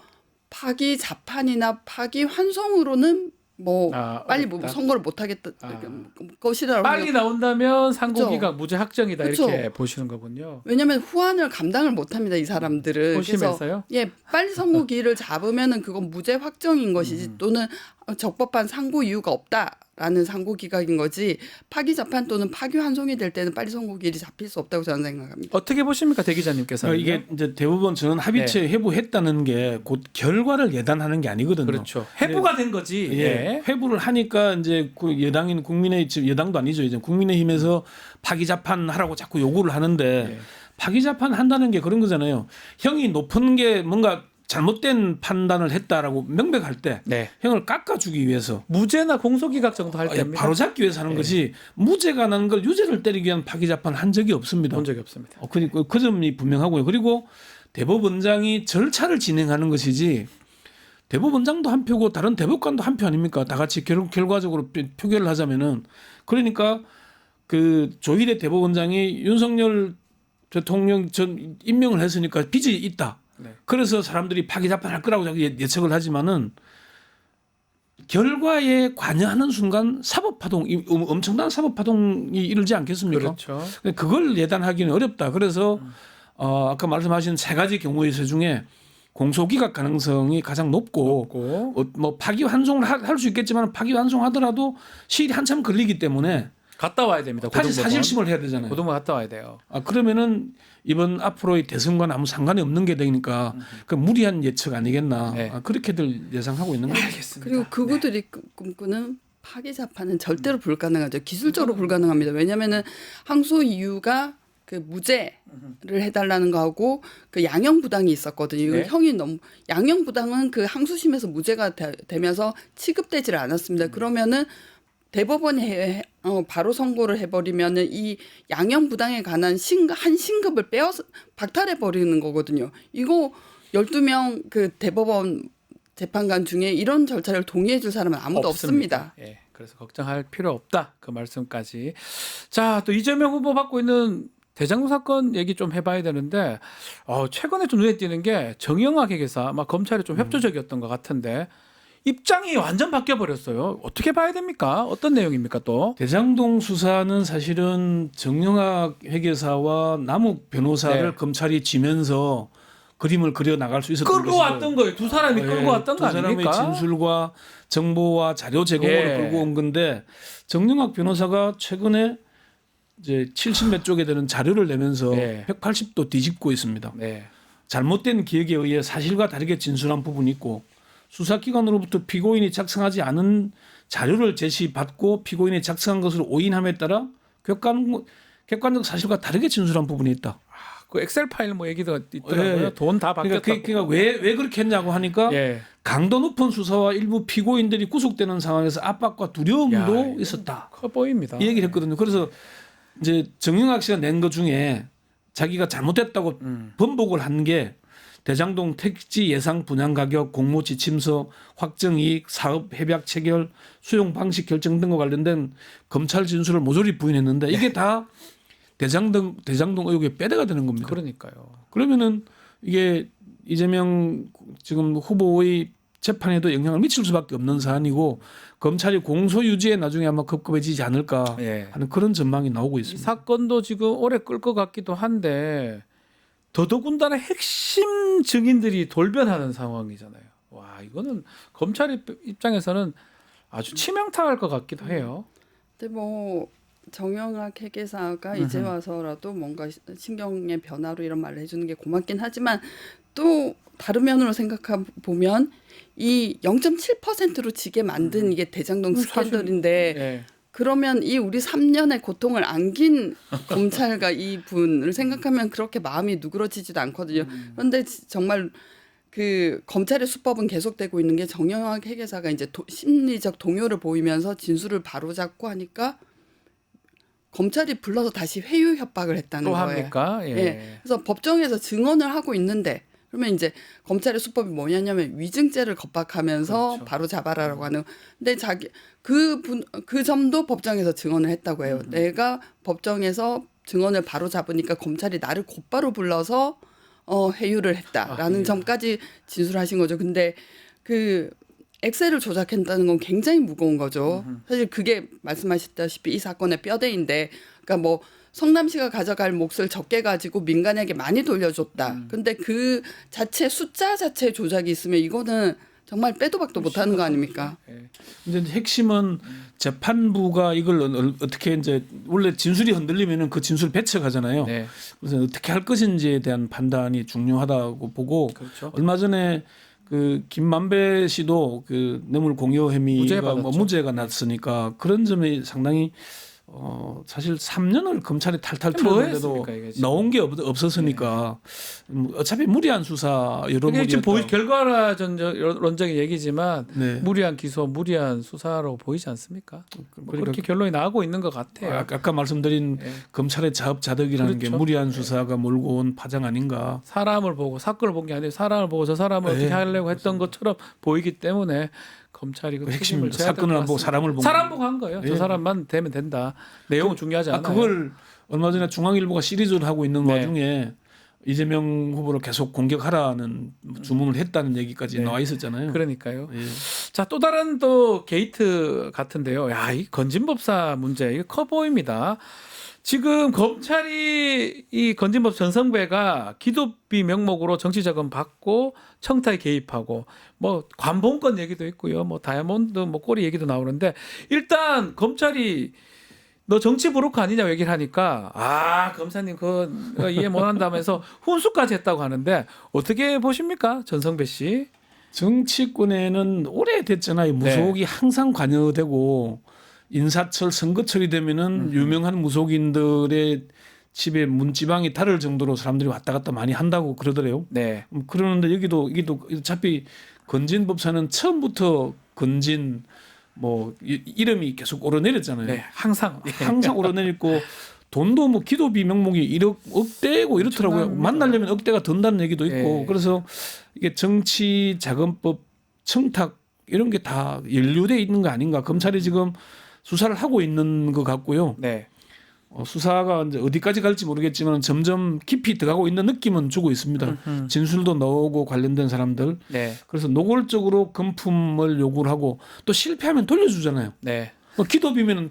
S15: 파기 자판이나 파기 환송으로는 뭐 빨리 뭐 선거를 못 하겠다 것이라고
S2: 빨리 나온다면 상고
S15: 그렇죠.
S2: 기각 무죄 확정이다
S15: 그렇죠.
S2: 이렇게 보시는 거군요.
S15: 왜냐하면 후환을 감당을 못합니다 이 사람들은.
S2: 호심에서요?
S15: 그래서 예 빨리 선고기일을 잡으면은 그건 무죄 확정인 것이지 또는 적법한 상고 이유가 없다라는 상고 기각인 거지 파기 자판 또는 파기 환송이 될 때는 빨리 선고기일이 잡힐 수 없다고 저는 생각합니다.
S2: 어떻게 보십니까 대 기자님께서는?
S13: 이게 이제 대부분 전원 합의체 회부했다는 게 곧 결과를 예단하는 게 아니거든요.
S2: 그렇죠. 회부가 된 거지.
S13: 예. 회부를 하니까 이제 그 여당인 지금 여당도 아니죠. 이제 국민의힘에서 파기 자판 하라고 자꾸 요구를 하는데 파기 자판 한다는 게 그런 거잖아요. 형이 높은 게 뭔가 잘못된 판단을 했다라고 명백할 때 형을 깎아주기 위해서
S2: 무죄나 공소기각 정도 할 때입니다.
S13: 바로 잡기 위해서 하는 거지 무죄가 나는 걸 유죄를 때리기 위한 파기 자판을 한 적이 없습니다.
S2: 본 적이 없습니다.
S13: 그러니까 그 점이 분명하고요. 그리고 대법원장이 절차를 진행하는 것이지 대법원장도 한 표고 다른 대법관도 한 표 아닙니까? 다 같이 결과적으로 표결을 하자면은 그러니까 그 조희대 대법원장이 윤석열 대통령 전 임명을 했으니까 빚이 있다. 그래서 사람들이 파기 자판할 거라고 자꾸 예측을 하지만은 결과에 관여하는 순간 사법파동, 엄청난 사법파동이 이르지 않겠습니까?
S2: 그렇죠.
S13: 그걸 예단하기는 어렵다. 그래서 아까 말씀하신 3가지 경우의 수 중에 공소기각 가능성이 가장 높고 뭐 파기환송을 할 수 있겠지만 파기환송하더라도 시일이 한참 걸리기 때문에
S2: 갔다 와야 됩니다.
S13: 다시 사실심을 해야 되잖아요.
S2: 고등부 갔다 와야 돼요.
S13: 그러면은 이번 앞으로의 대선과는 아무 상관이 없는 게 되니까 그 무리한 예측 아니겠나.
S2: 네.
S13: 그렇게들 예상하고 있는 거예요.
S15: 그리고 그분들이 꿈꾸는 파기자판은 절대로 불가능하죠. 기술적으로 불가능합니다. 왜냐하면은 항소 이유가 그 무죄를 해달라는 거하고 그 양형부당이 있었거든요.
S2: 네.
S15: 형이 너무 양형부당은 그 항소심에서 무죄가 되면서 취급되지를 않았습니다. 그러면은 대법원이 바로 선고를 해버리면은 이 양형부당에 관한 한 신급을 빼앗아 박탈해 버리는 거거든요. 이거 12명 그 대법원 재판관 중에 이런 절차를 동의해 줄 사람은 아무도 없습니다.
S2: 예, 그래서 걱정할 필요 없다. 그 말씀까지. 자, 또 이재명 후보 받고 있는 대장동 사건 얘기 좀 해봐야 되는데 최근에 좀 눈에 띄는 게 정영학 회계사 막 검찰이 좀 협조적이었던 것 같은데 입장이 완전 바뀌어 버렸어요. 어떻게 봐야 됩니까? 어떤 내용입니까 또?
S13: 대장동 수사는 사실은 정영학 회계사와 남욱 변호사를 검찰이 지면서 그림을 그려 나갈 수 있었던
S2: 끌고 왔던 거예요. 두 사람이 끌고 왔던 거 아닙니까?
S13: 두 사람의 진술과 정보와 자료 제공으로 끌고 온 건데 정영학 변호사가 최근에 이제 70몇 쪽에 되는 자료를 내면서 180도 뒤집고 있습니다. 잘못된 기억에 의해 사실과 다르게 진술한 부분이 있고 수사기관으로부터 피고인이 작성하지 않은 자료를 제시받고 피고인이 작성한 것으로 오인함에 따라 객관적 사실과 다르게 진술한 부분이 있다.
S2: 그 엑셀 파일 뭐 얘기도 있더라고요. 돈 다 바뀌었다.
S13: 그러니까 왜 그렇게 했냐고 하니까 강도 높은 수사와 일부 피고인들이 구속되는 상황에서 압박과 두려움도 있었다.
S2: 커 보입니다.
S13: 이 얘기를 했거든요. 그래서 이제 정영학 씨가 낸 것 중에 자기가 잘못했다고 번복을 한 게 대장동 택지 예상 분양 가격, 공모 지침서, 확정 이익, 사업 협약 체결, 수용 방식 결정 등과 관련된 검찰 진술을 모조리 부인했는데 이게 다 대장동 의혹의 빼대가 되는 겁니다.
S2: 그러니까요.
S13: 그러면은 이게 이재명 지금 후보의 재판에도 영향을 미칠 수밖에 없는 사안이고 검찰이 공소 유지에 나중에 아마 급급해지지 않을까 하는 그런 전망이 나오고 있습니다.
S2: 이 사건도 지금 오래 끌 것 같기도 한데 더더군다나 핵심 증인들이 돌변하는 상황이잖아요. 와, 이거는 검찰 입장에서는 아주 치명타할 것 같기도 해요.
S15: 근데 뭐 정영학 회계사가 이제 와서라도 뭔가 신경의 변화로 이런 말을 해주는 게 고맙긴 하지만 또 다른 면으로 생각해 보면 이 0.7%로 지게 만든 이게 대장동 스캔들인데 그러면 이 우리 3년의 고통을 안긴 검찰과 이 분을 생각하면 그렇게 마음이 누그러지지도 않거든요. 그런데 정말 그 검찰의 수법은 계속되고 있는 게 정영학 회계사가 이제 심리적 동요를 보이면서 진술을 바로잡고 하니까 검찰이 불러서 다시 회유 협박을 했다는
S2: 또
S15: 거예요.
S2: 합니까?
S15: 그래서 법정에서 증언을 하고 있는데 그러면 이제 검찰의 수법이 뭐냐면 위증죄를 겁박하면서 바로 잡아라라고 하는. 근데 그 점도 법정에서 증언을 했다고 해요. 내가 법정에서 증언을 바로 잡으니까 검찰이 나를 곧바로 불러서 회유를 했다라는 점까지 진술하신 거죠. 근데 그 엑셀을 조작했다는 건 굉장히 무거운 거죠. 사실 그게 말씀하셨다시피 이 사건의 뼈대인데, 그러니까 뭐 성남시가 가져갈 몫을 적게 가지고 민간에게 많이 돌려줬다. 근데 그 숫자 자체 조작이 있으면 이거는 정말 빼도 박도 못하는 거 아닙니까?
S13: 이제 핵심은 재판부가 이걸 어떻게 이제 원래 진술이 흔들리면은 그 진술 배척하잖아요. 그래서 어떻게 할 것인지에 대한 판단이 중요하다고 보고 얼마 전에 그 김만배 씨도 그 뇌물 공여 혐의가 무죄가 났으니까 그런 점이 상당히 사실 3년을 검찰이 탈탈 털었는데도 나온 게 없었으니까 어차피 무리한 수사 여러
S2: 이게 지금 결과론적인 얘기지만 무리한 기소, 무리한 수사로 보이지 않습니까? 그렇게 결론이 나오고 있는 것 같아요.
S13: 아까 말씀드린 검찰의 자업자득이라는 게 무리한 수사가 몰고 온 파장 아닌가.
S2: 사람을 보고 사건을 본 게 아니라 사람을 보고 저 사람을 어떻게 하려고 했던 것처럼 보이기 때문에 검찰이 그
S13: 핵심입니다. 사건을 안 보고 사람을 보고.
S2: 사람 보고 한 거예요. 저 사람만 되면 된다. 내용은 중요하지 않아요.
S13: 그걸 얼마 전에 중앙일보가 시리즈를 하고 있는 와중에 이재명 후보를 계속 공격하라는 주문을 했다는 얘기까지 나와 있었잖아요.
S2: 그러니까요. 자, 또 다른 또 게이트 같은데요. 야, 이 건진법사 문제 이거 커 보입니다. 지금 검찰이 이 건진법 전성배가 기도비 명목으로 정치자금 받고 청탁에 개입하고 뭐 관봉권 얘기도 있고요. 뭐 다이아몬드 뭐 꼬리 얘기도 나오는데 일단 검찰이 너 정치 브로커 아니냐고 얘기를 하니까 검사님 그거 이해 못 한다면서 훈수까지 했다고 하는데 어떻게 보십니까? 전성배 씨.
S13: 정치권에는 오래됐잖아요. 무속이 항상 관여되고 인사철 선거철이 되면은 유명한 무속인들의 집에 문지방이 다를 정도로 사람들이 왔다 갔다 많이 한다고 그러더래요.
S2: 네.
S13: 그러는데 여기도 어차피 건진법사는 처음부터 건진 뭐 이름이 계속 오르내렸잖아요.
S2: 네, 항상
S13: 오르내렸고 돈도 뭐 기도비 명목이 1억 억대고 이렇더라고요. 만나려면 억대가 든다는 얘기도 있고
S2: 네.
S13: 그래서 이게 정치 자금법 청탁 이런 게 다 연루돼 있는 거 아닌가? 검찰이 지금 수사를 하고 있는 것 같고요.
S2: 네.
S13: 수사가 이제 어디까지 갈지 모르겠지만 점점 깊이 들어가고 있는 느낌은 주고 있습니다. 진술도 나오고 관련된 사람들.
S2: 네.
S13: 그래서 노골적으로 금품을 요구를 하고 또 실패하면 돌려주잖아요.
S2: 네.
S13: 기도비면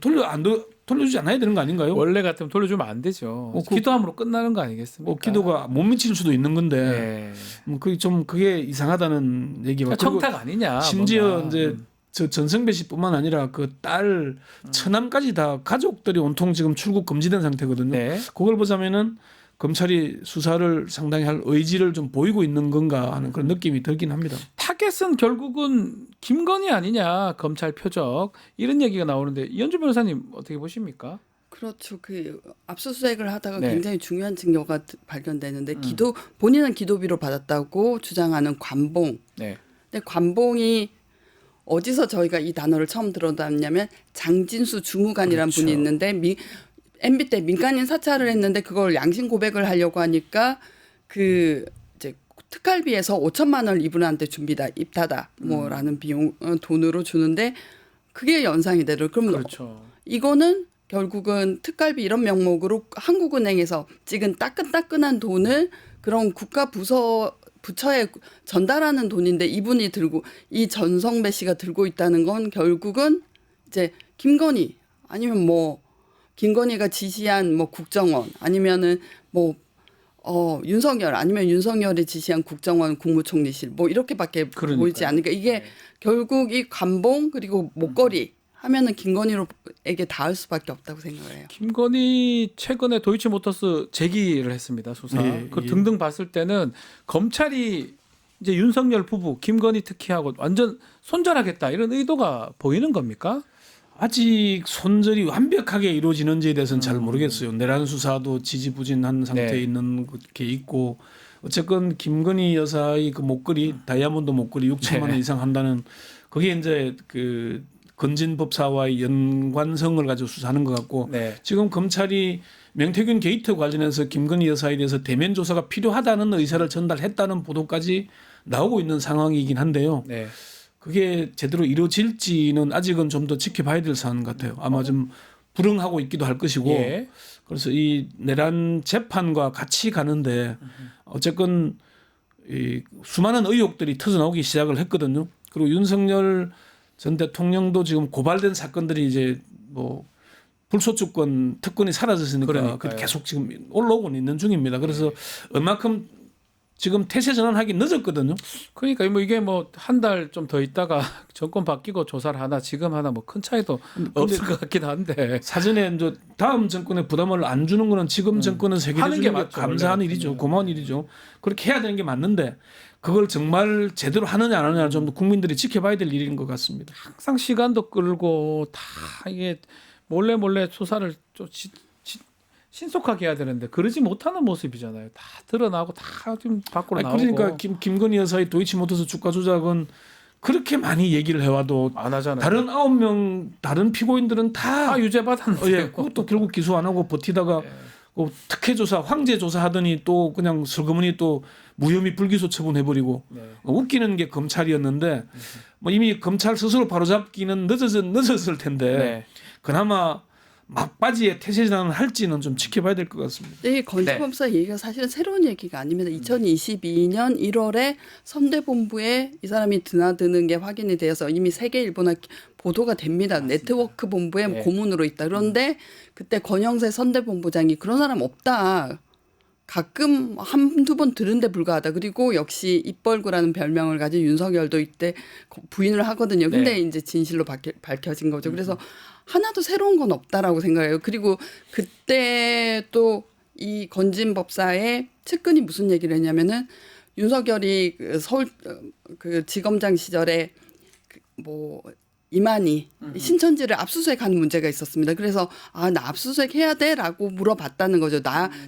S13: 돌려주지 않아야 되는 거 아닌가요?
S2: 원래 같으면 돌려주면 안 되죠. 기도함으로 끝나는 거 아니겠습니까?
S13: 기도가 못 미칠 수도 있는 건데 그게 이상하다는 얘기가.
S2: 그러니까 청탁 아니냐.
S13: 심지어
S2: 뭔가.
S13: 이제 저 전성배 씨뿐만 아니라 그 딸 처남까지 다 가족들이 온통 지금 출국 금지된 상태거든요.
S2: 네.
S13: 그걸 보자면은 검찰이 수사를 상당히 할 의지를 좀 보이고 있는 건가 하는 그런 느낌이 들긴 합니다.
S2: 타겟은 결국은 김건희 아니냐 검찰 표적 이런 얘기가 나오는데 이현주 변호사님 어떻게 보십니까?
S15: 그렇죠. 그 압수수색을 하다가
S2: 네.
S15: 굉장히 중요한 증거가 발견되는데 본인은 기도비로 받았다고 주장하는 관봉.
S2: 네.
S15: 근데 관봉이 어디서 저희가 이 단어를 처음 들어봤냐면 장진수 주무관이라는
S2: 그렇죠.
S15: 분이 있는데 MB 때 민간인 사찰을 했는데 그걸 양심 고백을 하려고 하니까 그 이제 특활비에서 5천만 원을 이분한테 줍니다. 입타다 뭐라는 비용 돈으로 주는데 그게 연상이 되더라고요. 그럼
S2: 그렇죠.
S15: 이거는 결국은 특활비 이런 명목으로 한국은행에서 찍은 따끈따끈한 돈을 그런 국가 부처에 전달하는 돈인데 이분이 들고 이 전성배 씨가 들고 있다는 건 결국은 이제 김건희 아니면 뭐 김건희가 지시한 뭐 국정원 아니면은 뭐 윤석열 아니면 윤석열이 지시한 국정원 국무총리실 뭐 이렇게밖에 보이지 않으니까 이게 결국 이 관봉 그리고 목걸이 하면은 김건희에게 닿을 수밖에 없다고 생각해요.
S2: 김건희 최근에 도이치모터스 재기를 했습니다. 수사. 그 등등 봤을 때는 검찰이 이제 윤석열 부부 김건희 특히하고 완전 손절하겠다 이런 의도가 보이는 겁니까?
S13: 아직 손절이 완벽하게 이루어지는지에 대해서는 잘 모르겠어요. 내란 수사도 지지부진한 상태에 있는 게 있고 어쨌건 김건희 여사의 그 목걸이 다이아몬드 목걸이 6천만 원 이상 한다는 그게 이제 그 건진법사와의 연관성을 가지고 수사하는 것 같고 지금 검찰이 명태균 게이트 관련해서 김건희 여사에 대해서 대면 조사가 필요하다는 의사를 전달했다는 보도까지 나오고 있는 상황이긴 한데요. 그게 제대로 이루어질지는 아직은 좀 더 지켜봐야 될 사안 같아요. 아마 좀 불응하고 있기도 할 것이고 그래서 이 내란 재판과 같이 가는데 어쨌건 이 수많은 의혹들이 터져나오기 시작을 했거든요. 그리고 윤석열 전 대통령도 지금 고발된 사건들이 이제 뭐 불소추권 특권이 사라졌으니까 계속 지금 올라오고 있는 중입니다. 그래서 얼마큼 지금 태세 전환하기 늦었거든요.
S2: 그러니까 뭐 이게 뭐 한 달 좀 더 있다가 정권 바뀌고 조사를 하나 지금 하나 뭐 큰 차이도 없을 것 같긴 한데
S13: 사전에 이제 다음 정권에 부담을 안 주는 거는 지금 정권은 세계를 주는 게 감사한
S2: 원래.
S13: 일이죠. 고마운 일이죠. 그렇게 해야 되는 게 맞는데 그걸 정말 제대로 하느냐 안 하느냐 좀 국민들이 지켜봐야 될 일인 것 같습니다.
S2: 항상 시간도 끌고 다 이게 몰래 수사를 좀 신속하게 해야 되는데 그러지 못하는 모습이잖아요. 다 드러나고 다 좀 밖으로 나오고.
S13: 그러니까 김건희 여사의 도이치모터스 주가 조작은 그렇게 많이 얘기를 해와도
S2: 안 하잖아요.
S13: 다른 9명 다른 피고인들은 다
S2: 유죄 받았는데
S13: 그것도 결국 기소 안 하고 버티다가 특혜 조사, 황제 조사 하더니 또 그냥 슬그머니 또 무혐의 불기소 처분해버리고 웃기는 게 검찰이었는데 뭐 이미 검찰 스스로 바로잡기는 늦었을 텐데 그나마 막바지에 태세 전환을 할지는 좀 지켜봐야 될 것 같습니다.
S15: 이 건진법사 얘기가 사실은 새로운 얘기가 아닙니다. 2022년 1월에 선대본부에 이 사람이 드나드는 게 확인이 되어서 이미 세계일보나 보도가 됩니다. 네트워크 본부에 고문으로 있다. 그런데 그때 권영세 선대본부장이 그런 사람 없다. 가끔 한두 번 들은 데 불과하다. 그리고 역시 입벌구라는 별명을 가진 윤석열도 이때 부인을 하거든요. 근데 이제 진실로 밝혀진 거죠. 그래서 하나도 새로운 건 없다라고 생각해요. 그리고 그때 또 이 건진법사의 측근이 무슨 얘기를 했냐면은 윤석열이 그 서울 그 지검장 시절에 뭐 이만희 신천지를 압수수색하는 문제가 있었습니다. 그래서 나 압수수색 해야 돼라고 물어봤다는 거죠.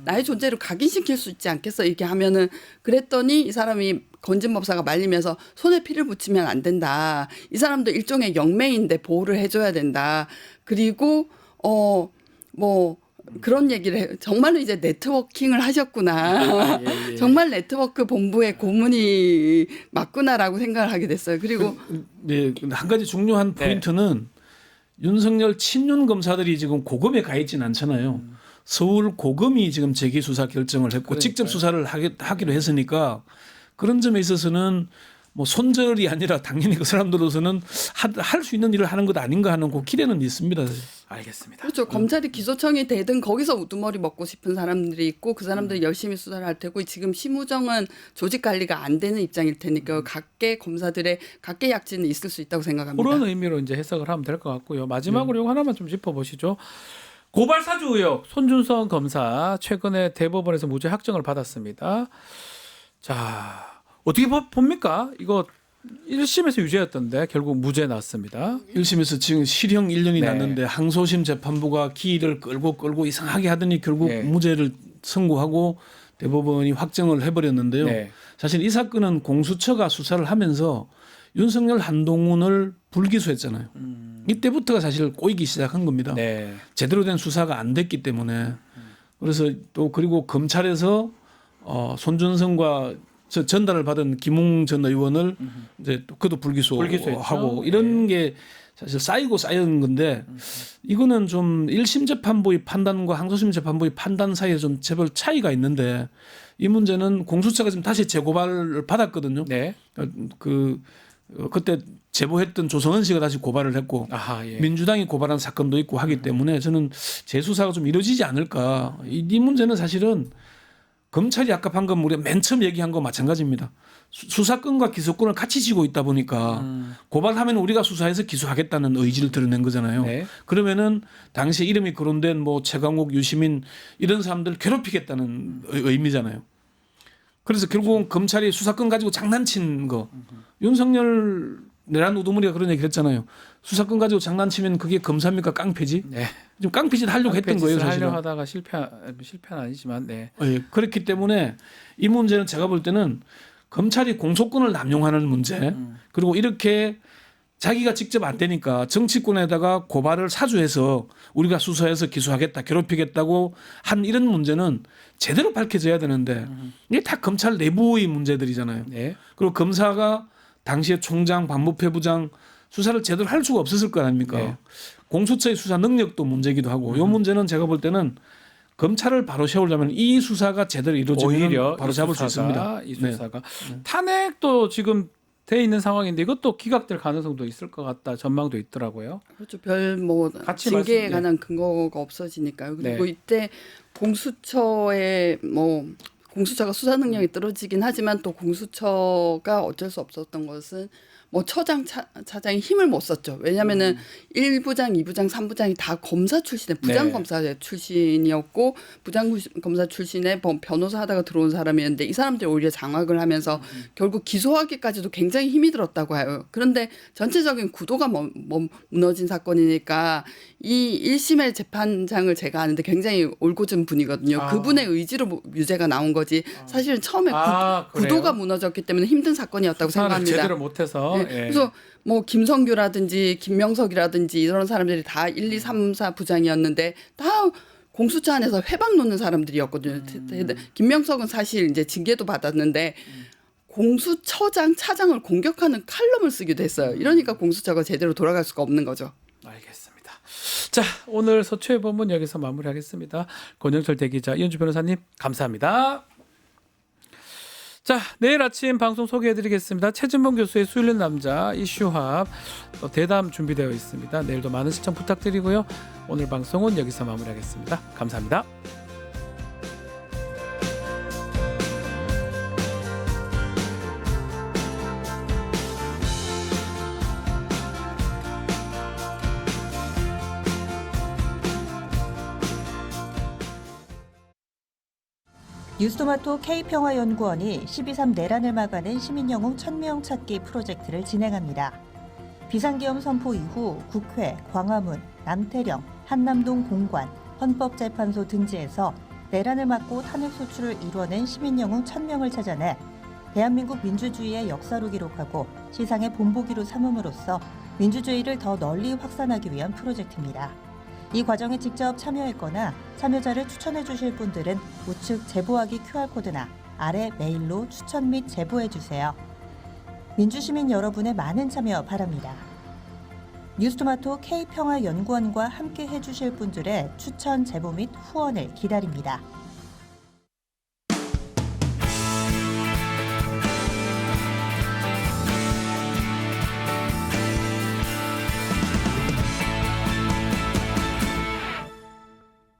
S15: 나의 존재를 각인시킬 수 있지 않겠어 이렇게 하면은 그랬더니 이 사람이 건진법사가 말리면서 손에 피를 묻히면 안 된다. 이 사람도 일종의 영매인데 보호를 해줘야 된다. 그리고 뭐 그런 얘기를 해요. 정말로 이제 네트워킹을 하셨구나. 정말 네트워크 본부의 고문이 맞구나라고 생각을 하게 됐어요. 그리고
S13: 네, 한 가지 중요한 포인트는 윤석열 친윤 검사들이 지금 고검에 가 있지는 않잖아요. 서울 고검이 지금 재기 수사 결정을 했고 직접 수사를 하기로 했으니까 그런 점에 있어서는 뭐 손절이 아니라 당연히 그 사람들로서는 할 수 있는 일을 하는 것 아닌가 하는 그 기대는 있습니다.
S2: 알겠습니다.
S15: 그렇죠. 검찰이 기소청이 되든 거기서 우두머리 먹고 싶은 사람들이 있고 그 사람들이 열심히 수사를 할 테고 지금 심우정은 조직 관리가 안 되는 입장일 테니까 각계 검사들의 각계 약진은 있을 수 있다고 생각합니다.
S2: 그런 의미로 이제 해석을 하면 될 것 같고요. 마지막으로 이거 하나만 좀 짚어보시죠. 고발 사주 의혹 손준성 검사 최근에 대법원에서 무죄 확정을 받았습니다. 자, 어떻게 봅니까? 이거 1심에서 유죄였던데 결국 무죄 났습니다.
S13: 1심에서 지금 실형 1년이 났는데 항소심 재판부가 기일을 끌고 이상하게 하더니 결국 무죄를 선고하고 대법원이 확정을 해버렸는데요. 사실 이 사건은 공수처가 수사를 하면서 윤석열 한동훈을 불기소했잖아요. 이때부터가 사실 꼬이기 시작한 겁니다. 제대로 된 수사가 안 됐기 때문에. 그래서 또 그리고 검찰에서 손준성과 전달을 받은 김웅 전 의원을 이제 또 그도 불기소하고 이런 게 사실 쌓인 건데 이거는 좀 1심 재판부의 판단과 항소심 재판부의 판단 사이에 좀 제법 차이가 있는데 이 문제는 공수처가 지금 다시 재고발을 받았거든요. 그때 제보했던 조성은 씨가 다시 고발을 했고 민주당이 고발한 사건도 있고 하기 때문에 저는 재수사가 좀 이루어지지 않을까. 이 문제는 사실은 검찰이 아까 방금 우리가 맨 처음 얘기한 거 마찬가지입니다. 수사권과 기소권을 같이 쥐고 있다 보니까 고발하면 우리가 수사해서 기소하겠다는 의지를 드러낸 거잖아요. 그러면은 당시에 이름이 거론된 뭐 최강욱, 유시민 이런 사람들 괴롭히겠다는 의미잖아요. 그래서 결국은 검찰이 수사권 가지고 장난친 거. 윤석열 내란 우두머리가 그런 얘기를 했잖아요. 수사권 가지고 장난치면 그게 검사입니까 깡패지? 좀 깡패짓 하려고 했던 거예요. 사실은.
S2: 하려고 하다가 실패는 아니지만
S13: 그렇기 때문에 이 문제는 제가 볼 때는 검찰이 공소권을 남용하는 문제 그리고 이렇게 자기가 직접 안 되니까 정치권에다가 고발을 사주해서 우리가 수사해서 기소하겠다 괴롭히겠다고 한 이런 문제는 제대로 밝혀져야 되는데 이게 다 검찰 내부의 문제들이잖아요. 그리고 검사가 당시에 총장, 반부패부장 수사를 제대로 할 수가 없었을 거 아닙니까? 공수처의 수사 능력도 문제이기도 하고 이 문제는 제가 볼 때는 검찰을 바로 세우려면 이 수사가 제대로 이루어지면
S2: 오히려
S13: 바로 잡을 수 있습니다.
S2: 이 수사가 탄핵도 지금 돼 있는 상황인데 이것도 기각될 가능성도 있을 것 같다 전망도 있더라고요.
S15: 그렇죠. 별 뭐 징계에 관한 근거가 없어지니까요. 그리고 이때 공수처의 공수처가 수사 능력이 떨어지긴 하지만 또 공수처가 어쩔 수 없었던 것은 뭐 처장, 차장이 힘을 못 썼죠. 왜냐하면은 1부장, 2부장, 3부장이 다 검사 출신의 부장검사 출신이었고 부장검사 출신의 변호사 하다가 들어온 사람이었는데 이 사람들이 오히려 장악을 하면서 결국 기소하기까지도 굉장히 힘이 들었다고 해요. 그런데 전체적인 구도가 무너진 사건이니까 이 1심의 재판장을 제가 아는데 굉장히 올곧은 분이거든요. 그분의 의지로 유죄가 나온 거지 사실은 처음에 구도가 무너졌기 때문에 힘든 사건이었다고 생각합니다.
S2: 제대로 못해서.
S15: 그래서 뭐 김성규라든지 김명석이라든지 이런 사람들이 다 1, 2, 3, 4 부장이었는데 다 공수처 안에서 회방 놓는 사람들이었거든요. 김명석은 사실 이제 징계도 받았는데 공수처장, 차장을 공격하는 칼럼을 쓰기도 했어요. 이러니까 공수처가 제대로 돌아갈 수가 없는 거죠.
S2: 알겠습니다. 자, 오늘 서초의 본문 여기서 마무리하겠습니다. 권영철 대기자, 이현주 변호사님 감사합니다. 자, 내일 아침 방송 소개해드리겠습니다. 최진봉 교수의 수요일은 남자 이슈합 대담 준비되어 있습니다. 내일도 많은 시청 부탁드리고요. 오늘 방송은 여기서 마무리하겠습니다. 감사합니다.
S10: 뉴스토마토 K평화연구원이 12.3 내란을 막아낸 시민영웅 1000명 찾기 프로젝트를 진행합니다. 비상계엄 선포 이후 국회, 광화문, 남태령, 한남동 공관, 헌법재판소 등지에서 내란을 막고 탄핵 소추를 이뤄낸 시민영웅 1000명을 찾아내 대한민국 민주주의의 역사로 기록하고 시상의 본보기로 삼음으로써 민주주의를 더 널리 확산하기 위한 프로젝트입니다. 이 과정에 직접 참여했거나 참여자를 추천해 주실 분들은 우측 제보하기 QR코드나 아래 메일로 추천 및 제보해 주세요. 민주시민 여러분의 많은 참여 바랍니다. 뉴스토마토 K평화연구원과 함께 해주실 분들의 추천 제보 및 후원을 기다립니다.